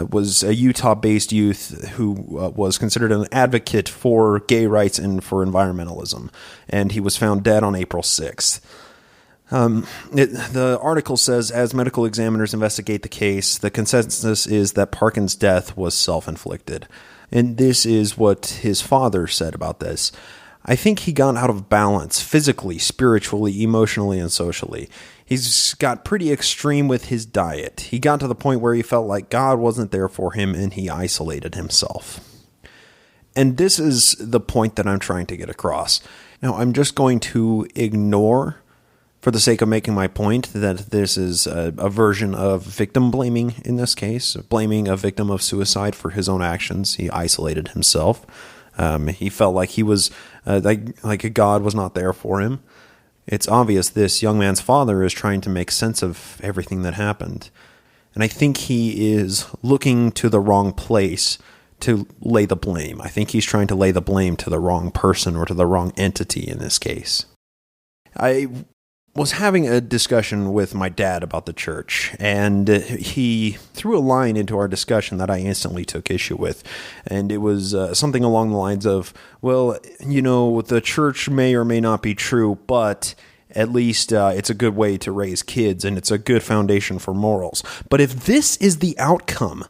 was a Utah-based youth who was considered an advocate for gay rights and for environmentalism, and he was found dead on April 6th. The article says, as medical examiners investigate the case, the consensus is that Parkin's death was self-inflicted. And this is what his father said about this. I think he got out of balance physically, spiritually, emotionally, and socially. He's got pretty extreme with his diet. He got to the point where he felt like God wasn't there for him, and he isolated himself. And this is the point that I'm trying to get across. Now, I'm just going to ignore, for the sake of making my point, that this is a version of victim blaming in this case, blaming a victim of suicide for his own actions. He isolated himself. He felt like he was like a God was not there for him. It's obvious this young man's father is trying to make sense of everything that happened. And I think he is looking to the wrong place to lay the blame. I think he's trying to lay the blame to the wrong person or to the wrong entity in this case. I was having a discussion with my dad about the church, and he threw a line into our discussion that I instantly took issue with. And it was something along the lines of, well, you know, the church may or may not be true, but at least it's a good way to raise kids, and it's a good foundation for morals. But if this is the outcome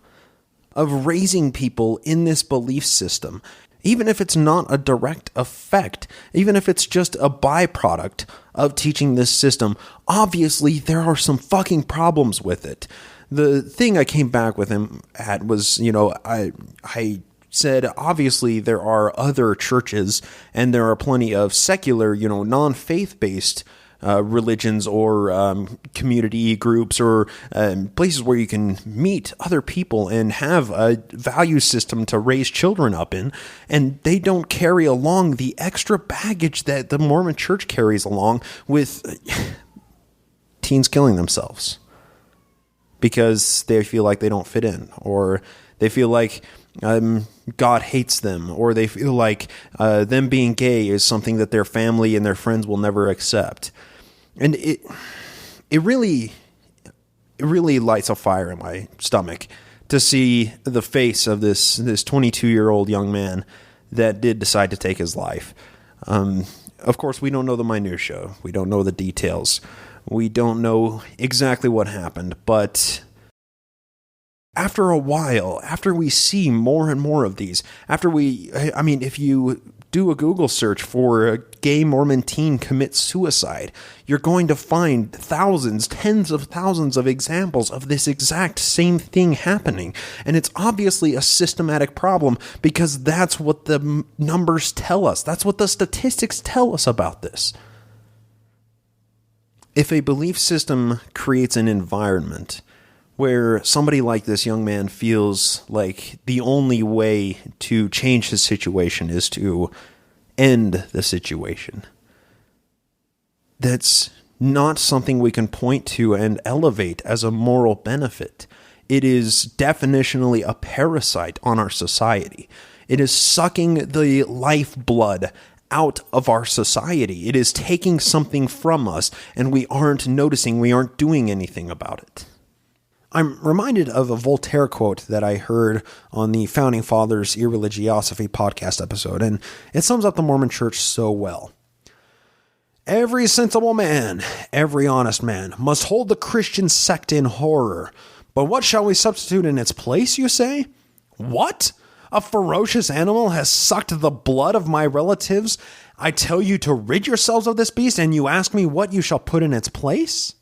of raising people in this belief system, even if it's not a direct effect, even if it's just a byproduct of teaching this system, obviously there are some fucking problems with it. The thing I came back with him at was, you know, I said, obviously there are other churches and there are plenty of secular, you know, non-faith-based religions or community groups or places where you can meet other people and have a value system to raise children up in, and they don't carry along the extra baggage that the Mormon church carries along with teens killing themselves because they feel like they don't fit in, or they feel like God hates them, or they feel like them being gay is something that their family and their friends will never accept. And it really lights a fire in my stomach to see the face of this 22-year-old young man that did decide to take his life. Of course, we don't know the minutiae. We don't know the details. We don't know exactly what happened, but after a while, after we see more and more of these, if you do a Google search for a gay Mormon teen commits suicide, you're going to find thousands, tens of thousands of examples of this exact same thing happening. And it's obviously a systematic problem because that's what the numbers tell us. That's what the statistics tell us about this. If a belief system creates an environment where somebody like this young man feels like the only way to change his situation is to end the situation, that's not something we can point to and elevate as a moral benefit. It is definitionally a parasite on our society. It is sucking the lifeblood out of our society. It is taking something from us, and we aren't noticing, we aren't doing anything about it. I'm reminded of a Voltaire quote that I heard on the Founding Fathers Irreligiosity podcast episode, and it sums up the Mormon Church so well. Every sensible man, every honest man, must hold the Christian sect in horror. But what shall we substitute in its place, you say? What? A ferocious animal has sucked the blood of my relatives? I tell you to rid yourselves of this beast, and you ask me what you shall put in its place?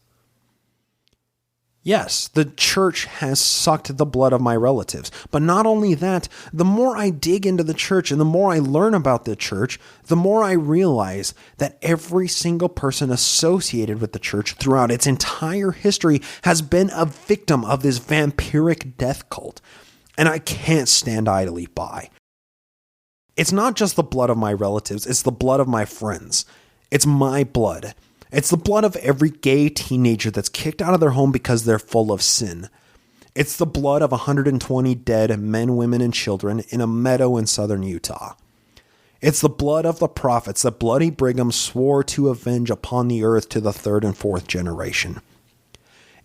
Yes, the church has sucked the blood of my relatives. But not only that, the more I dig into the church and the more I learn about the church, the more I realize that every single person associated with the church throughout its entire history has been a victim of this vampiric death cult. And I can't stand idly by. It's not just the blood of my relatives, it's the blood of my friends. It's my blood. It's the blood of every gay teenager that's kicked out of their home because they're full of sin. It's the blood of 120 dead men, women, and children in a meadow in southern Utah. It's the blood of the prophets that Bloody Brigham swore to avenge upon the earth to the third and fourth generation.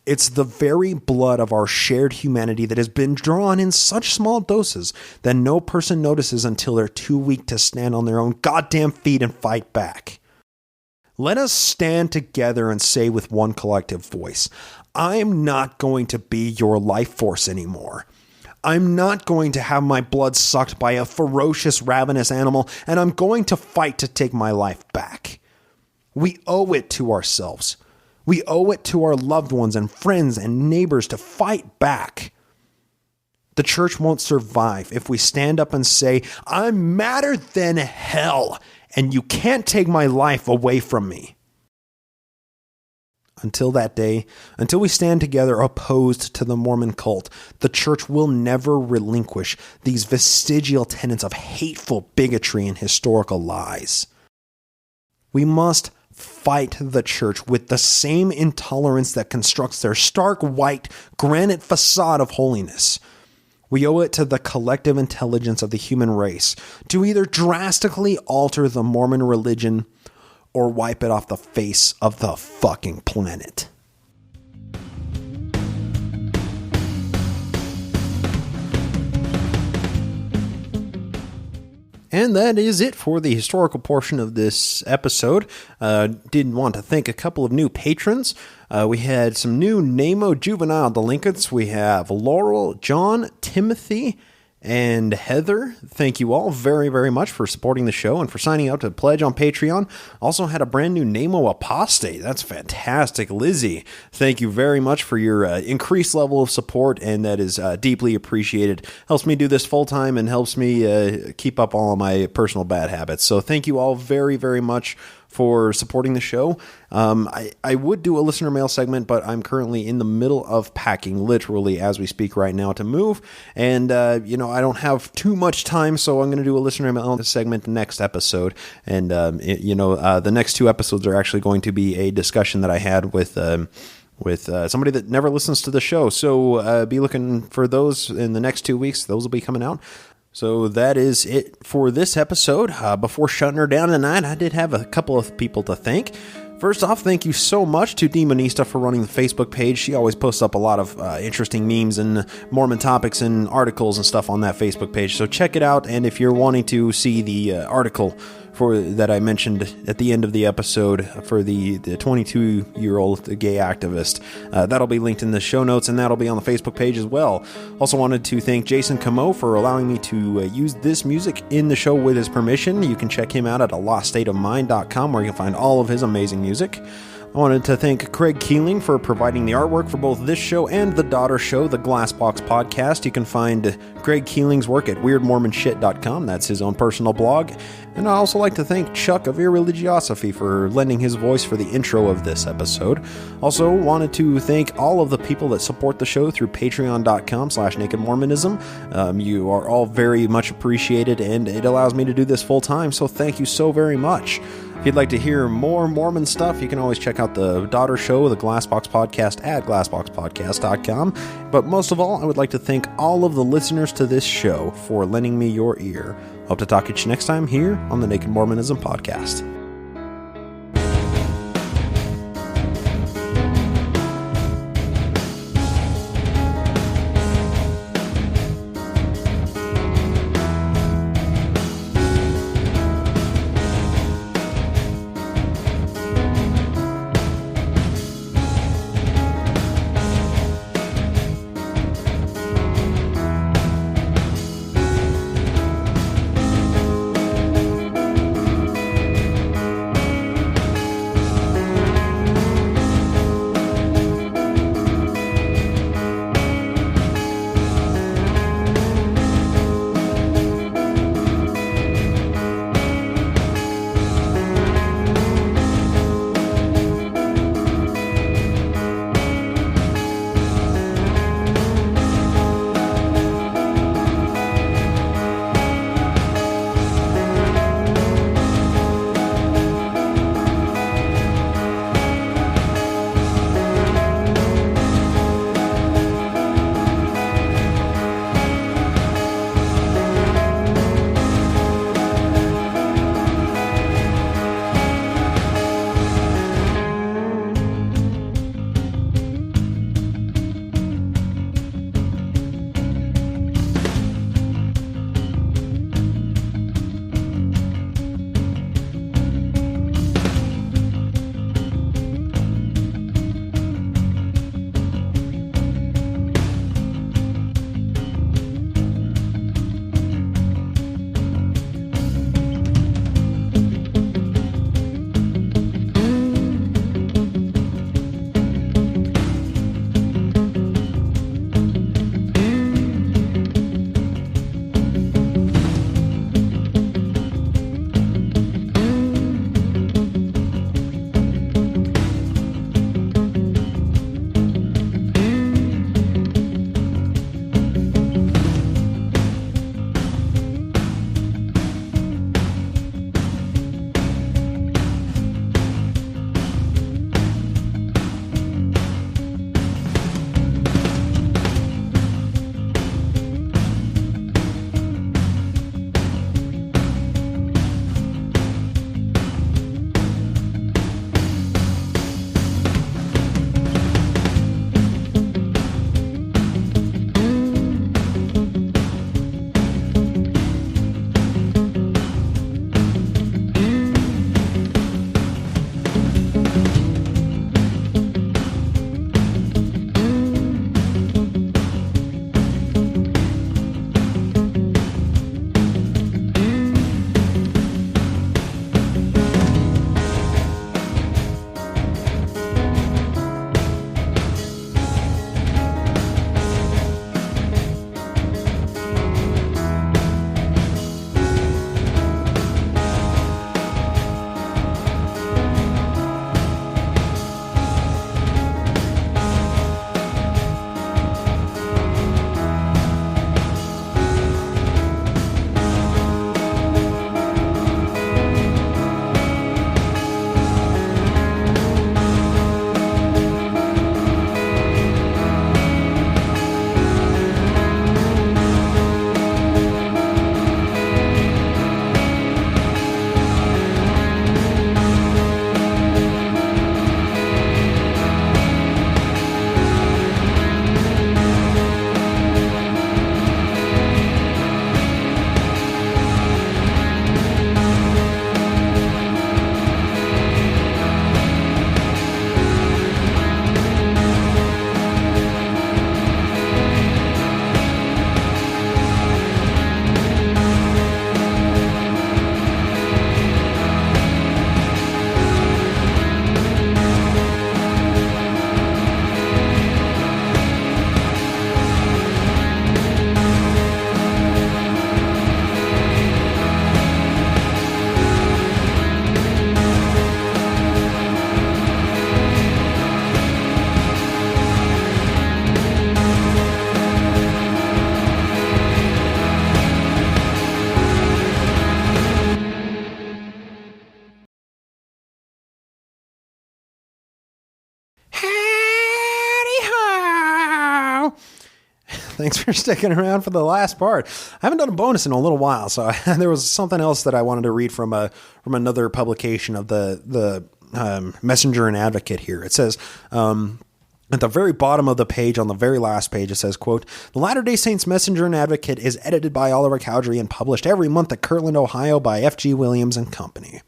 It's the very blood of our shared humanity that has been drawn in such small doses that no person notices until they're too weak to stand on their own goddamn feet and fight back. Let us stand together and say with one collective voice, I'm not going to be your life force anymore. I'm not going to have my blood sucked by a ferocious, ravenous animal, and I'm going to fight to take my life back. We owe it to ourselves. We owe it to our loved ones and friends and neighbors to fight back. The church won't survive if we stand up and say, I'm madder than hell, and you can't take my life away from me. Until that day, until we stand together opposed to the Mormon cult, the church will never relinquish these vestigial tenets of hateful bigotry and historical lies. We must fight the church with the same intolerance that constructs their stark white granite facade of holiness. We owe it to the collective intelligence of the human race to either drastically alter the Mormon religion or wipe it off the face of the fucking planet. And that is it for the historical portion of this episode. Did want to thank a couple of new patrons. We had some new NAMO juvenile delinquents. We have Laurel, John, Timothy, and Heather. Thank you all very, very much for supporting the show and for signing up to pledge on Patreon. Also had a brand new NAMO apostate. That's fantastic. Lizzie, thank you very much for your increased level of support, and that is deeply appreciated. Helps me do this full time and helps me keep up all of my personal bad habits. So thank you all very, very much for supporting the show. I would do a listener mail segment, but I'm currently in the middle of packing, literally as we speak right now, to move. And, I don't have too much time, so I'm going to do a listener mail segment next episode. And, the next two episodes are actually going to be a discussion that I had with somebody that never listens to the show. So be looking for those in the next 2 weeks. Those will be coming out. So that is it for this episode. Before shutting her down tonight, I did have a couple of people to thank. First off, thank you so much to Demonista for running the Facebook page. She always posts up a lot of interesting memes and Mormon topics and articles and stuff on that Facebook page. So check it out. And if you're wanting to see the article that I mentioned at the end of the episode for the 22-year-old gay activist, that'll be linked in the show notes, and that'll be on the Facebook page as well. Also wanted to thank Jason Camo for allowing me to use this music in the show with his permission. You can check him out at aloststateofmind.com, where you can find all of his amazing music. I wanted to thank Craig Keeling for providing the artwork for both this show and the daughter show, the Glassbox Podcast. You can find Craig Keeling's work at weirdmormonshit.com. That's his own personal blog. And I also like to thank Chuck of Irreligiosity for lending his voice for the intro of this episode. Also wanted to thank all of the people that support the show through patreon.com/nakedmormonism. You are all very much appreciated, and it allows me to do this full time, so thank you so very much. If you'd like to hear more Mormon stuff, you can always check out the daughter show, the Glassbox Podcast, at glassboxpodcast.com. But most of all, I would like to thank all of the listeners to this show for lending me your ear. Hope to talk to you next time here on the Naked Mormonism Podcast. Thanks for sticking around for the last part. I haven't done a bonus in a little while, so there was something else that I wanted to read from another publication of the Messenger and Advocate here. It says, at the very bottom of the page, on the very last page, it says, quote, "The Latter-day Saints Messenger and Advocate is edited by Oliver Cowdery and published every month at Kirtland, Ohio by F.G. Williams and Company.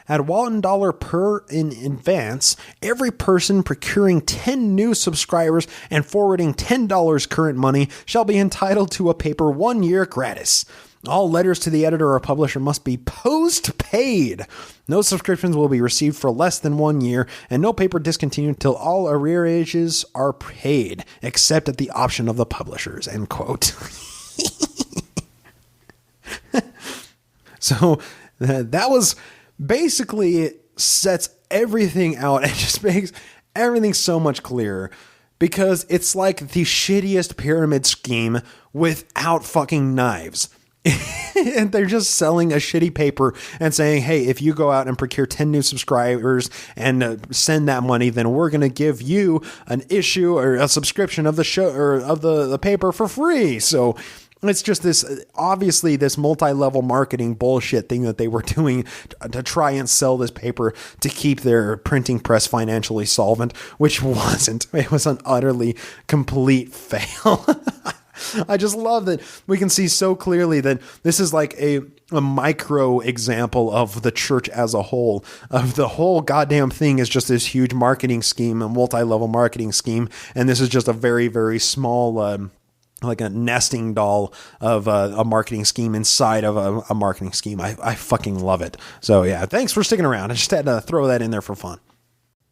At $1 per in advance, every person procuring 10 new subscribers and forwarding $10 current money shall be entitled to a paper 1 year gratis. All letters to the editor or publisher must be post-paid. No subscriptions will be received for less than 1 year, and no paper discontinued until all arrearages are paid, except at the option of the publishers," end quote. So that was basically sets everything out and just makes everything so much clearer, because it's like the shittiest pyramid scheme without fucking knives. And they're just selling a shitty paper and saying, hey, if you go out and procure 10 new subscribers and send that money, then we're going to give you an issue or a subscription of the show or of the paper for free. So it's just this, obviously, this multi-level marketing bullshit thing that they were doing to try and sell this paper to keep their printing press financially solvent, which wasn't. It was an utterly complete fail. I just love that we can see so clearly that this is like a micro example of the church as a whole, of the whole goddamn thing is just this huge marketing scheme, a multi-level marketing scheme. And this is just a very, very small, like a nesting doll of a marketing scheme inside of a marketing scheme. I fucking love it. So yeah, thanks for sticking around. I just had to throw that in there for fun.